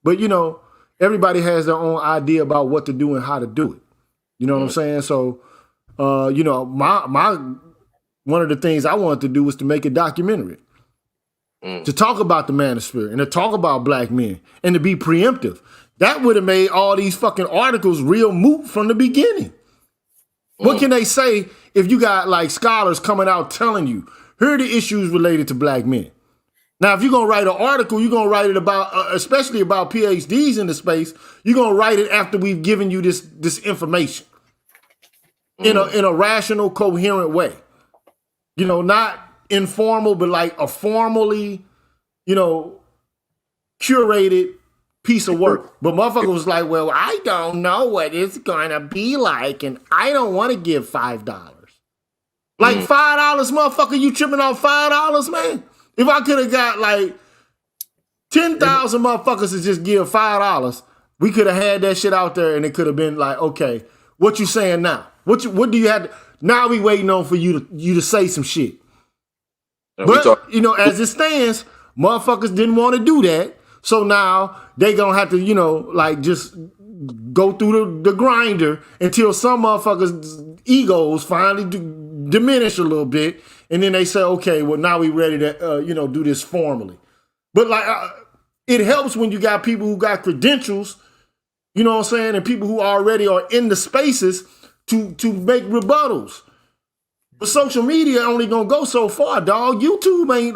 But everybody has their own idea about what to do and how to do it. You know what I'm saying? So my one of the things I wanted to do was to make a documentary. To talk about the manosphere and to talk about black men and to be preemptive. That would have made all these fucking articles real moot from the beginning. What can they say if you got like scholars coming out telling you, here are the issues related to black men? Now, if you're going to write an article, you're going to write it about, especially about PhDs in the space, you're going to write it after we've given you this information in a rational, coherent way. Not informal, but like a formally, curated piece of work. But motherfucker was like, well, I don't know what it's going to be like, and I don't want to give $5. Like $5, motherfucker, you tripping off $5, man? If I could have got like 10,000 motherfuckers to just give $5, we could have had that shit out there and it could have been like, okay, what you saying now? What do you have to, now we waiting on for you to say some shit. But, you know, as it stands, motherfuckers didn't want to do that. So now they gonna have to, you know, like just go through the grinder until some motherfuckers' egos finally diminish a little bit. And then they say, okay, well, now we ready to, you know, do this formally. But like, it helps when you got people who got credentials, you know what I'm saying, and people who already are in the spaces to make rebuttals. But social media only gonna go so far, dog. YouTube ain't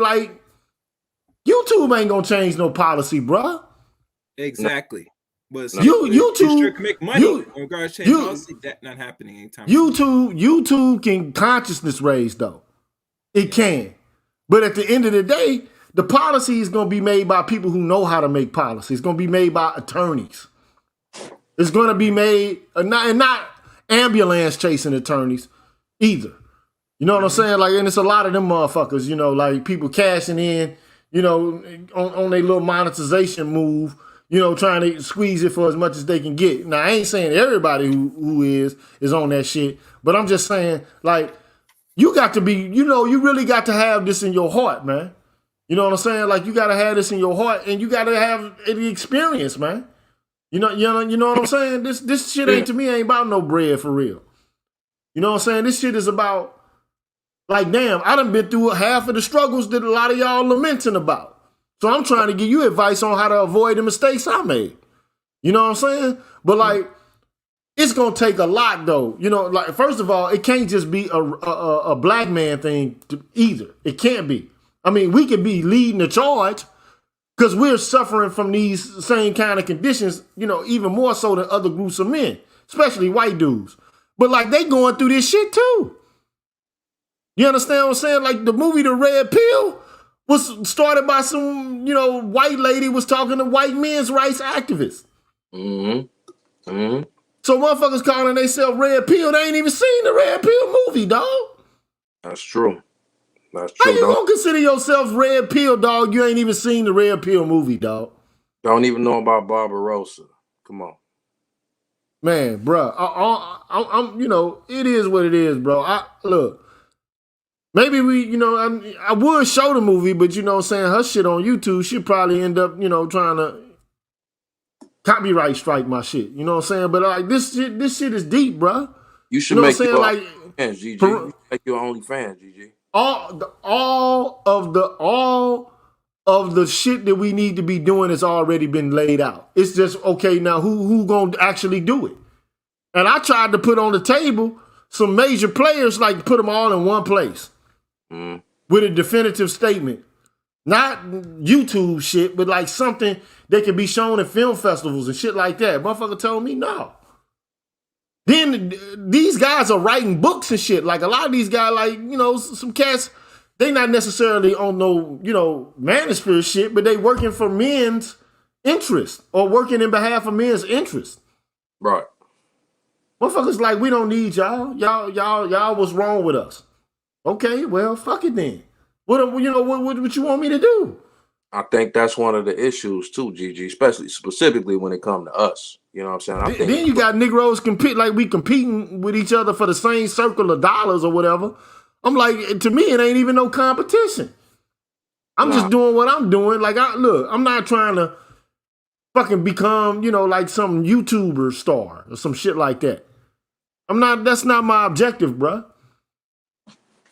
gonna change no policy, bruh. Exactly. But YouTube can make money in regards to change policy. That not happening anytime soon. YouTube can consciousness raise though. It can. But at the end of the day, the policy is going to be made by people who know how to make policy. It's going to be made by attorneys. It's going to be made, and not ambulance chasing attorneys either. You know what I'm saying? Like, and it's a lot of them motherfuckers, you know, like people cashing in, you know, on their little monetization move, you know, trying to squeeze it for as much as they can get. Now, I ain't saying everybody who is on that shit, but I'm just saying, like, you got to be, you know, you really got to have this in your heart, man. You know what I'm saying? Like, you got to have this in your heart, and you got to have the experience, man. You know what I'm saying? This shit ain't, to me, ain't about no bread for real. You know what I'm saying? This shit is about, like, damn, I done been through half of the struggles that a lot of y'all lamenting about. So I'm trying to give you advice on how to avoid the mistakes I made. You know what I'm saying? But, like, it's going to take a lot, though. You know, like, first of all, it can't just be a black man thing either. It can't be. I mean, we could be leading the charge because we're suffering from these same kind of conditions, you know, even more so than other groups of men, especially white dudes. But, like, they going through this shit, too. You understand what I'm saying? Like, the movie The Red Pill was started by some, you know, white lady was talking to white men's rights activists. Mm-hmm. Mm-hmm. So motherfuckers calling themselves Red Pill, they ain't even seen the Red Pill movie, dog. That's true. That's true. How you gonna consider yourself Red Pill, dog? You ain't even seen the Red Pill movie, dog. Don't even know about Barbarossa. Come on. Man, bro, I'm, you know, it is what it is, bro. Look, maybe we, you know, I would show the movie, but you know what I'm saying, her shit on YouTube, she'd probably end up, you know, trying to copyright strike my shit. You know what I'm saying? But like this shit is deep, bro. You should make your fans, GG. You make your OnlyFans, GG. All of the shit that we need to be doing has already been laid out. It's just, okay, now who gonna actually do it? And I tried to put on the table some major players, like put them all in one place with a definitive statement. Not YouTube shit, but like something that can be shown at film festivals and shit like that. Motherfucker told me no. Then these guys are writing books and shit. Like a lot of these guys, like, you know, some cats, they not necessarily on no, you know, manosphere shit, but they working for men's interest or working in behalf of men's interest. Right. Motherfuckers like, we don't need y'all. Y'all was wrong with us. Okay, well, fuck it then. What you want me to do? I think that's one of the issues too, GG, specifically when it comes to us. You know what I'm saying? Then you got Negroes we competing with each other for the same circle of dollars or whatever. I'm like, to me, it ain't even no competition. I'm just doing what I'm doing. Like, I'm not trying to fucking become, you know, like some YouTuber star or some shit like that. That's not my objective, bruh.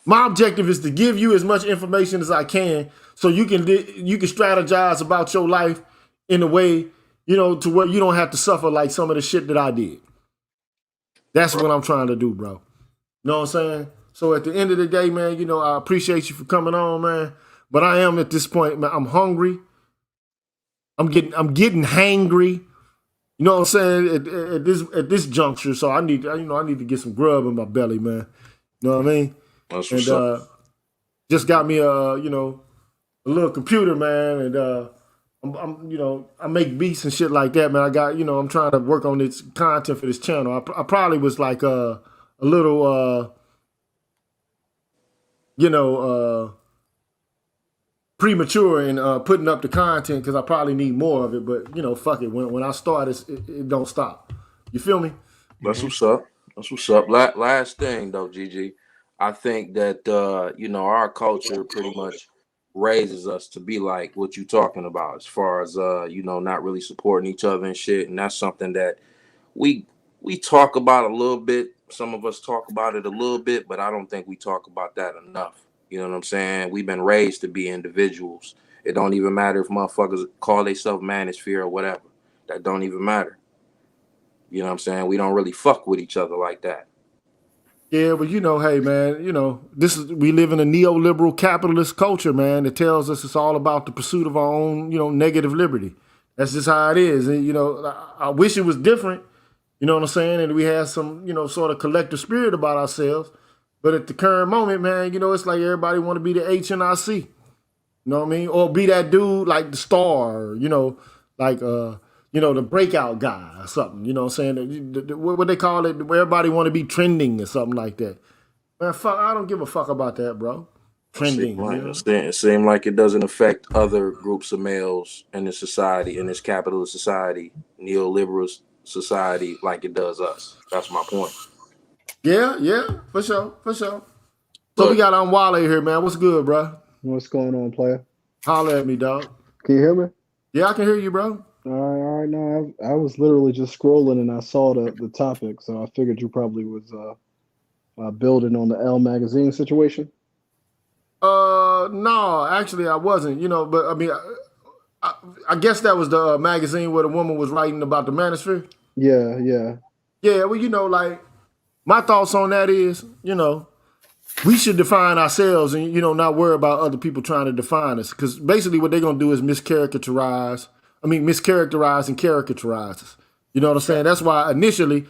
My objective is to give you as much information as I can so you can strategize about your life in a way, you know, to where you don't have to suffer like some of the shit that I did. That's what I'm trying to do, bro. You know what I'm saying? So at the end of the day, man, you know, I appreciate you for coming on, man. But I am at this point, man, I'm hungry. I'm getting hangry. You know what I'm saying? At this juncture, so I need to get some grub in my belly, man. You know what I mean? That's what's up. Just got me a little computer, man, and I make beats and shit like that, man. I got, I'm trying to work on this content for this channel. I probably was like a little you know, premature in putting up the content because I probably need more of it. But you know, fuck it. When I start, it don't stop. You feel me? That's what's up. That's what's up. Last thing though, Gigi, I think that you know, our culture pretty much raises us to be like what you talking about, as far as you know, not really supporting each other and shit. And that's something that we we talk about a little bit. Some of us talk about it a little bit, but I don't think we talk about that enough. You know what I'm saying? We've been raised to be individuals. It don't even matter if motherfuckers call themselves manosphere or whatever. That don't even matter. You know what I'm saying? We don't really fuck with each other like that. Yeah, but you know, hey man, you know, we live in a neoliberal capitalist culture, man, that tells us it's all about the pursuit of our own, you know, negative liberty. That's just how it is. And you know, I wish it was different, you know what I'm saying, and we had some, you know, sort of collective spirit about ourselves. But at the current moment, man, you know, it's like everybody want to be the HNIC. You know what I mean? Or be that dude like the star, you know, like you know, the breakout guy or something. You know what I'm saying? What they call it, where everybody want to be trending or something like that. Man, fuck, I don't give a fuck about that, bro. Trending, you know? It seems like it doesn't affect other groups of males in this society, in this capitalist society, neoliberal society, like it does us. That's my point. Yeah, for sure. So we got Wale here, man. What's good, bro? What's going on, player? Holler at me, dog. Can you hear me? Yeah, I can hear you, bro. All right. No, I was literally just scrolling and I saw the topic, so I figured you probably was building on the Elle magazine situation. No, actually I wasn't. You know, but I mean, I guess that was the magazine where the woman was writing about the manosphere. Yeah. Yeah, well, you know, like my thoughts on that is, you know, we should define ourselves and, you know, not worry about other people trying to define us. Because basically what they're going to do is mischaracterize and caricaturize us. You know what I'm saying? That's why initially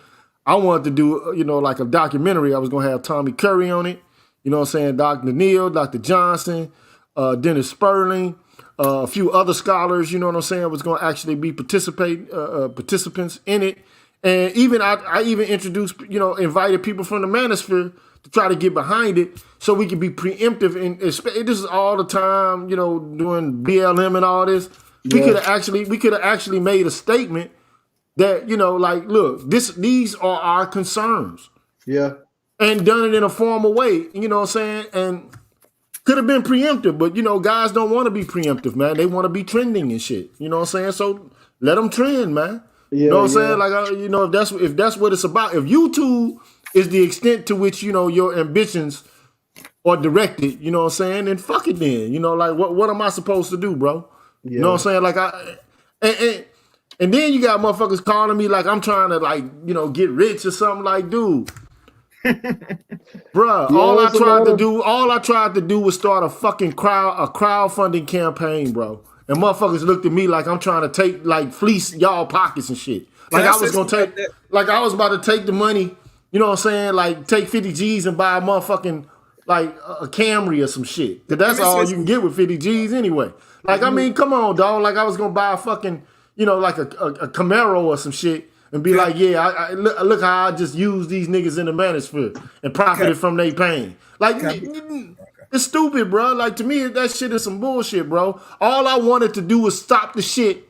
I wanted to do, you know, like a documentary. I was going to have Tommy Curry on it. You know what I'm saying? Dr. Neal, Dr. Johnson, Dennis Sperling, a few other scholars, you know what I'm saying, was going to actually be participants in it. And even I even introduced, you know, invited people from the manosphere to try to get behind it so we could be preemptive. And this is all the time, you know, doing BLM and all this. Yeah. We could have actually made a statement that, you know, like, look, these are our concerns. Yeah. And done it in a formal way, you know what I'm saying? And could have been preemptive, but, you know, guys don't want to be preemptive, man. They want to be trending and shit. You know what I'm saying? So let them trend, man. Yeah, you know what I'm saying? Like, you know, if that's what it's about. If YouTube is the extent to which, you know, your ambitions are directed, you know what I'm saying? Then fuck it then. You know, like, what am I supposed to do, bro? Yeah. You know what I'm saying? Like, and then you got motherfuckers calling me like I'm trying to, like, you know, get rich or something. Like, dude. Bruh, yeah, all I tried to do was start a fucking crowdfunding campaign, bro. And motherfuckers looked at me like I'm trying to take, like, fleece y'all pockets and shit. Like I was about to take the money, you know what I'm saying? Like take 50 G's and buy a motherfucking, like, a Camry or some shit. Cause that's all you can get with 50 G's anyway. Like, I mean, come on, dog. Like I was gonna buy a fucking, you know, like a Camaro or some shit. And be like, yeah, I look how I just used these niggas in the manosphere and profited from their pain. Like, it's stupid, bro. Like, to me, that shit is some bullshit, bro. All I wanted to do was stop the shit,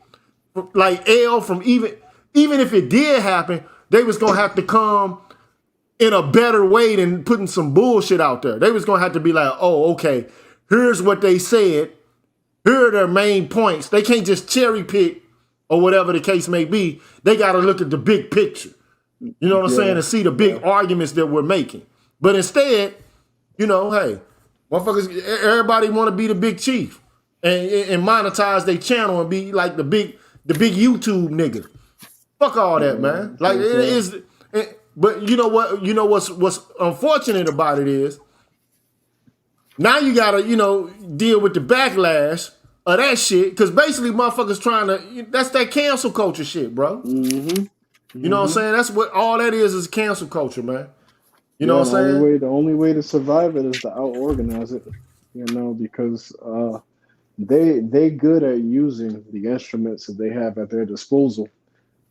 like, from even if it did happen, they was going to have to come in a better way than putting some bullshit out there. They was going to have to be like, oh, okay, here's what they said. Here are their main points. They can't just cherry pick or whatever the case may be. They got to look at the big picture. You know what I'm saying? And see the big arguments that we're making. But instead, you know, hey, motherfuckers, everybody want to be the big chief and monetize their channel and be like the big YouTube nigga. Fuck all that, man. Like, it is. But you know what? You know what's unfortunate about it is now you got to, you know, deal with the backlash of that shit, because basically motherfuckers trying to, that's that cancel culture shit, bro. Mm-hmm. You know what I'm saying? That's what all that is cancel culture, man. You know what I'm saying? The only way to survive it is to out-organize it, you know, because they good at using the instruments that they have at their disposal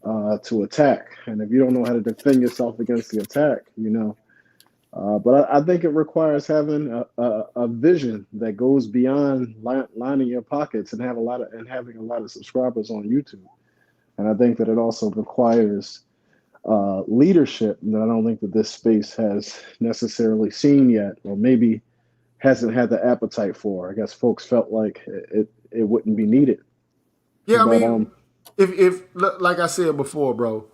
to attack. And if you don't know how to defend yourself against the attack, you know, But I think it requires having a vision that goes beyond lining your pockets and having a lot of subscribers on YouTube. And I think that it also requires leadership that I don't think that this space has necessarily seen yet, or maybe hasn't had the appetite for. I guess folks felt like it wouldn't be needed. Yeah, I But mean, if like I said before, bro,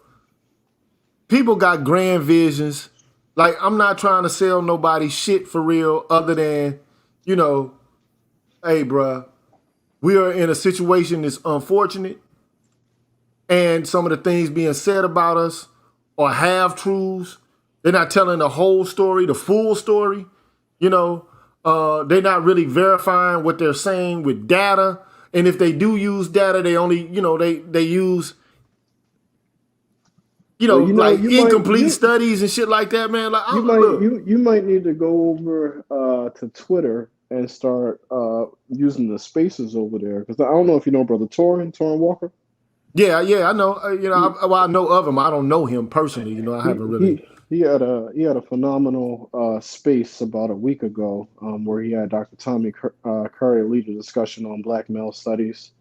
people got grand visions. Like, I'm not trying to sell nobody shit for real, other than, you know, hey, bro, we are in a situation that's unfortunate, and some of the things being said about us are half truths. They're not telling the whole story, the full story. You know, they're not really verifying what they're saying with data. And if they do use data, they only, you know, they use, you know, well, you know, like you incomplete studies and shit like that, man. Like, look, you might need to go over to Twitter and start using the spaces over there, because I don't know if you know Brother Torrin Walker. yeah, I know. You know, I know of him. I don't know him personally. You know, I haven't really. He had a phenomenal space about a week ago where he had Dr. Tommy Curry lead a discussion on Black male studies.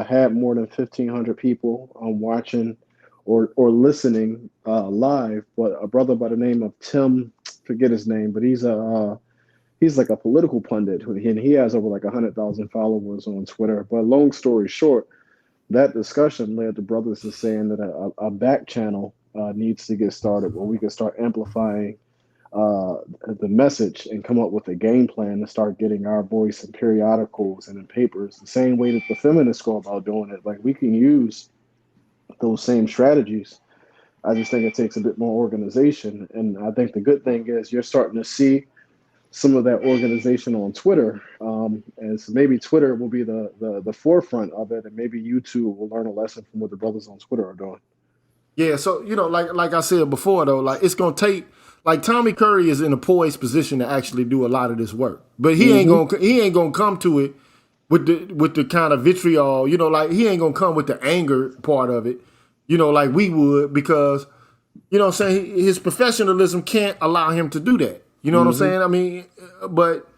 Had more than 1,500 people watching or listening live. But a brother by the name of Tim, forget his name, but he's like a political pundit, and he has over like 100,000 followers on Twitter. But long story short, that discussion led to brothers to saying that a back channel needs to get started where we can start amplifying the message and come up with a game plan to start getting our voice in periodicals and in papers, the same way that the feminists go about doing it. Like, we can use those same strategies. I just think it takes a bit more organization. And I think the good thing is you're starting to see some of that organization on Twitter. And so maybe Twitter will be the forefront of it, and maybe YouTube will learn a lesson from what the brothers on Twitter are doing. Yeah, so, you know, like I said before, though, like, it's gonna take, like, Tommy Curry is in a poised position to actually do a lot of this work, but he ain't gonna come to it with the kind of vitriol, you know, like, he ain't gonna come with the anger part of it, you know, like we would, because, you know what I'm saying, his professionalism can't allow him to do that. You know what I'm saying? I mean, but,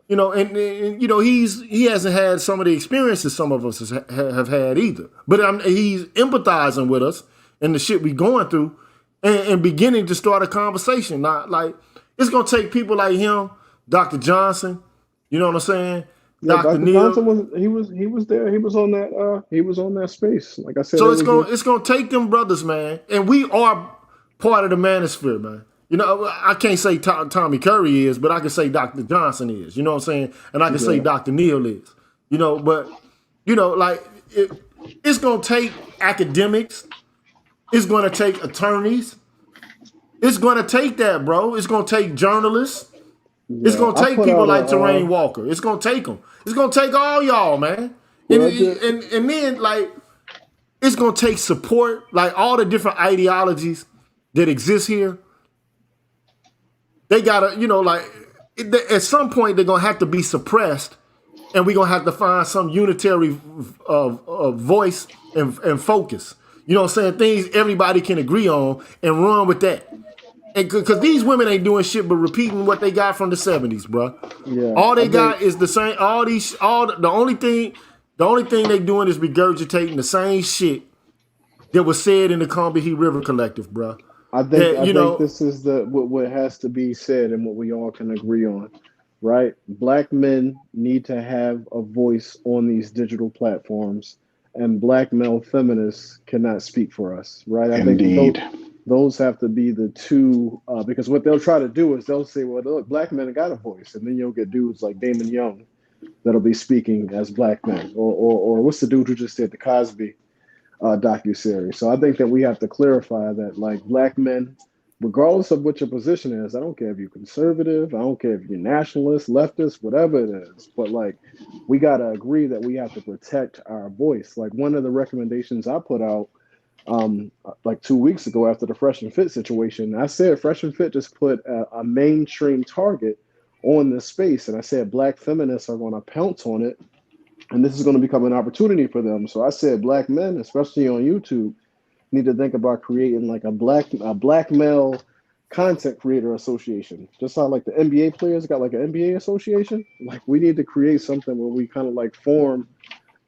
you know, and you know, he hasn't had some of the experiences some of us have had either. But he's empathizing with us and the shit we going through, and beginning to start a conversation. Not like, it's gonna take people like him, Dr. Johnson. You know what I'm saying? Yeah, Dr. Dr. Neal. Johnson he was there. He was on that space. Like I said, So it's gonna take them brothers, man, and we are part of the manosphere, man. You know, I can't say Tommy Curry is, but I can say Dr. Johnson is. You know what I'm saying? And I can say Dr. Neal is. You know, but, you know, like, it's gonna take academics. It's gonna take attorneys. It's gonna take that, bro. It's gonna take journalists. It's gonna take people like Terrain Walker. It's gonna take them. It's gonna take all y'all, man. And then, like, it's gonna take support, like all the different ideologies that exist here. They gotta, you know, like, at some point they're gonna have to be suppressed, and we're gonna have to find some unitary voice and focus. You know what I'm saying? Things everybody can agree on and run with that. And because these women ain't doing shit but repeating what they got from the 70s, bro. Yeah, all they got is the same. The only thing they doing is regurgitating the same shit that was said in the Combahee River Collective, bro. I think this is what has to be said and what we all can agree on, right? Black men need to have a voice on these digital platforms, and black male feminists cannot speak for us, right? I think those have to be the two, because what they'll try to do is they'll say, well, look, black men got a voice, and then you'll get dudes like Damon Young that'll be speaking as black men, or what's the dude who just did the Cosby docuseries. So I think that we have to clarify that, like, black men, regardless of what your position is, I don't care if you're conservative, I don't care if you're nationalist, leftist, whatever it is, but, like, we got to agree that we have to protect our voice. Like, one of the recommendations I put out like 2 weeks ago after the Fresh and Fit situation, I said Fresh and Fit just put a mainstream target on this space, and I said black feminists are going to pounce on it, and this is going to become an opportunity for them. So I said black men, especially on YouTube, need to think about creating like a black male content creator association. Just how like the NBA players got like an NBA association. Like we need to create something where we kind of like form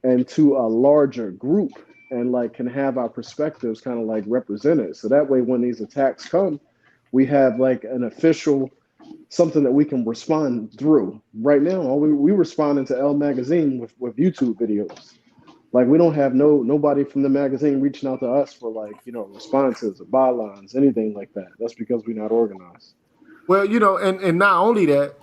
into a larger group and like can have our perspectives kind of like represented. So that way when these attacks come, we have like an official something that we can respond through. Right now, we responding to L Magazine with YouTube videos. Like we don't have nobody from the magazine reaching out to us for like, you know, responses or bylines, anything like that. That's because we're not organized. Well, you know, and not only that,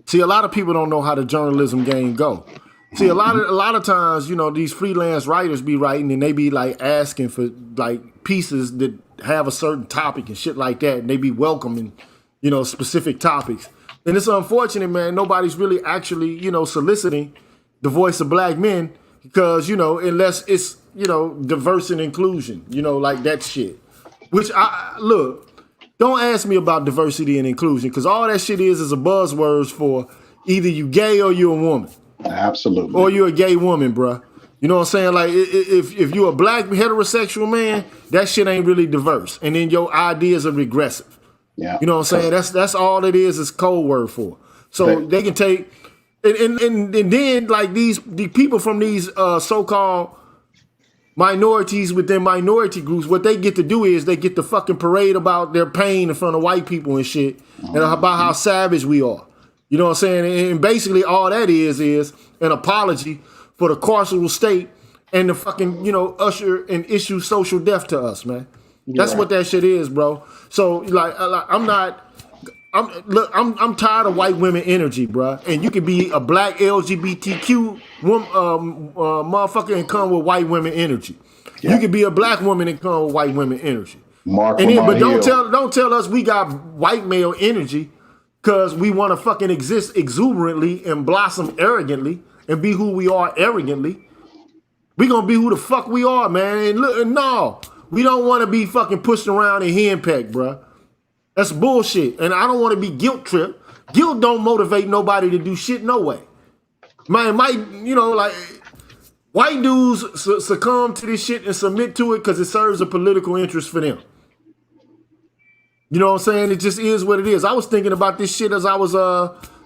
see, a lot of people don't know how the journalism game go. See, a lot of times, you know, these freelance writers be writing and they be like asking for like pieces that have a certain topic and shit like that, and they be welcoming, you know, specific topics. And it's unfortunate, man. Nobody's really actually, you know, soliciting the voice of black men because, you know, unless it's, you know, diverse and inclusion, you know, like that shit. Which look. Don't ask me about diversity and inclusion because all that shit is a buzzwords for either you gay or you a woman. Absolutely. Or you're a gay woman, bruh. You know what I'm saying? Like if you're a black heterosexual man, that shit ain't really diverse. And then your ideas are regressive. Yeah. You know what I'm saying? That's all it is code word for. So they can take and then like the people from these so-called minorities within minority groups, what they get to do is they get to fucking parade about their pain in front of white people and shit, and about how savage we are. You know what I'm saying? And basically all that is an apology for the carceral state and the fucking, you know, usher and issue social death to us, man. That's what that shit is, bro. So like I'm tired of white women energy, bro. And you can be a black LGBTQ motherfucker and come with white women energy. Yeah. You can be a black woman and come with white women energy. But don't tell us we got white male energy because we want to fucking exist exuberantly and blossom arrogantly and be who we are arrogantly. We gonna be who the fuck we are, man. And look, no, we don't want to be fucking pushed around and henpecked, bro. That's bullshit. And I don't want to be guilt tripped. Guilt don't motivate nobody to do shit, no way. Man, you know, like, white dudes succumb to this shit and submit to it because it serves a political interest for them. You know what I'm saying? It just is what it is. I was thinking about this shit as I was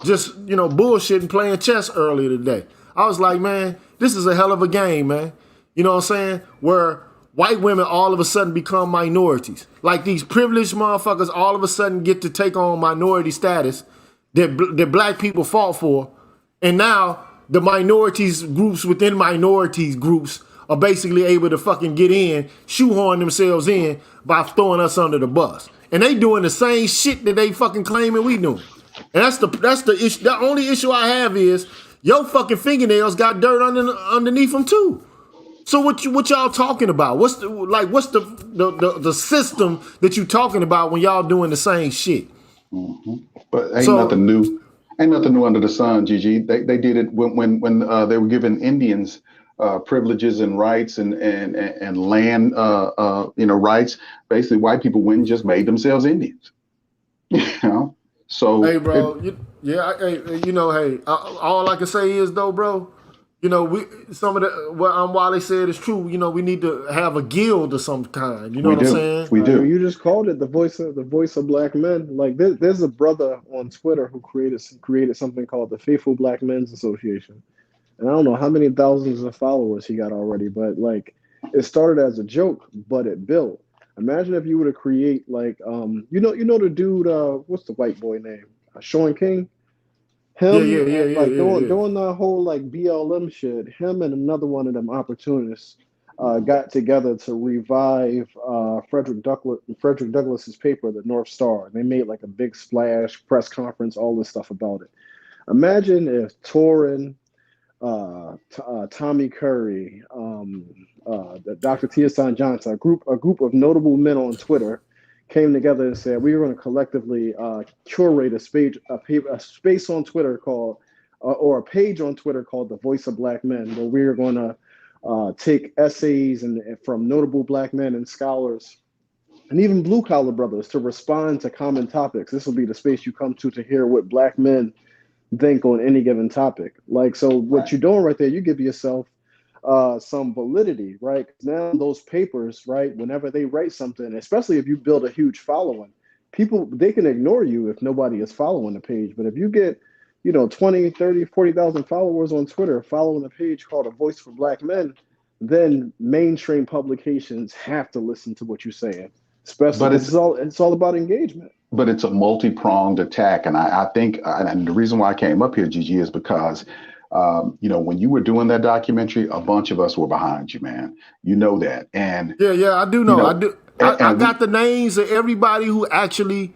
just, you know, bullshitting playing chess earlier today. I was like, man, this is a hell of a game, man. You know what I'm saying? Where white women all of a sudden become minorities. Like these privileged motherfuckers all of a sudden get to take on minority status that black people fought for. And now the minorities groups within minorities groups are basically able to fucking get in, shoehorn themselves in by throwing us under the bus. And they doing the same shit that they fucking claiming we doing. And that's the issue. The only issue I have is your fucking fingernails got dirt underneath them too. So what y'all talking about? What's the system that you talking about when y'all doing the same shit? Mm-hmm. But ain't nothing new. Ain't nothing new under the sun, Gigi. They did it when they were giving Indians privileges and rights and land you know, rights. Basically, white people went and just made themselves Indians. You know. So hey, bro. You know, hey. All I can say is though, bro. You know, some of what Wally said is true. You know, we need to have a guild of some kind. You know what I'm saying? We do. You just called it the voice of black men. Like there's a brother on Twitter who created something called the Faithful Black Men's Association, and I don't know how many thousands of followers he got already. But like, it started as a joke, but it built. Imagine if you were to create like you know the dude what's the white boy name? Sean King. Him, doing the whole like BLM shit. Him and another one of them opportunists got together to revive Frederick Douglass's paper, The North Star. They made like a big splash, press conference, all this stuff about it. Imagine if Torin, Tommy Curry, Dr. Tiosan Johnson, a group of notable men on Twitter came together and said we were going to collectively curate a space on Twitter called, or a page on Twitter called The Voice of Black Men, where we are going to take essays from notable black men and scholars, and even blue collar brothers to respond to common topics. This will be the space you come to hear what black men think on any given topic. Like, so what you're doing right there, you give yourself some validity, right? Now those papers, right, whenever they write something, especially if you build a huge following, people, they can ignore you if nobody is following the page. But if you get, 20, 30, 40,000 followers on Twitter following a page called A Voice for Black Men, then mainstream publications have to listen to what you're saying, especially because it's all about engagement. But it's a multi-pronged attack. And I think, and the reason why I came up here, Gigi, is because, when you were doing that documentary, a bunch of us were behind you, man. You know that. And yeah, I do know. I do. I got the names of everybody who actually,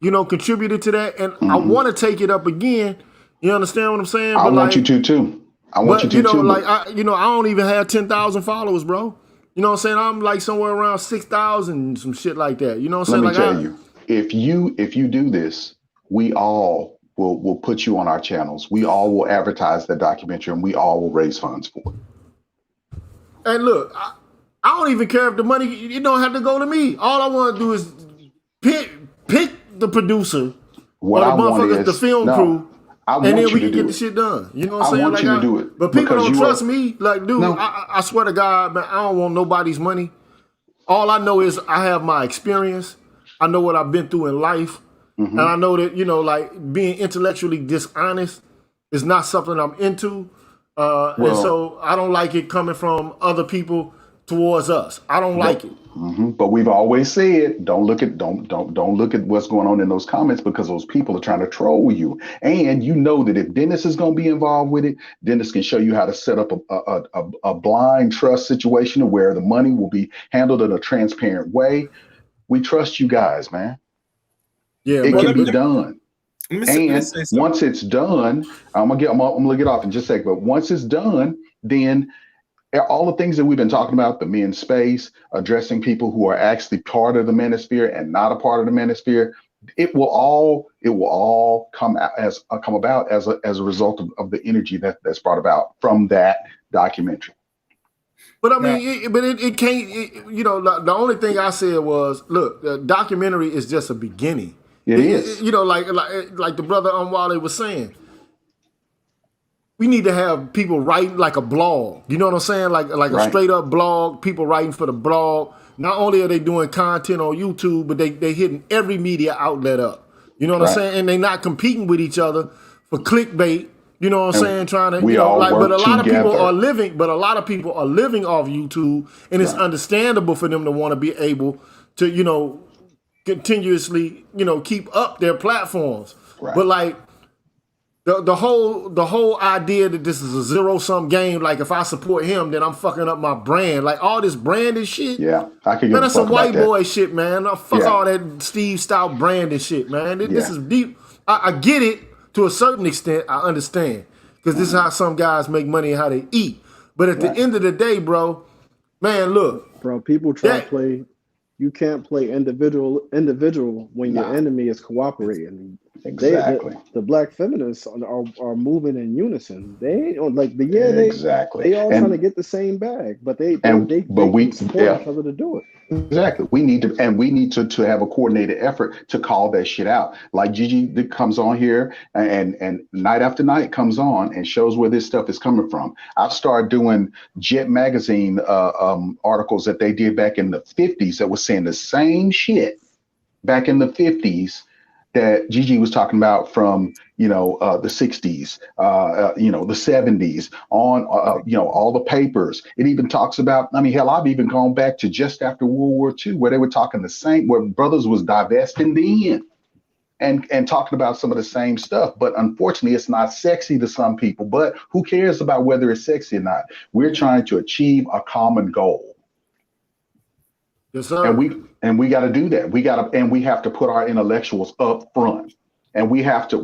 contributed to that. And I want to take it up again. You understand what I'm saying? I want you to too. I want you to too. I don't even have 10,000 followers, bro. You know what I'm saying? I'm like somewhere around 6,000, some shit like that. You know what I'm saying? Let me tell you, if you do this, we all will put you on our channels. We all will advertise that documentary, and we all will raise funds for it. And look, I don't even care if the money, it don't have to go to me. All I want to do is pick the producer or the motherfuckers, the film crew. And then we can get the shit done. You know what I'm saying? I want you to do it. But people don't trust me. Like, dude, I swear to God, man, I don't want nobody's money. All I know is I have my experience. I know what I've been through in life. Mm-hmm. And I know that, like being intellectually dishonest is not something I'm into. And so I don't like it coming from other people towards us. I don't like it. Mm-hmm. But we've always said, don't look at what's going on in those comments, because those people are trying to troll you. And you know that if Dennis is going to be involved with it, Dennis can show you how to set up a blind trust situation where the money will be handled in a transparent way. We trust you guys, man. Yeah, it can be done. And once it's done, I'm gonna get off in just a second. But once it's done, then all the things that we've been talking about, the men's space, addressing people who are actually part of the manosphere and not a part of the manosphere, it will all come about as a result of the energy that's brought about from that documentary. But I mean, it can't. The only thing I said was, look, the documentary is just a beginning. It is. Like the brother Wale was saying. We need to have people writing like a blog. You know what I'm saying? Like a straight up blog, people writing for the blog. Not only are they doing content on YouTube, but they hitting every media outlet up. You know what I'm saying? And they not competing with each other for clickbait. You know what I'm saying? Trying to, but a lot of people are living off YouTube, and it's understandable for them to want to be able to, continuously, keep up their platforms. Right. But like, the whole idea that this is a zero-sum game, like if I support him, then I'm fucking up my brand. Like all this branded shit. Yeah, I can get man, that's some white boy shit, man. Fuck all that Steve style branded shit, man. This is deep. I get it to a certain extent. I understand because this is how some guys make money and how they eat. But at the end of the day, bro, man, look, bro, people try to play. You can't play individual when your enemy is cooperating. Exactly. The black feminists are moving in unison. They ain't they all trying to get the same bag, but they support each other to do it. Exactly. We need to have a coordinated effort to call that shit out. Like Gigi that comes on here and night after night comes on and shows where this stuff is coming from. I've started doing Jet Magazine articles that they did back in the 50s that was saying the same shit back in the 50s that Gigi was talking about from, the 60s, the 70s on, all the papers. It even talks about, I've even gone back to just after World War II where they were talking the same, where brothers was divesting then and talking about some of the same stuff. But unfortunately, it's not sexy to some people, but who cares about whether it's sexy or not? We're trying to achieve a common goal. Yes, sir. And we got to do that. We have to put our intellectuals up front, and we have to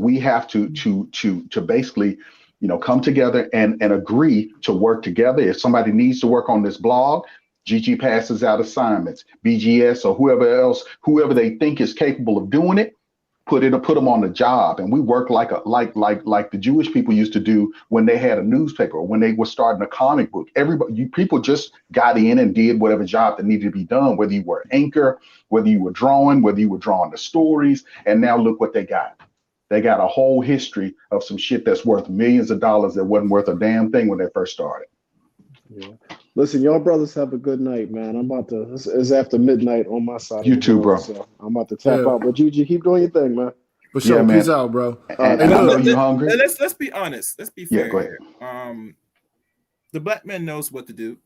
basically, come together and agree to work together. If somebody needs to work on this blog, GG passes out assignments, BGS or whoever they think is capable of doing it, put them on the job. And we work like the Jewish people used to do when they had a newspaper or when they were starting a comic book. People just got in and did whatever job that needed to be done, whether you were an anchor, whether you were drawing the stories. And now look what they got. They got a whole history of some shit that's worth millions of dollars that wasn't worth a damn thing when they first started. Yeah. Listen, y'all brothers have a good night, man. I'm about to. It's after midnight on my side You of the too, world, bro. so I'm about to tap Yeah, out. But Gigi, keep doing your thing, man. for Yeah, sure. Peace man. out, bro. All right, And Hey, I know look, you hungry. Let's be honest. Let's be Yeah, fair go ahead. here. The black man knows what to do.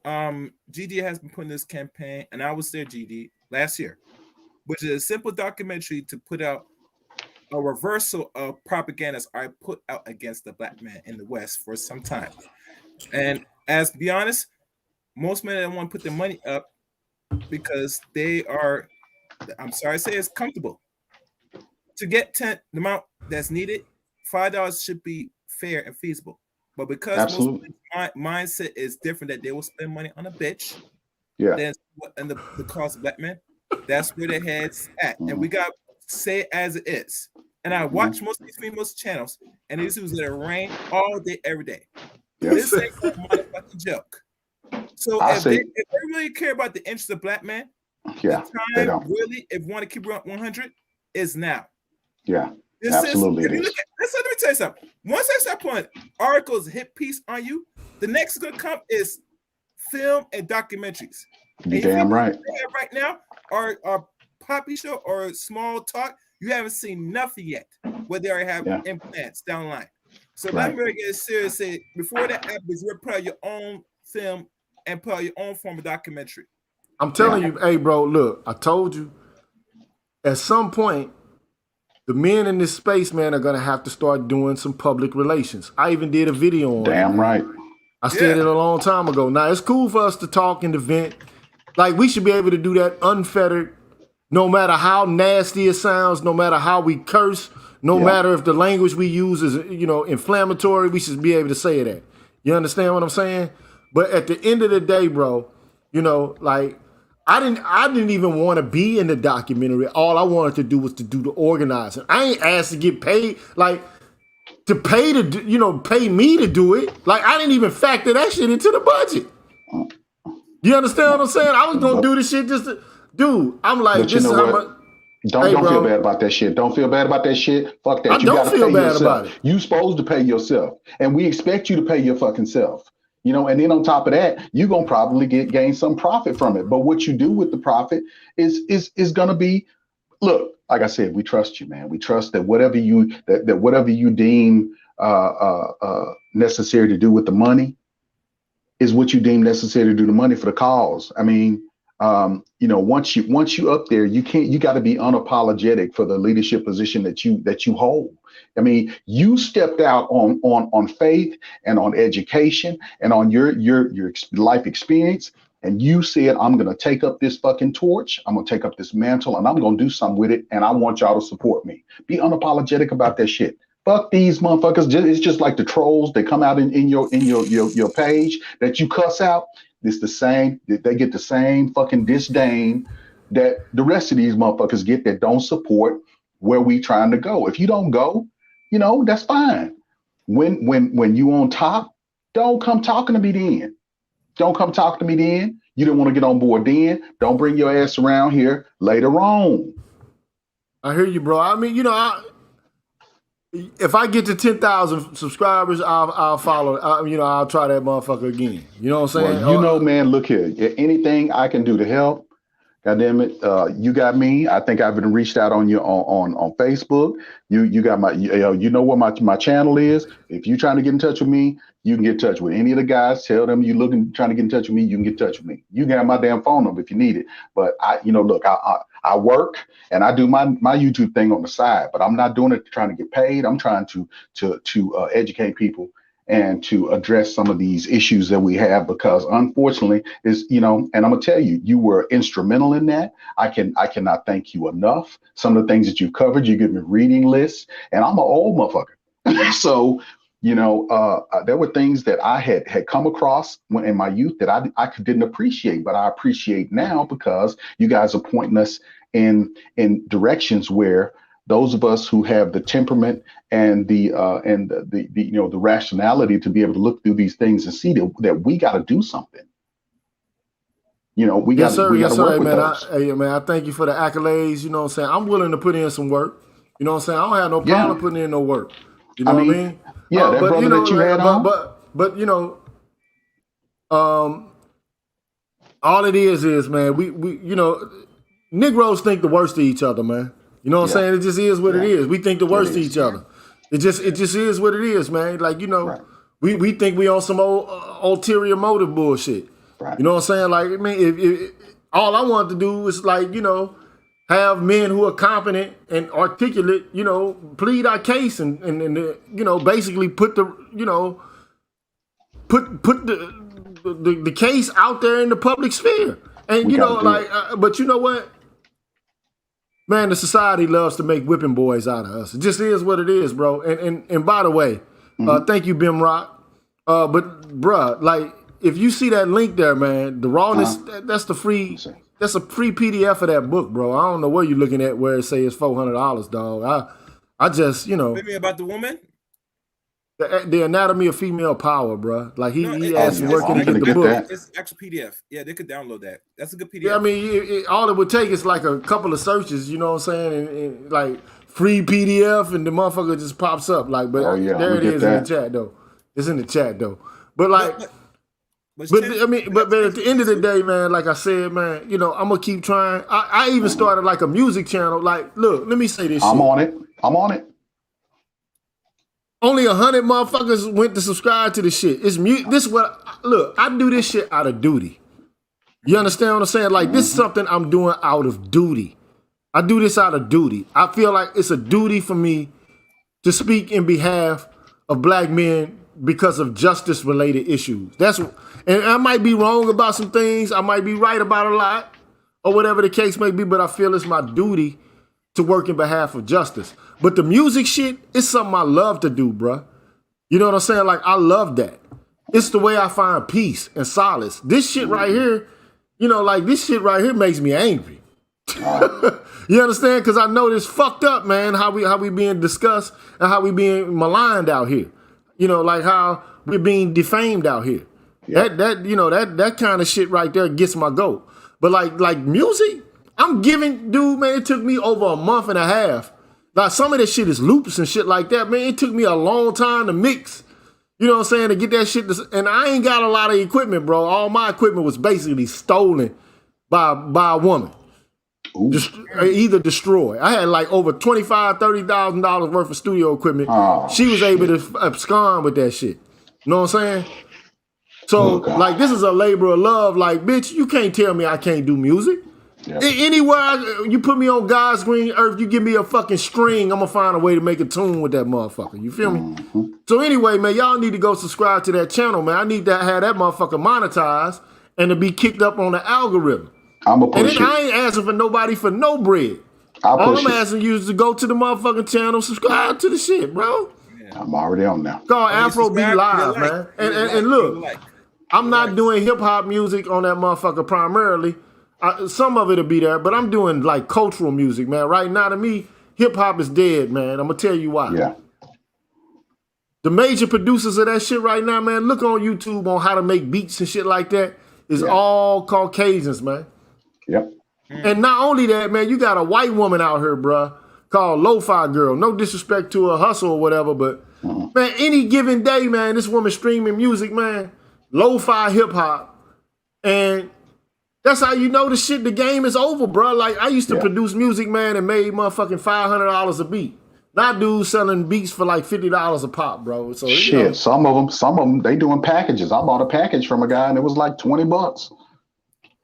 GD has been putting this campaign, and I was there, GD, last year, which is a simple documentary to put out a reversal of propagandas I put out against the black man in the West for some time. And as be honest, most men don't want to put their money up because they are, I'm sorry to say, it's comfortable. To get the amount that's needed, $5 should be fair and feasible. But because Absolutely. most mindset is different, that they will spend money on a bitch, Yeah. then and the cost of black men, that's where their heads at. And we got to say it as it is. And I watch most of these females channels, and these dudes that rain all day, every day. Yeah. This ain't a motherfucking joke. So I if say- they really care about the interests of black men, Yeah, the they time don't. really, if you want to keep it 100, is now. Yeah, This absolutely is, if it you is. look at, let me tell you something. Once I start putting articles, hit piece on you, the next gonna come is film and documentaries. You're damn right. They have right now are poppy show or small talk. You haven't seen nothing yet where they already have implants down the line. So let me get serious. Say before that happens, you're put out your own film and put out your own form of documentary. I'm telling you, hey, bro, look, I told you, at some point, the men in this space, man, are gonna have to start doing some public relations. I even did a video on it. Damn right. I said it a long time ago. Now, it's cool for us to talk and to vent. Like, we should be able to do that unfettered, no matter how nasty it sounds, no matter how we curse, no matter if the language we use is, inflammatory, we should be able to say that. You understand what I'm saying? But at the end of the day, bro, like, I didn't even want to be in the documentary. All I wanted to do was to do the organizing. I ain't asked to get paid, like, to pay pay me to do it. Like, I didn't even factor that shit into the budget. You understand what I'm saying? I was gonna do this shit just to, dude. I'm like, But you know what? Don't feel bad about that shit. Don't feel bad about that shit. Fuck that. I don't feel bad about it. You supposed to pay yourself, and we expect you to pay your fucking self. And then on top of that, you're gonna probably gain some profit from it. But what you do with the profit is gonna be, look, like I said, we trust you, man. We trust that whatever you deem necessary to do with the money is what you deem necessary to do the money for the cause. I mean, once you up there, you got to be unapologetic for the leadership position that you hold. I mean, you stepped out on faith and on education and on your life experience, and you said, I'm going to take up this fucking torch. I'm going to take up this mantle, and I'm going to do something with it. And I want y'all to support me. Be unapologetic about that shit. Fuck these motherfuckers. It's just like the trolls. They come out in your page that you cuss out. It's the same. They get the same fucking disdain that the rest of these motherfuckers get that don't support where we trying to go. If you don't go, that's fine. When you on top, don't come talking to me then. Don't come talk to me then. You didn't want to get on board then. Don't bring your ass around here later on. I hear you, bro. I mean, if I get to 10,000 subscribers, I'll follow. I'll try that motherfucker again. You know what I'm saying? Well, man, look here. Anything I can do to help, goddamn it, you got me. I think I've been reached out on you on Facebook. You got my, you know what my channel is. If you're trying to get in touch with me, you can get in touch with any of the guys. Tell them you trying to get in touch with me. You can get in touch with me. You can have my damn phone number if you need it. But look, I work and I do my YouTube thing on the side, but I'm not doing it trying to get paid. I'm trying to educate people and to address some of these issues that we have, because unfortunately and I'm gonna tell you, you were instrumental in that. I cannot thank you enough. Some of the things that you've covered, you give me reading lists, and I'm an old motherfucker. So, there were things that I had come across in my youth that I didn't appreciate, but I appreciate now because you guys are pointing us in directions where those of us who have the temperament and the rationality to be able to look through these things and see that we got to do something. We got to work with those. I thank you for the accolades. You know what I'm saying? I'm willing to put in some work. You know what I'm saying? I don't have no problem putting in no work. You know what I mean? Yeah, that brother that you had on. But all it is, man, we you know, Negroes think the worst of each other, man. You know what I'm saying? It just is what it is. We think the worst of each other. It just is what it is, man. Like, you know, we think we on some old ulterior motive bullshit. Right. You know what I'm saying? Like, I mean, if all I wanted to do is, like, you know, have men who are competent and articulate, you know, plead our case and you know, basically put the, you know, put the case out there in the public sphere. And, you know, like, but you know what? Man, the society loves to make whipping boys out of us. It just is what it is, bro. And by the way, thank you, Bim Rock. But, bruh, like, if you see that link there, man, the rawness, that's a free PDF of that book, bro. I don't know what you're looking at where it say it's $400, dog. I just, you know. Maybe about the woman? The Anatomy of Female Power, bro. Like, he asked me where can he get the book. It's actual PDF. Yeah, they could download that. That's a good PDF. Yeah, I mean, all it would take is like a couple of searches, you know what I'm saying? And like, free PDF, and the motherfucker just pops up. Like, but there it is in the chat, though. It's in the chat, though. But like, but I mean, but at the end of the day, man, like I said, man, you know, I'm gonna keep trying. I even started like a music channel. Like, look, let me say this. I'm on it. Only 100 motherfuckers went to subscribe to the shit. This is what, look, I do this shit out of duty. You understand what I'm saying? Like, this is something I'm doing out of duty. I do this out of duty. I feel like it's a duty for me to speak in behalf of black men because of justice-related issues. And I might be wrong about some things. I might be right about a lot, or whatever the case may be, but I feel it's my duty to work in behalf of justice. But the music shit is something I love to do, bruh. You know what I'm saying? Like, I love that. It's the way I find peace and solace. This shit right here, you know, like, this shit right here makes me angry. You understand? Because I know this fucked up, man, how we being discussed and how we being maligned out here. You know, like how we're being defamed out here. Yeah. That kind of shit right there gets my goat. But like music, I'm giving, dude, man, it took me over a month and a half. Like, some of that shit is loops and shit like that, man. It took me a long time to mix. You know what I'm saying? To get that shit. And I ain't got a lot of equipment, bro. All my equipment was basically stolen by a woman. Either destroyed. I had like over $25,000, $30,000 worth of studio equipment. She was able to abscond with that shit. You know what I'm saying? So, like, this is a labor of love. Like, bitch, you can't tell me I can't do music. Yeah. Anywhere you put me on God's green earth, you give me a fucking string, I'm gonna find a way to make a tune with that motherfucker. You feel me? So anyway, man, y'all need to go subscribe to that channel, man. I need to have that motherfucker monetized and to be kicked up on the algorithm. I ain't asking for nobody for no bread. All I'm asking you is to go to the motherfucking channel, subscribe to the shit, bro. I'm already on now. Call Afro Be Live, man. And look, I'm not doing hip hop music on that motherfucker primarily. Some of it'll be there, but I'm doing like cultural music, man. Right now, to me, hip hop is dead, man. I'm gonna tell you why. Yeah. The major producers of that shit right now, man, look on YouTube on how to make beats and shit like that. It's all Caucasians, man. Yep. And not only that, man, you got a white woman out here, bruh, called Lo-Fi Girl. No disrespect to her hustle or whatever, but man, any given day, man, this woman streaming music, man, lo-fi hip hop, and that's how you know the game is over, bro. Like, I used to produce music, man, and made motherfucking $500 a beat. Not dudes selling beats for like $50 a pop, bro. So shit, you know. some of them, they doing packages. I bought a package from a guy and it was like $20.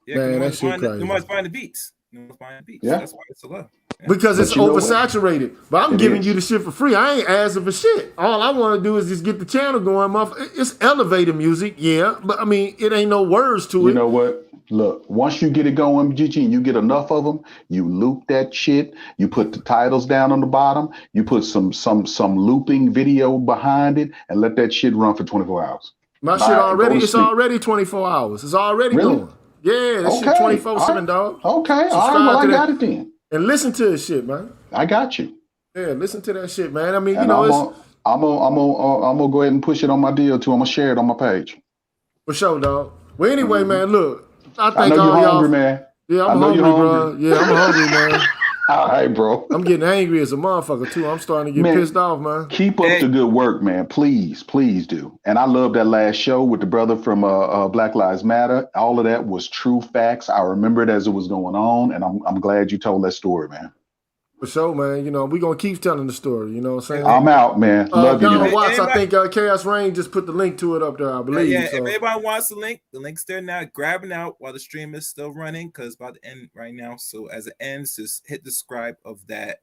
Yeah, man, that shit crazy. You must find the beats. Yeah, that's why it's so low. Yeah. Because it's oversaturated. But I'm giving you the shit for free. I ain't asking for shit. All I want to do is just get the channel going. It's elevator music, yeah, but I mean, it ain't no words to it. You know what? Look, once you get it going, GG, and you get enough of them, you loop that shit. You put the titles down on the bottom. You put some looping video behind it, and let that shit run for 24 hours. My shit already, it's already 24 hours. It's already going. Yeah, that shit 24/7, dog. Okay, all right, well, I got it then. And listen to this shit, man. I got you. Yeah, listen to that shit, man. I mean, and I'm gonna go ahead and push it on my deal too. I'm gonna share it on my page. For sure, dog. Well, anyway, man, look. I know you're hungry, man. Yeah, I'm hungry, bro. Yeah, I'm hungry, man. All right, bro. I'm getting angry as a motherfucker too. I'm starting to get Man, pissed off, man. keep up the good work, man. Please, please do. And I love that last show with the brother from Black Lives Matter. All of that was true facts. I remember it as it was going on, and I'm glad you told that story, man. For sure, man. You know, we're going to keep telling the story. You know what I'm saying? I'm out, man. Love you, Donald man. Watts, I think Chaos Rain just put the link to it up there, I believe. Yeah, so. if anybody wants the link's there now. Grab it out while the stream is still running because it's about to end right now. So as it ends, just hit the subscribe of that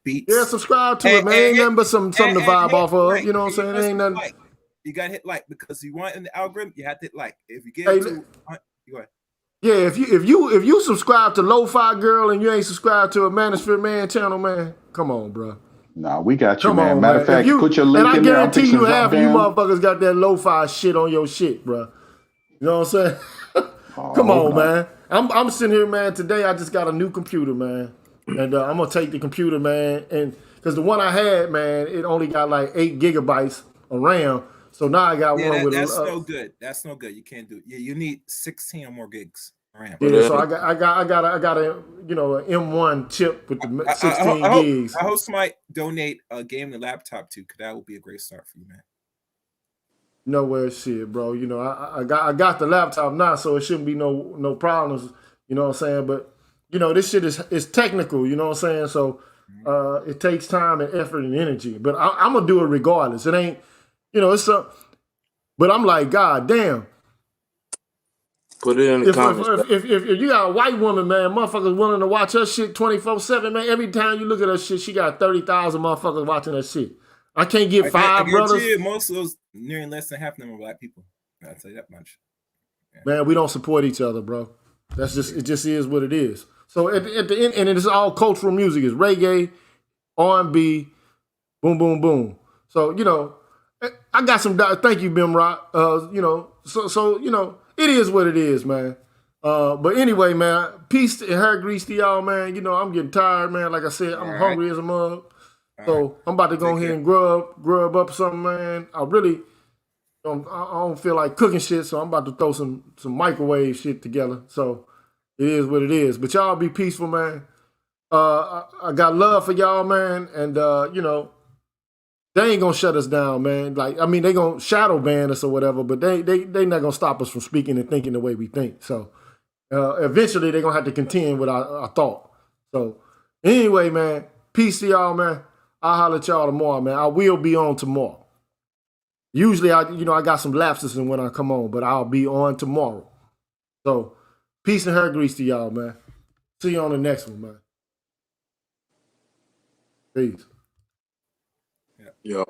beats. Yeah, subscribe to it, man. Ain't nothing but something to vibe off of. Like, you know what I'm saying? Ain't nothing. Like. You gotta hit like because you want in the algorithm, you have to hit like. If you get Hey, to you go ahead. Yeah, if you subscribe to Lo-Fi Girl and you ain't subscribed to a Manosphere Man channel, man, come on, bro. Nah, we got you, Come man. on, Matter man. of fact, put your link and I in there. guarantee you half of you down. motherfuckers got that Lo-Fi shit on your shit, bro. You know what I'm saying? Come on, man. I'm sitting here, man. Today I just got a new computer, man, and I'm gonna take the computer, man, and because the one I had, man, it only got like 8 gigabytes of RAM. So now I got one with. That's no good. That's no good. You can't do it. Yeah, you need 16 or more gigs RAM. Yeah, so I got a an M1 chip with the 16 gigs. I hope somebody donate a gaming laptop too, because that would be a great start for you, man. Nowhere shit, bro. You know, I got the laptop now, so it shouldn't be no problems. You know what I'm saying? But you know, this shit is technical. You know what I'm saying? So it takes time and effort and energy. But I'm gonna do it regardless. It ain't, you know, it's a. But I'm like, God damn. Put it in the comments. If you got a white woman, man, motherfuckers willing to watch her shit 24/7, man. Every time you look at her shit, she got 30,000 motherfuckers watching her shit. I can't get five brothers. You, most of those nearly less than half of them are black people. I'll tell you that much. Yeah. Man, we don't support each other, bro. That's just it. Just is what it is. So at the end, and it's all cultural music. It's reggae, R&B, boom, boom, boom. So you know, I got some. Thank you, Bimrock. You know, so you know, it is what it is, man. But anyway, man, peace and hair grease to y'all, man. You know, I'm getting tired, man. Like I said, I'm hungry as a mug. So I'm about to go ahead and grub up something, man. I really don't feel like cooking shit, so I'm about to throw some microwave shit together. So it is what it is. But y'all be peaceful, man. I got love for y'all, man, and you know, they ain't gonna shut us down, man. Like, I mean, they gonna shadow ban us or whatever, but they not gonna stop us from speaking and thinking the way we think. So eventually they gonna have to contend with our thought. So anyway, man, peace to y'all, man. I'll holler at y'all tomorrow, man. I will be on tomorrow. Usually, I got some lapses in when I come on, but I'll be on tomorrow. So, peace and hair grease to y'all, man. See you on the next one, man. Peace. Yeah.